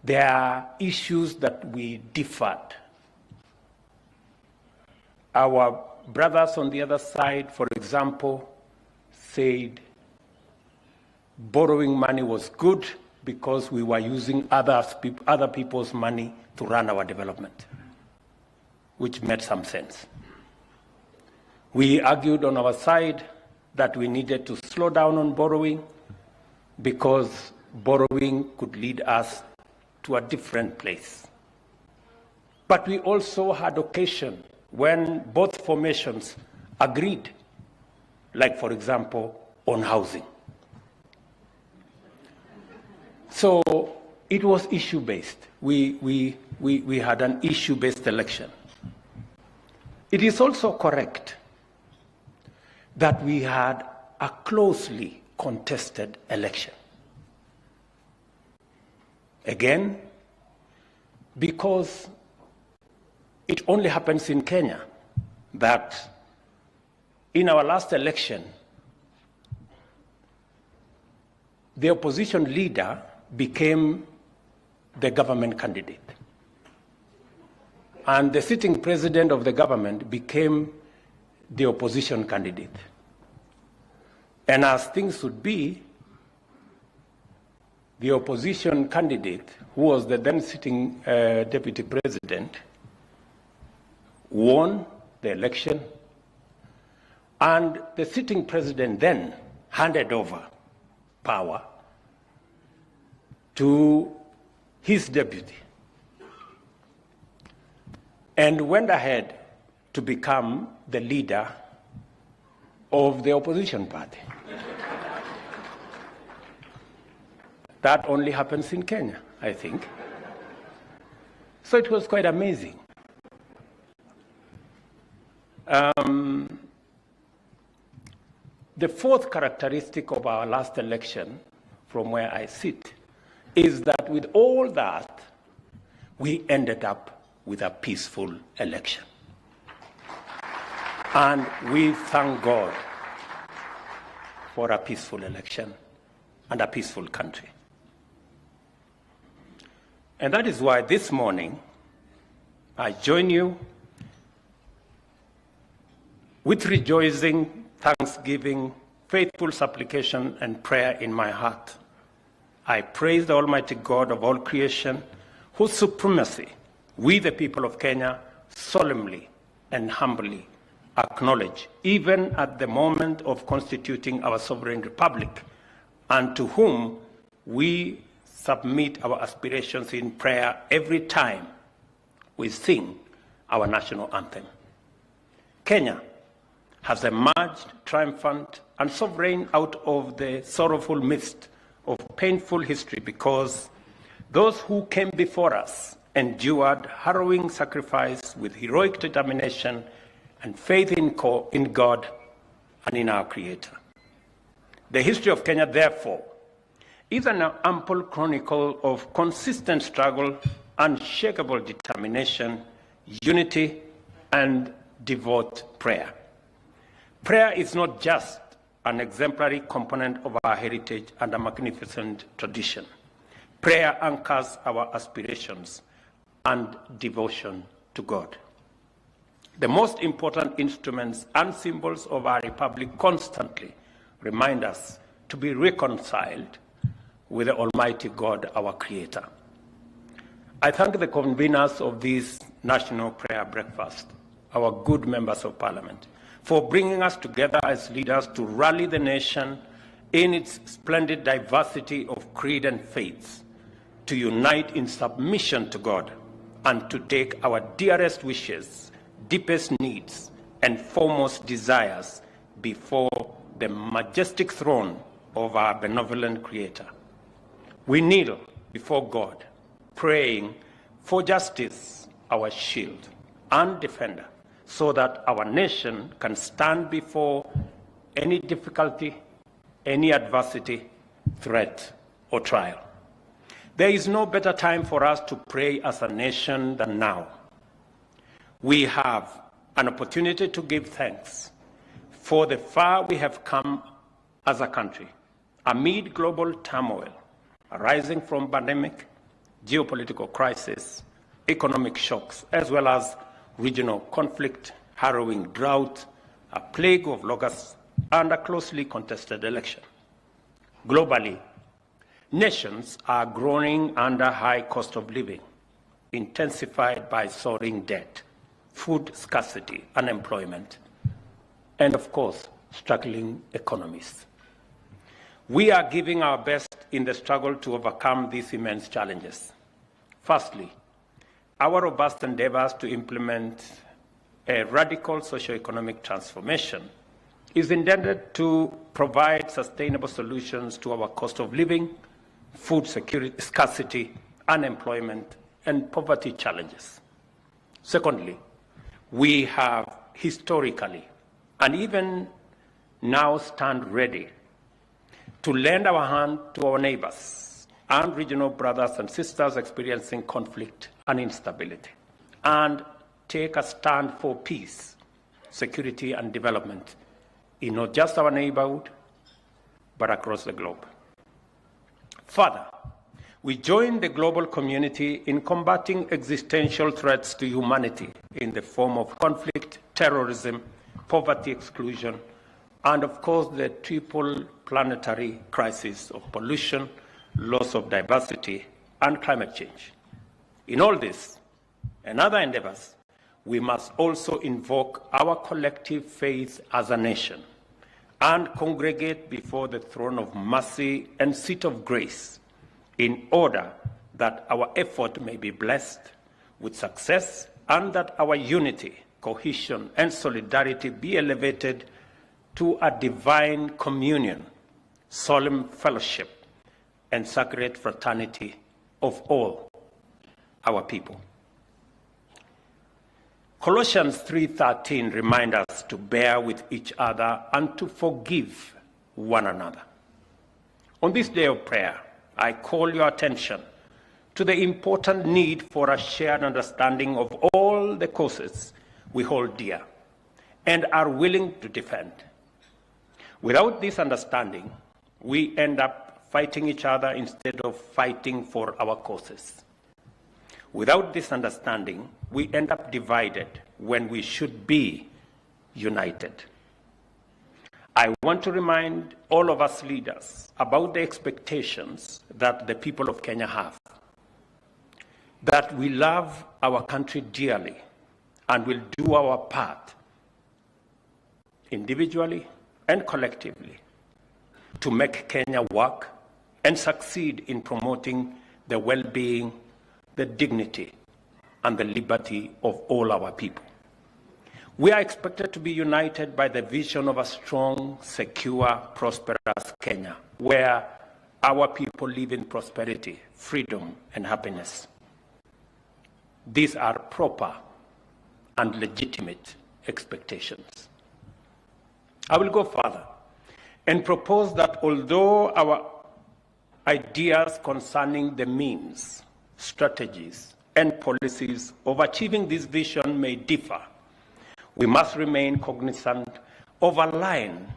There are issues that we differed. Our brothers on the other side, for example, said borrowing money was good because we were using other people's money to run our development, which made some sense. We argued on our side that we needed to slow down on borrowing because borrowing could lead us to a different place. But we also had occasion when both formations agreed, like, for example, on housing. So it was issue-based. We had an issue-based election. It is also correct that we had a closely contested election. Again, because it only happens in Kenya that in our last election, the opposition leader became the government candidate. And the sitting president of the government became the opposition candidate. And as things would be, the opposition candidate, who was the then sitting deputy president, won the election, and the sitting president then handed over power to his deputy and went ahead to become the leader of the opposition party. That only happens in Kenya, I think. So it was quite amazing. The fourth characteristic of our last election, from where I sit, is that with all that, we ended up with a peaceful election. And we thank God for a peaceful election and a peaceful country. And that is why this morning, I join you with rejoicing, thanksgiving, faithful supplication, and prayer in my heart. I praise the Almighty God of all creation, whose supremacy we, the people of Kenya, solemnly and humbly acknowledge, even at the moment of constituting our sovereign republic, and to whom we submit our aspirations in prayer every time we sing our national anthem. Kenya has emerged triumphant and sovereign out of the sorrowful mist of painful history because those who came before us endured harrowing sacrifice with heroic determination and faith in God and in our Creator. The history of Kenya, therefore, is an ample chronicle of consistent struggle, unshakable determination, unity, and devout prayer. Prayer is not just an exemplary component of our heritage and a magnificent tradition. Prayer anchors our aspirations and devotion to God. The most important instruments and symbols of our republic constantly remind us to be reconciled with the Almighty God, our Creator. I thank the conveners of this National Prayer Breakfast, our good members of Parliament, for bringing us together as leaders to rally the nation in its splendid diversity of creed and faiths, to unite in submission to God, and to take our dearest wishes, deepest needs, and foremost desires before the majestic throne of our benevolent Creator. We kneel before God, praying for justice, our shield and defender, so that our nation can stand before any difficulty, any adversity, threat, or trial. There is no better time for us to pray as a nation than now. We have an opportunity to give thanks for the far we have come as a country amid global turmoil arising from pandemic, geopolitical crisis, economic shocks, as well as regional conflict, harrowing drought, a plague of locusts, and a closely contested election. Globally, nations are groaning under high cost of living, intensified by soaring debt, food scarcity, unemployment, and of course, struggling economies. We are giving our best in the struggle to overcome these immense challenges. Firstly, our robust endeavors to implement a radical socio-economic transformation is intended to provide sustainable solutions to our cost of living, food security, scarcity, unemployment, and poverty challenges. Secondly, we have historically and even now stand ready to lend our hand to our neighbors and regional brothers and sisters experiencing conflict and instability, and take a stand for peace, security, and development in not just our neighborhood, but across the globe. Further, we join the global community in combating existential threats to humanity in the form of conflict, terrorism, poverty exclusion, and of course the triple planetary crisis of pollution, loss of diversity, and climate change. In all this and other endeavors, we must also invoke our collective faith as a nation and congregate before the throne of mercy and seat of grace in order that our effort may be blessed with success and that our unity, cohesion, and solidarity be elevated to a divine communion, solemn fellowship, and sacred fraternity of all our people. Colossians 3:13 reminds us to bear with each other and to forgive one another. On this day of prayer, I call your attention to the important need for a shared understanding of all the causes we hold dear and are willing to defend. Without this understanding, we end up fighting each other instead of fighting for our causes. Without this understanding, we end up divided when we should be united. I want to remind all of us leaders about the expectations that the people of Kenya have, that we love our country dearly and will do our part individually and collectively to make Kenya work and succeed in promoting the well-being, the dignity, and the liberty of all our people. We are expected to be united by the vision of a strong, secure, prosperous Kenya, where our people live in prosperity, freedom, and happiness. These are proper and legitimate expectations. I will go further and propose that although our ideas concerning the means, strategies, and policies of achieving this vision may differ, we must remain cognizant of a line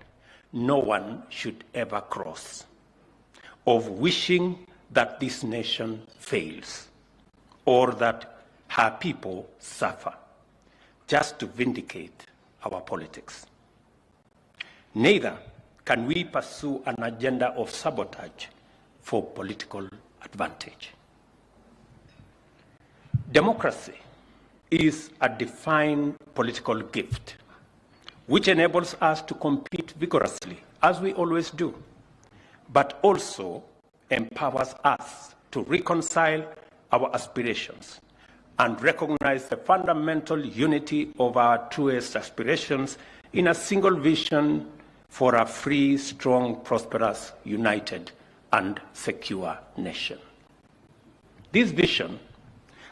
no one should ever cross, of wishing that this nation fails or that her people suffer, just to vindicate our politics. Neither can we pursue an agenda of sabotage for political advantage. Democracy is a defined political gift which enables us to compete vigorously, as we always do, but also empowers us to reconcile our aspirations and recognize the fundamental unity of our truest aspirations in a single vision for a free, strong, prosperous, united, and secure nation. This vision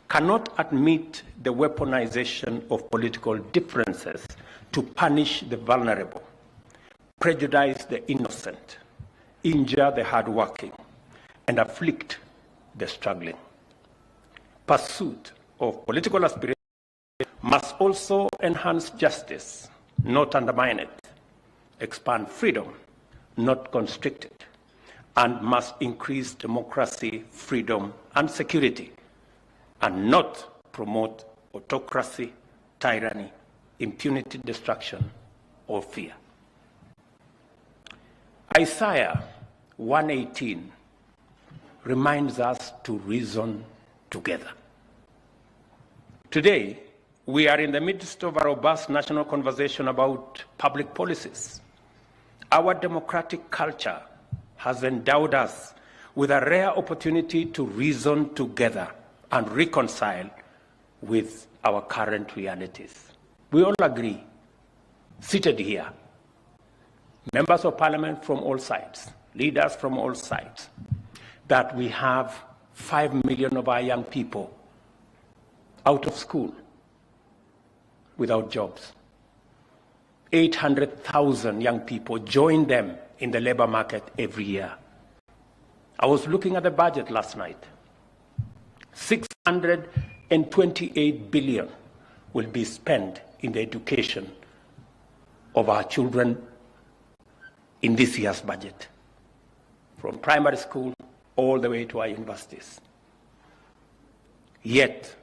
cannot admit the weaponization of political differences to punish the vulnerable, prejudice the innocent, injure the hardworking, and afflict the struggling. Pursuit of political aspirations must also enhance justice, not undermine it, expand freedom, not constrict it, and must increase democracy, freedom, and security, and not promote autocracy, tyranny, impunity, destruction, or fear. Isaiah 1:18 reminds us to reason together. Today, we are in the midst of a robust national conversation about public policies. Our democratic culture has endowed us with a rare opportunity to reason together and reconcile with our current realities. We all agree, seated here, members of parliament from all sides, leaders from all sides, that we have 5 million of our young people out of school, without jobs. 800,000 young people join them in the labor market every year. I was looking at the budget last night. 628 billion will be spent in the education of our children in this year's budget, from primary school all the way to our universities. Yet,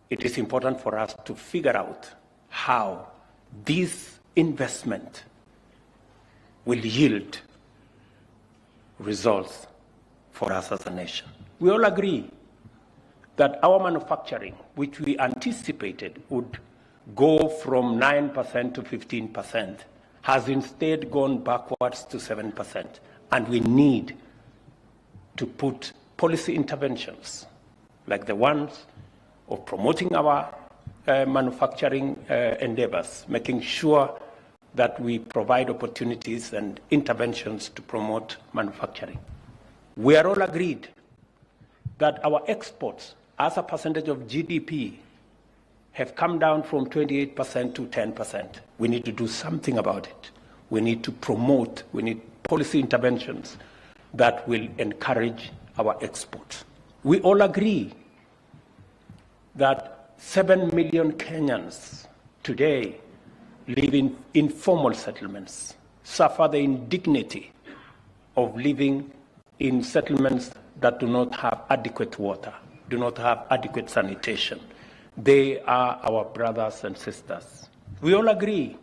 it is important for us to figure out how this investment will yield results for us as a nation. We all agree that our manufacturing, which we anticipated would go from 9% to 15%, has instead gone backwards to 7%. And we need to put policy interventions like the ones of promoting our manufacturing endeavors, making sure that we provide opportunities and interventions to promote manufacturing. We are all agreed that our exports as a percentage of GDP have come down from 28% to 10%. We need to do something about it. We need to promote, we need policy interventions that will encourage our exports. We all agree that 7 million Kenyans today live in informal settlements, suffer the indignity of living in settlements that do not have adequate water, do not have adequate sanitation. They are our brothers and sisters. We all agree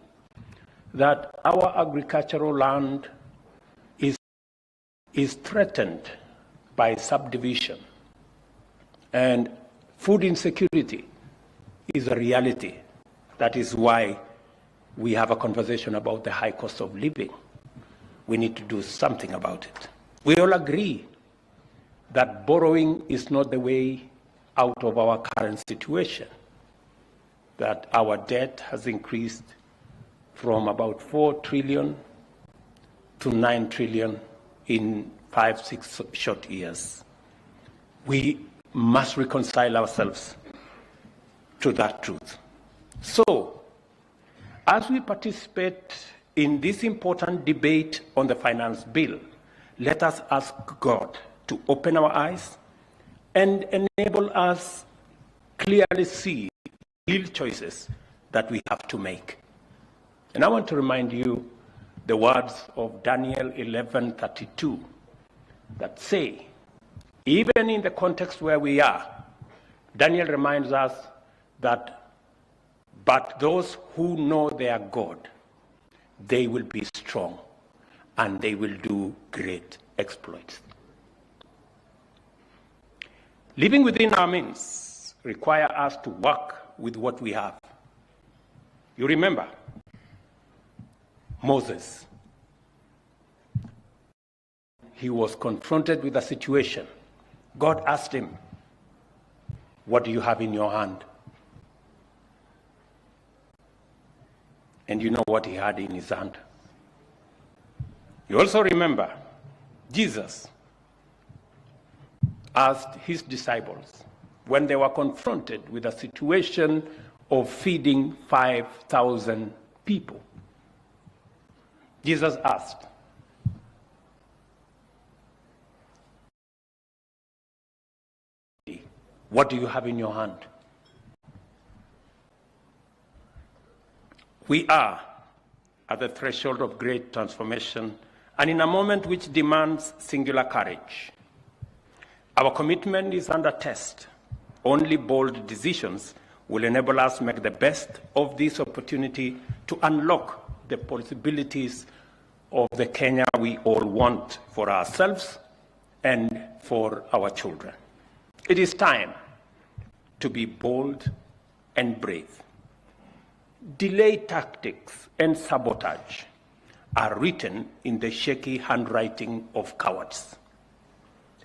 that our agricultural land is threatened by subdivision, and food insecurity is a reality. That is why we have a conversation about the high cost of living. We need to do something about it. We all agree that borrowing is not the way out of our current situation, that our debt has increased from about 4 trillion to 9 trillion in 5-6 short years. We must reconcile ourselves to that truth. So, as we participate in this important debate on the finance bill, let us ask God to open our eyes and enable us clearly see real choices that we have to make. And I want to remind you the words of Daniel 11:32 that say, even in the context where we are, Daniel reminds us that, but those who know their God, they will be strong and they will do great exploits. Living within our means requires us to work with what we have. You remember Moses. He was confronted with a situation. God asked him, what do you have in your hand? And you know what he had in his hand. You also remember Jesus asked his disciples when they were confronted with a situation of feeding 5,000 people. Jesus asked, "What do you have in your hand?" We are at the threshold of great transformation and in a moment which demands singular courage. Our commitment is under test. Only bold decisions will enable us to make the best of this opportunity to unlock the possibilities of the Kenya we all want for ourselves and for our children. It is time to be bold and brave. Delay tactics and sabotage are written in the shaky handwriting of cowards.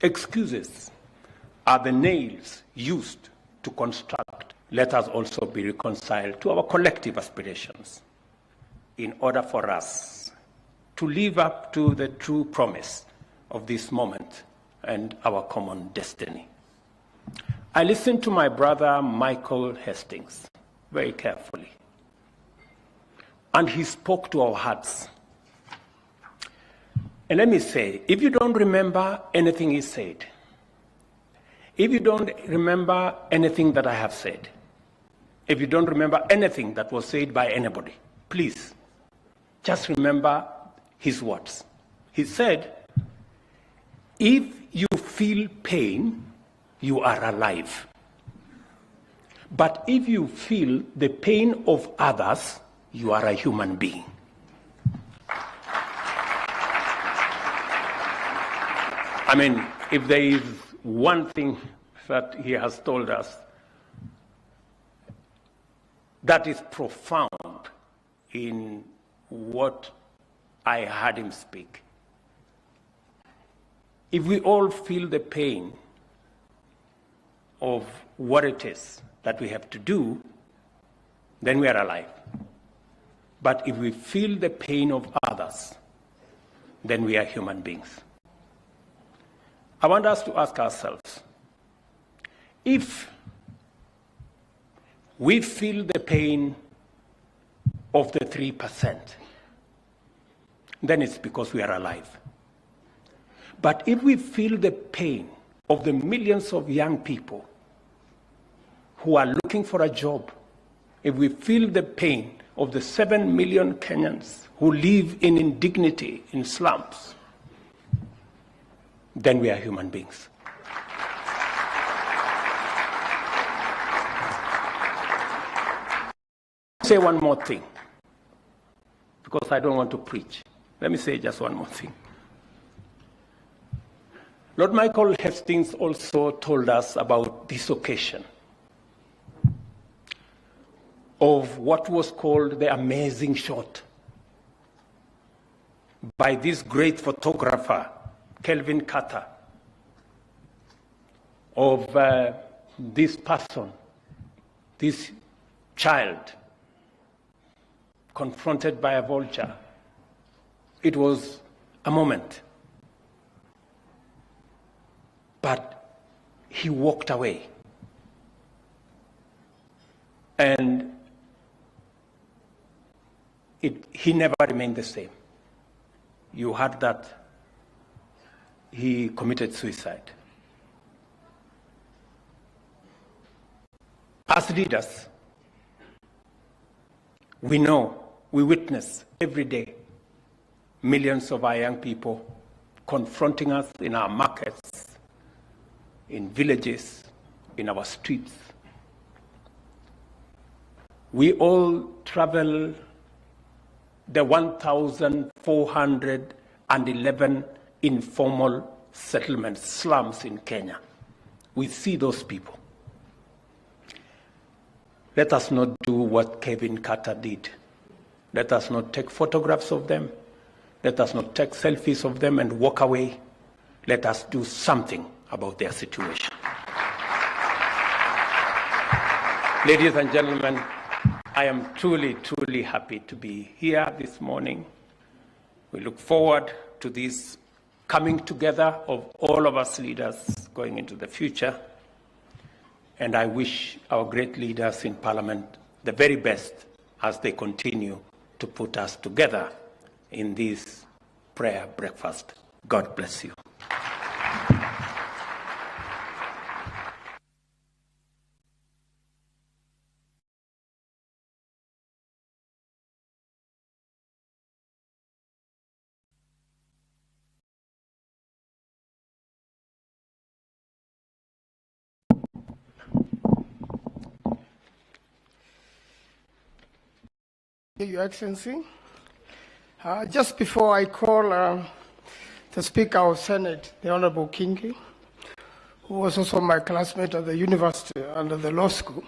Excuses are the nails used to construct. Let us also be reconciled to our collective aspirations in order for us to live up to the true promise of this moment and our common destiny. I listened to my brother Michael Hastings very carefully, and he spoke to our hearts. And let me say, if you don't remember anything he said, if you don't remember anything that I have said, if you don't remember anything that was said by anybody, please just remember his words. He said, if you feel pain, you are alive. But if you feel the pain of others, you are a human being. I mean, if there is one thing that he has told us that is profound in what I heard him speak, if we all feel the pain of what it is that we have to do, then we are alive. But if we feel the pain of others, then we are human beings. I want us to ask ourselves, if we feel the pain of the 3%, then it's because we are alive. But if we feel the pain of the millions of young people who are looking for a job, if we feel the pain of the 7 million Kenyans who live in indignity in slums, then we are human beings. Say one more thing, because I don't want to preach. Let me say just one more thing. Lord Michael Hastings also told us about this occasion of what was called the amazing shot by this great photographer, Kelvin Carter, of this person, this child, confronted by a vulture. It was a moment. But he walked away. And he never remained the same. You heard that he committed suicide. As leaders, we know, we witness every day millions of our young people confronting us in our markets, in villages, in our streets. We all travel the 1,411 informal settlements, slums in Kenya. We see those people. Let us not do what Kevin Carter did. Let us not take photographs of them. Let us not take selfies of them and walk away. Let us do something about their situation. Ladies and gentlemen, I am truly, truly happy to be here this morning. We look forward to this coming together of all of us leaders going into the future. And I wish our great leaders in Parliament the very best as they continue to put us together in this prayer breakfast. God bless you. Your Excellency, just before I call the Speaker of Senate, the Honorable Kingi, who was also my classmate at the university and at the law school,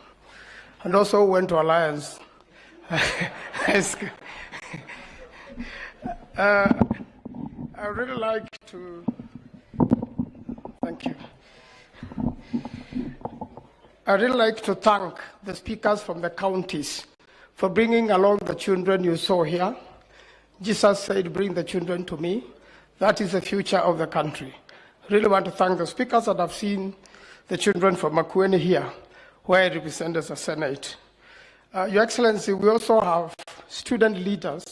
and also went to Alliance High School. I really like to, thank you. I really like to thank the speakers from the counties for bringing along the children you saw here. Jesus said, bring the children to me. That is the future of the country. I really want to thank the speakers that have seen the children from Makueni here, where I represent as a Senate. Your Excellency, we also have student leaders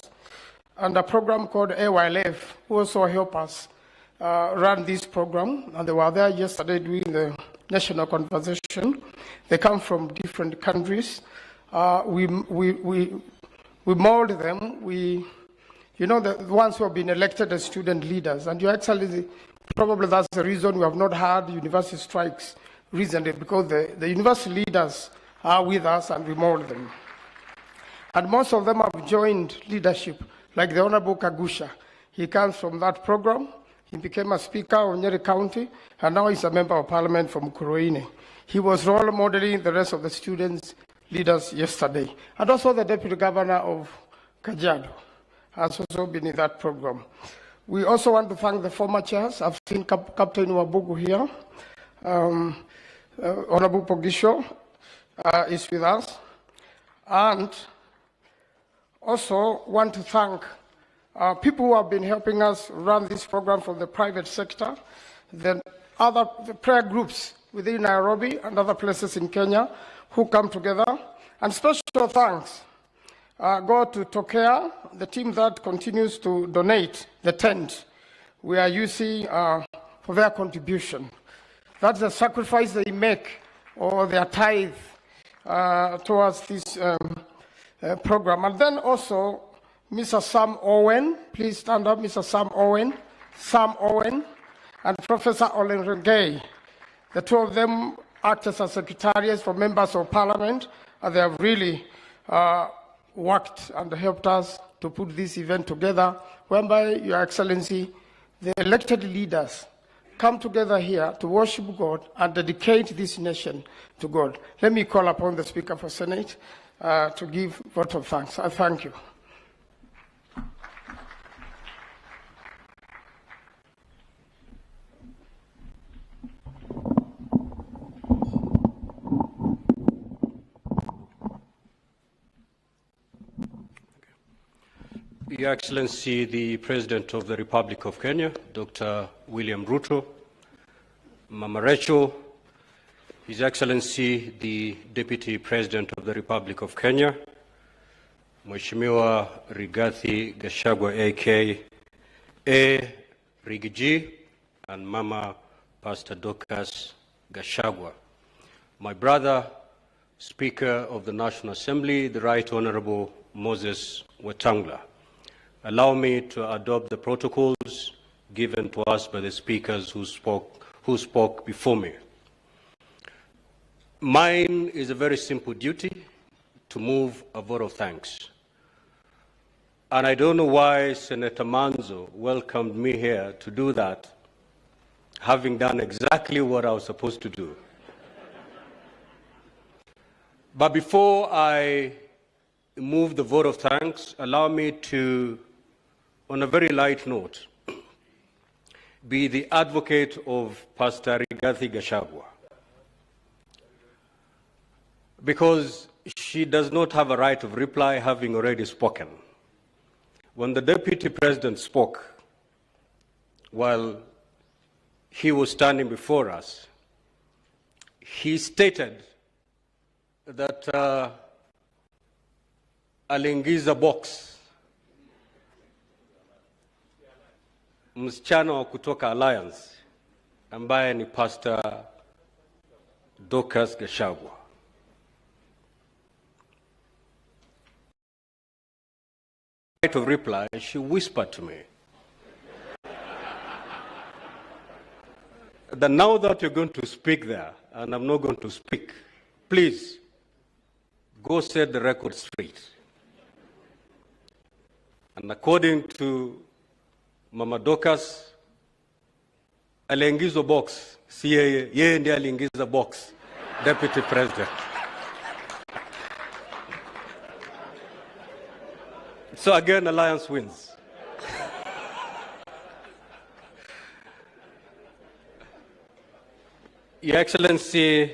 and a program called AYLF, who also help us run this program. And they were there yesterday doing the national conversation. They come from different countries. We mold them. You know, the ones who have been elected as student leaders. And Your Excellency, probably that's the reason we have not had university strikes recently, because the university leaders are with us and we mold them. And most of them have joined leadership, like the Honorable Kagusha. He comes from that program. He became a speaker of Nyeri County, and now he's a member of parliament from Kuroine. He was role modeling the rest of the students leaders yesterday. And also the Deputy Governor of Kajiado has also been in that program. We also want to thank the former chairs. I've seen Captain Wabugu here. Honorable Pogisho is with us. And also want to thank people who have been helping us run this program from the private sector, the prayer groups within Nairobi and other places in Kenya who come together. And special thanks go to Tokea, the team that continues to donate the tent we are using for their contribution. That's the sacrifice they make, or their tithe towards this program. And then also Mr. Sam Owen, please stand up, Mr. Sam Owen, and Professor Olen Regay. The two of them act as secretariats for members of parliament, and they have really worked and helped us to put this event together, whereby, Your Excellency, the elected leaders come together here to worship God and dedicate this nation to God. Let me call upon the Speaker for Senate to give vote of thanks. I thank you. Your Excellency, the President of the Republic of Kenya, Dr. William Ruto, Mama Rachel, His Excellency, the Deputy President of the Republic of Kenya, Mheshimiwa Rigathi Gachagua, A.K.A. Rigiji, and Mama Pastor Dorcas Gachagua. My brother, Speaker of the National Assembly, the Right Honorable Moses Wetangula. Allow me to adopt the protocols given to us by the speakers who spoke before me. Mine is a very simple duty, to move a vote of thanks. And I don't know why Senator Manzo welcomed me here to do that, having done exactly what I was supposed to do. But before I move the vote of thanks, allow me to, on a very light note, be the advocate of Pastor Rigathi Gachagua, because she does not have a right of reply, having already spoken. When the Deputy President spoke, while he was standing before us, he stated that aliingiza box msichana wa kutoka Alliance ambaye ni Pastor Dorcas Gachagua. Right of reply, she whispered to me that now that you're going to speak there, and I'm not going to speak, please go set the record straight. And according to Mama Dorcas, aliingiza box, si yeye ndiye aliingiza box, Deputy President. So again, Alliance wins. Your Excellency,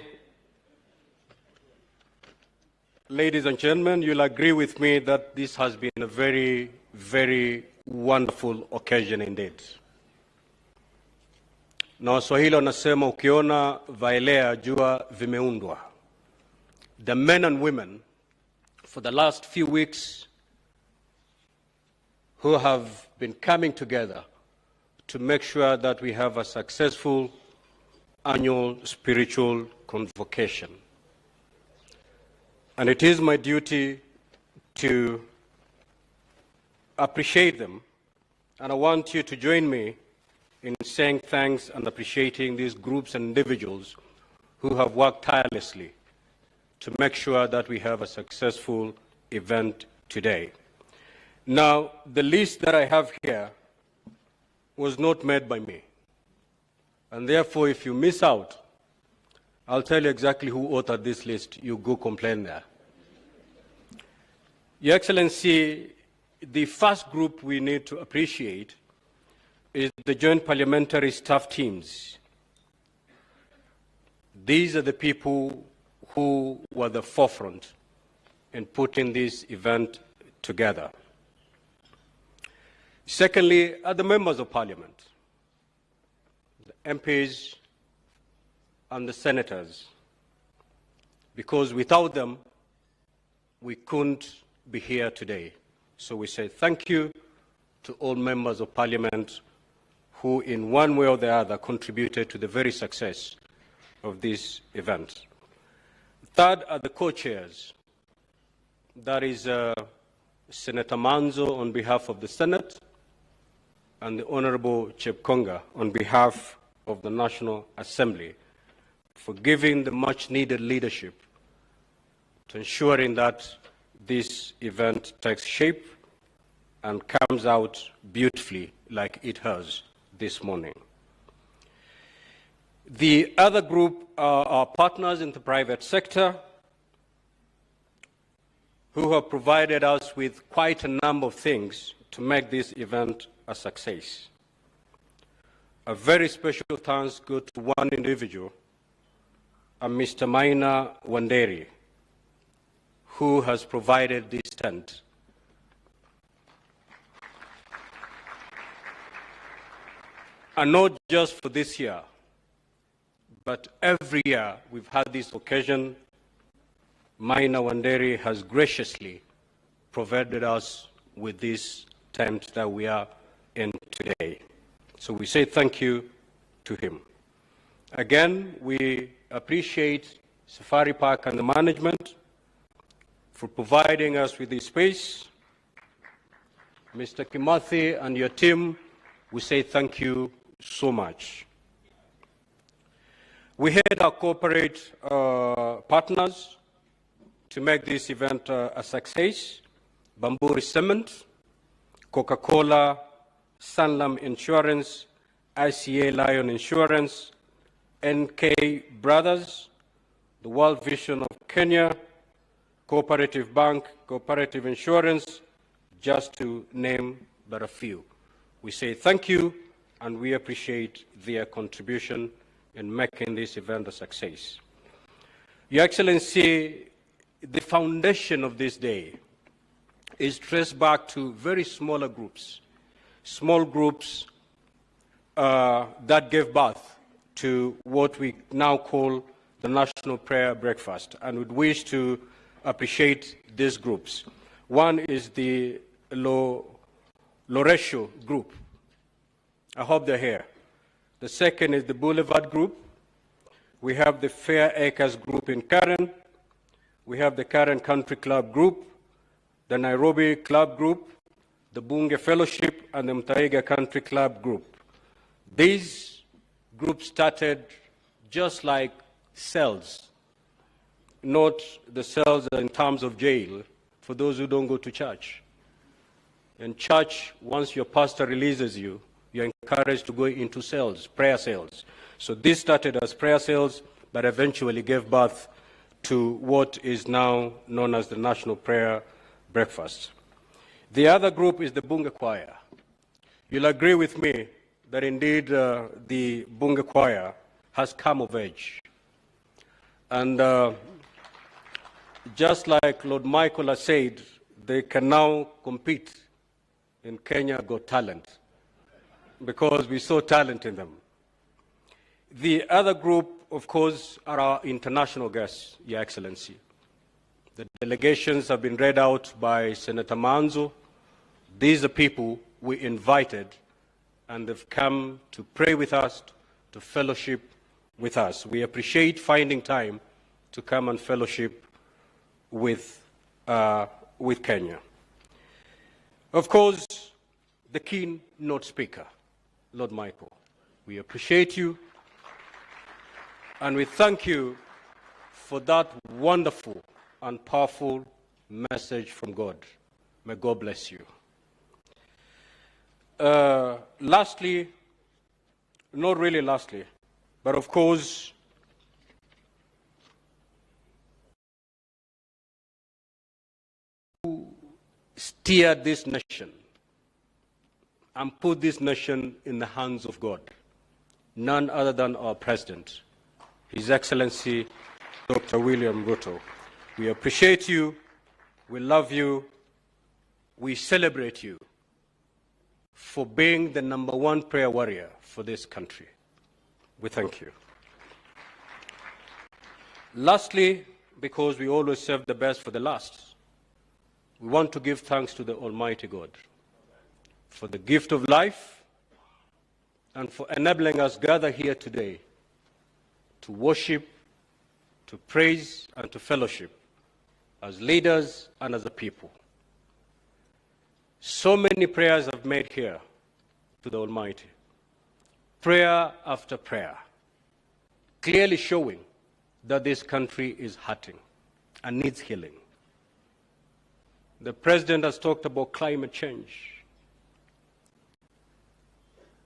ladies and gentlemen, you'll agree with me that this has been a very, very wonderful occasion indeed. Na Waswahili wanasema ukiona vaelea jua vimeundwa. The men and women for the last few weeks who have been coming together to make sure that we have a successful annual spiritual convocation. And it is my duty to appreciate them, and I want you to join me in saying thanks and appreciating these groups and individuals who have worked tirelessly to make sure that we have a successful event today. Now, the list that I have here was not made by me. And therefore, if you miss out, I'll tell you exactly who authored this list. You go complain there. Your Excellency, the first group we need to appreciate is the Joint Parliamentary Staff Teams. These are the people who were the forefront in putting this event together. Secondly, are the members of Parliament, the MPs and the senators, because without them, we couldn't be here today. So we say thank you to all members of Parliament who in one way or the other contributed to the very success of this event. Third are the co-chairs. That is Senator Manzo on behalf of the Senate and the Honorable Chepkonga on behalf of the National Assembly for giving the much-needed leadership to ensuring that this event takes shape and comes out beautifully like it has this morning. The other group are our partners in the private sector who have provided us with quite a number of things to make this event a success. A very special thanks goes to one individual, Mr. Maina Wanderi, who has provided this tent. And not just for this year, but every year we've had this occasion, Maina Wanderi has graciously provided us with this tent that we are in today. So we say thank you to him. Again, we appreciate Safari Park and the management for providing us with this space. Mr. Kimathi and your team, we say thank you so much. We had our corporate partners to make this event a success: Bamburi Cement, Coca-Cola, Sanlam Insurance, ICA Lion Insurance, NK Brothers, the World Vision of Kenya, Cooperative Bank, Cooperative Insurance, just to name but a few. We say thank you, and we appreciate their contribution in making this event a success. Your Excellency, the foundation of this day is traced back to very small groups that gave birth to what we now call the National Prayer Breakfast, and would wish to appreciate these groups. One is the Loresho group. I hope they're here. The second is the Boulevard group. We have the Fair Acres group in Karen. We have the Karen Country Club group, the Nairobi Club group, the Bunge Fellowship, and the Mtaiga Country Club group. These groups started just like cells, not the cells in terms of jail for those who don't go to church. In church, once your pastor releases you, you're encouraged to go into cells, prayer cells. So this started as prayer cells, but eventually gave birth to what is now known as the National Prayer Breakfast. The other group is the Bunge Choir. You'll agree with me that indeed the Bunge Choir has come of age. And just like Lord Michael has said, they can now compete in Kenya Got Talent because we saw talent in them. The other group, of course, are our international guests, Your Excellency. The delegations have been read out by Senator Manzo. These are people we invited, and they've come to pray with us, to fellowship with us. We appreciate finding time to come and fellowship with Kenya. Of course, the keynote speaker, Lord Michael. We appreciate you, and we thank you for that wonderful and powerful message from God. May God bless you. Lastly, not really lastly, but of course, who steered this nation and put this nation in the hands of God, none other than our President, His Excellency Dr. William Ruto. We appreciate you, we love you, we celebrate you for being the #1 prayer warrior for this country. We thank you. Lastly, because we always serve the best for the last, we want to give thanks to the Almighty God for the gift of life and for enabling us gather here today to worship, to praise, and to fellowship as leaders and as a people. So many prayers I've made here to the Almighty. Prayer after prayer, clearly showing that this country is hurting and needs healing. The President has talked about climate change.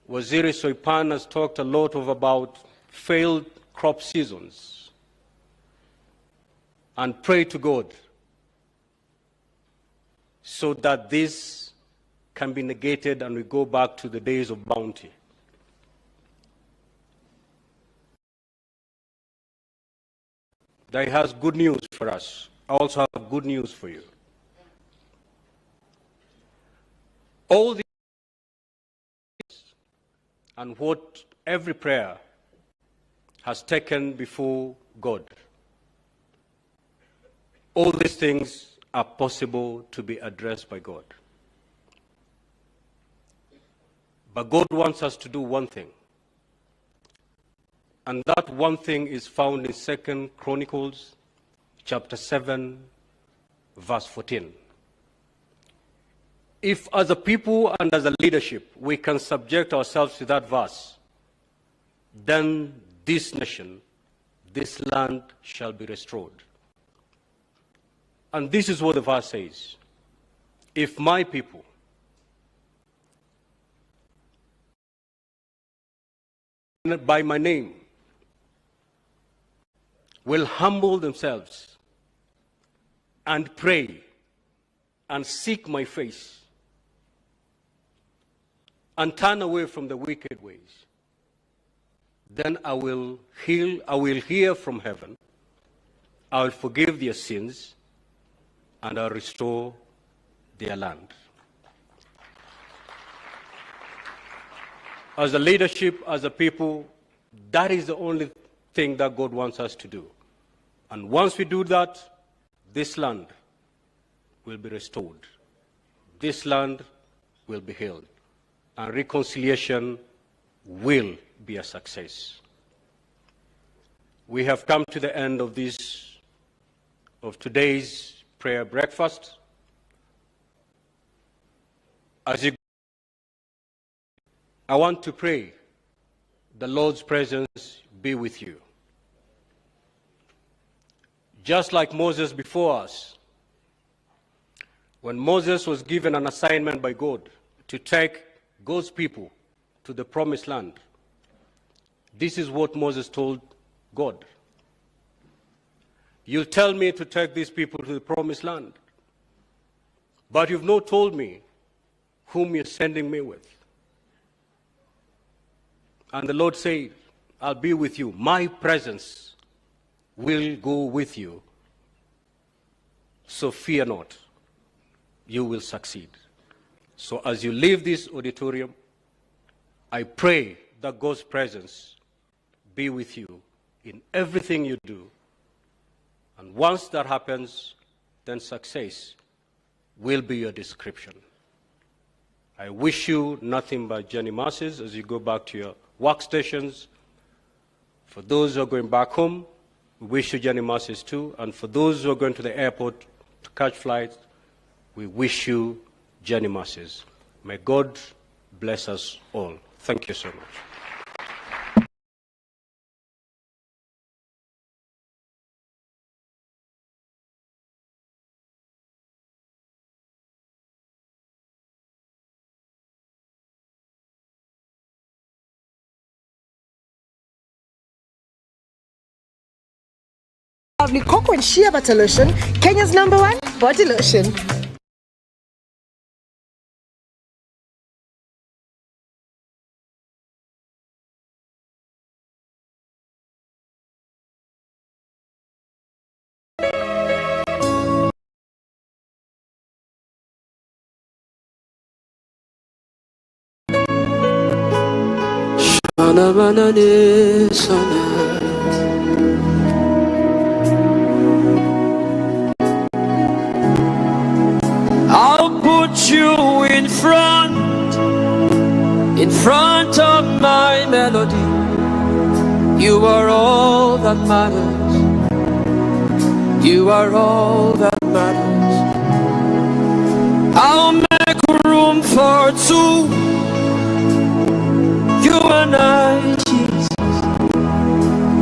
Waziri Soipan has talked a lot about failed crop seasons, and pray to God so that this can be negated and we go back to the days of bounty. That has good news for us. I also have good news for you. All these and what every prayer has taken before God, all these things are possible to be addressed by God. But God wants us to do one thing. And that one thing is found in 2 Chronicles chapter 7, verse 14. If as a people and as a leadership we can subject ourselves to that verse, then this nation, this land shall be restored. And this is what the verse says. If my people by my name will humble themselves and pray and seek my face and turn away from the wicked ways, then I will hear from heaven, I will forgive their sins, and I'll restore their land. as a leadership, as a people, that is the only thing that God wants us to do. And once we do that, this land will be restored. This land will be healed. And reconciliation will be a success. We have come to the end of today's prayer breakfast. I want to pray the Lord's presence be with you. Just like Moses before us, when Moses was given an assignment by God to take God's people to the promised land, this is what Moses told God. You tell me to take these people to the promised land, but you've not told me whom you're sending me with. And the Lord said, I'll be with you. My presence will go with you. So fear not. You will succeed. So as you leave this auditorium, I pray that God's presence be with you in everything you do. And once that happens, then success will be your description. I wish you nothing but journey masses as you go back to your workstations. For those who are going back home, we wish you journey masses too. And for those who are going to the airport to catch flights, we wish you journey masses. May God bless us all. Thank you so much. Lovely cocoa and shea butter lotion, Kenya's #1 body lotion. I'll put you in front of my melody. You are all that matters. You are all that matters. I'll make room for two. You and I, Jesus.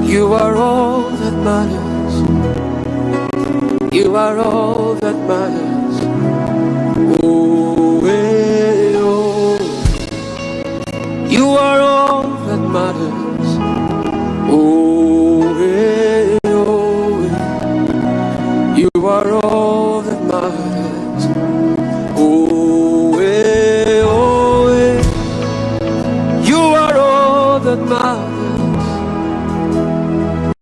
You are all that matters. You are all that matters. Oh, hey, oh. You are all that matters. Oh, hey, oh. You are all that matters. Oh, hey, oh, hey. You are all that matters.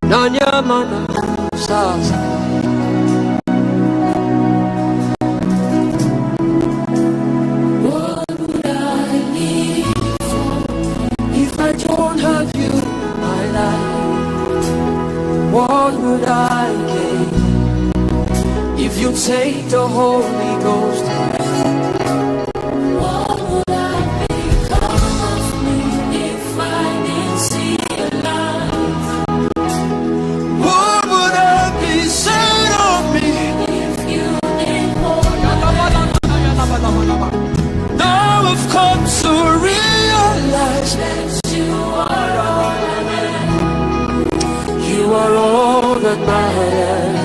Nanya mana sasa. What would I gain if you take the Holy Ghost? What would I become of me if I didn't see your light? What would I be said of me if you didn't hold my hand? Now I've come to realize that you are all I am. You are all that matters.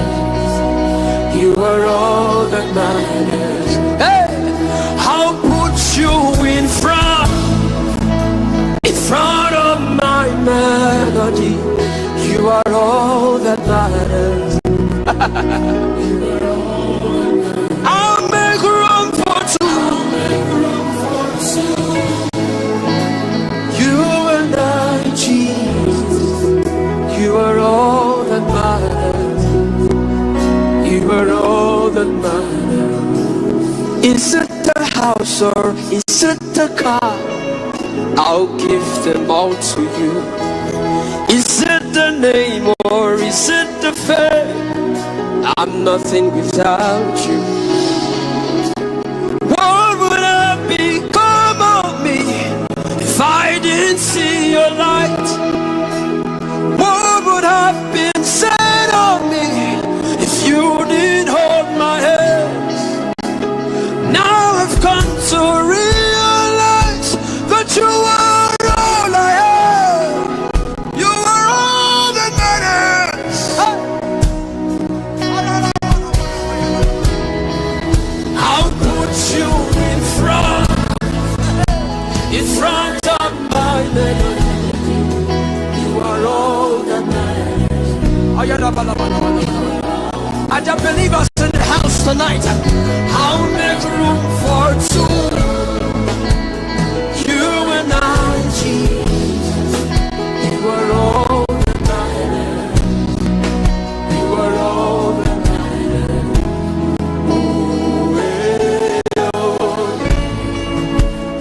You are all that matters. Hey, I'll put you in front of my melody. You are all that matters. You are all that matters. I'll make room for two. You and I, Jesus. You are all that matters. You are all that matters. Is it the house or is it the car? I'll give them all to you. Is it the name or is it the fame? I'm nothing without you. What would have become of me if I didn't see your light? What would have been said of me if you didn't hold my hands? Now I've come to realize that you are all I have. You are all that matters. I'll put you in front of my melody. You are all that matters. I just believe us in the house tonight. I'll make room for two. You and I, Jesus. You are all that matters. You are all that matters.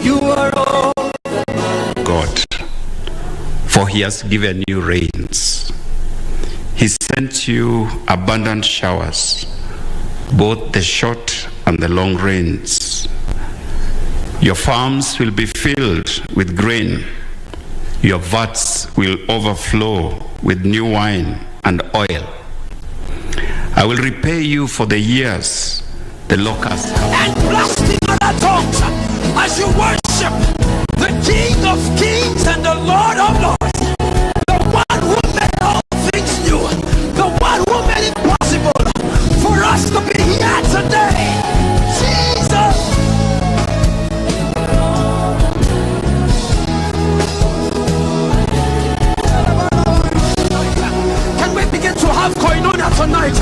You are all that matters. God, for he has given you rains. He sent you abundant showers, both the short and the long rains. Your farms will be filled with grain. Your vats will overflow with new wine and oil. I will repay you for the years the locusts have. And blasting other tongues as you worship the King of Kings and the Lord of Lords, the one who made all things new, the one who made it possible for us to be here today. Jesus. Can we begin to have koinonia tonight?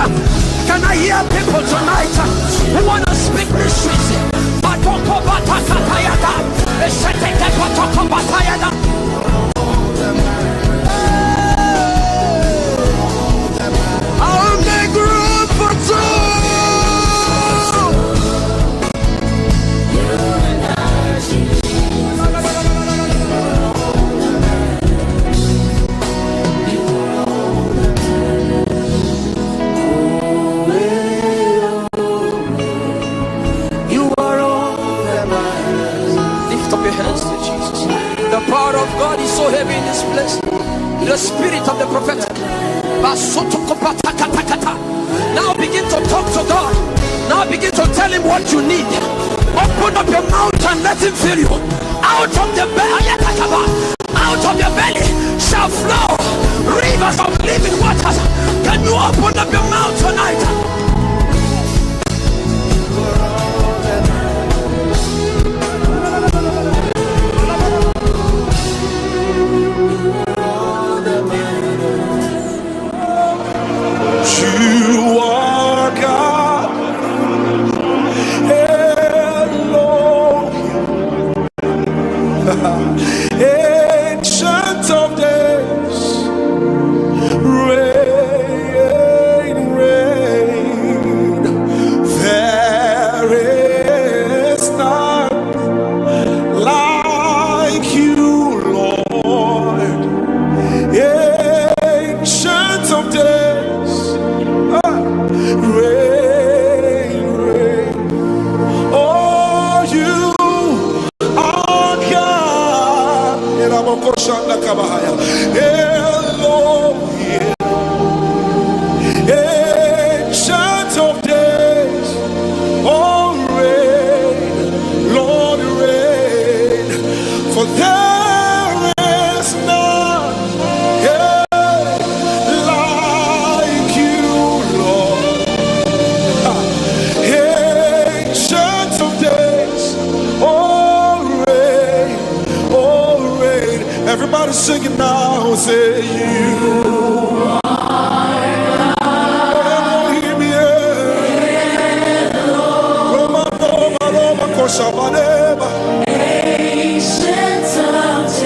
Can I hear people tonight who want to speak mysteries? I'll make room for two. The power of God is so heavy in this place. The spirit of the prophetic. Now begin to talk to God. Now begin to tell him what you need. Open up your mouth and let him fill you. Out of the belly shall flow rivers of living waters. Can you open up your mouth tonight? You are God, Elohim, Ancient of Days, reign, reign. There is none like you, Lord, Ancient of Days. Rain, rain. Oh, you are God. Elohim, Ancient of Days. Oh, rain, Lord, rain. For there is none like you, Lord. Ancient of Days, oh rain, everybody singing now, say you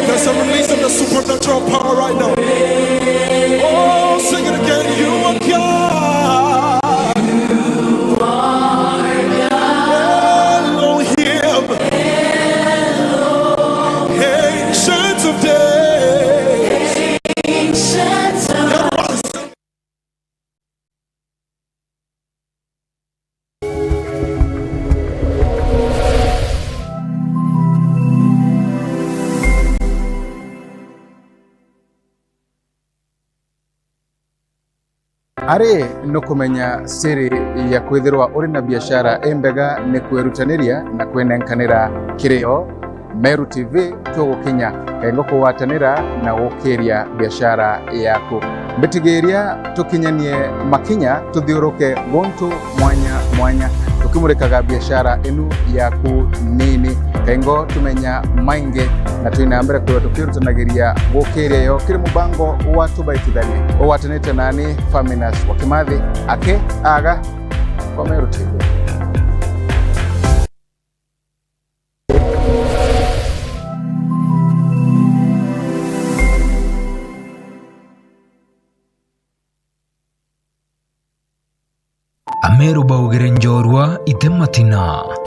there's a release of the supernatural power right now. Oh, sing it again, you are God. You are God. Elohim. Elohim. ari no kumenya siri ya kwithirwa uri na biashara embega ni kwerutaniria na kwenenkanira kirio. Meru TV tugukinya kaingo kuwatanira na gukiria biashara yaku. Mbitigiria tukinyanie makinya tuthiuruke gontu mwanya mwanya tukimurikaga biashara enu yaku nini kaingo tumenya mainge na tuinambira kwa tukirutanagiria gukiria yo kiri mubango wa tubaitithanie owatanite nani Faminas wa Kimathi ake aga kwa Meru TV. Ameru baugire njorwa itematina.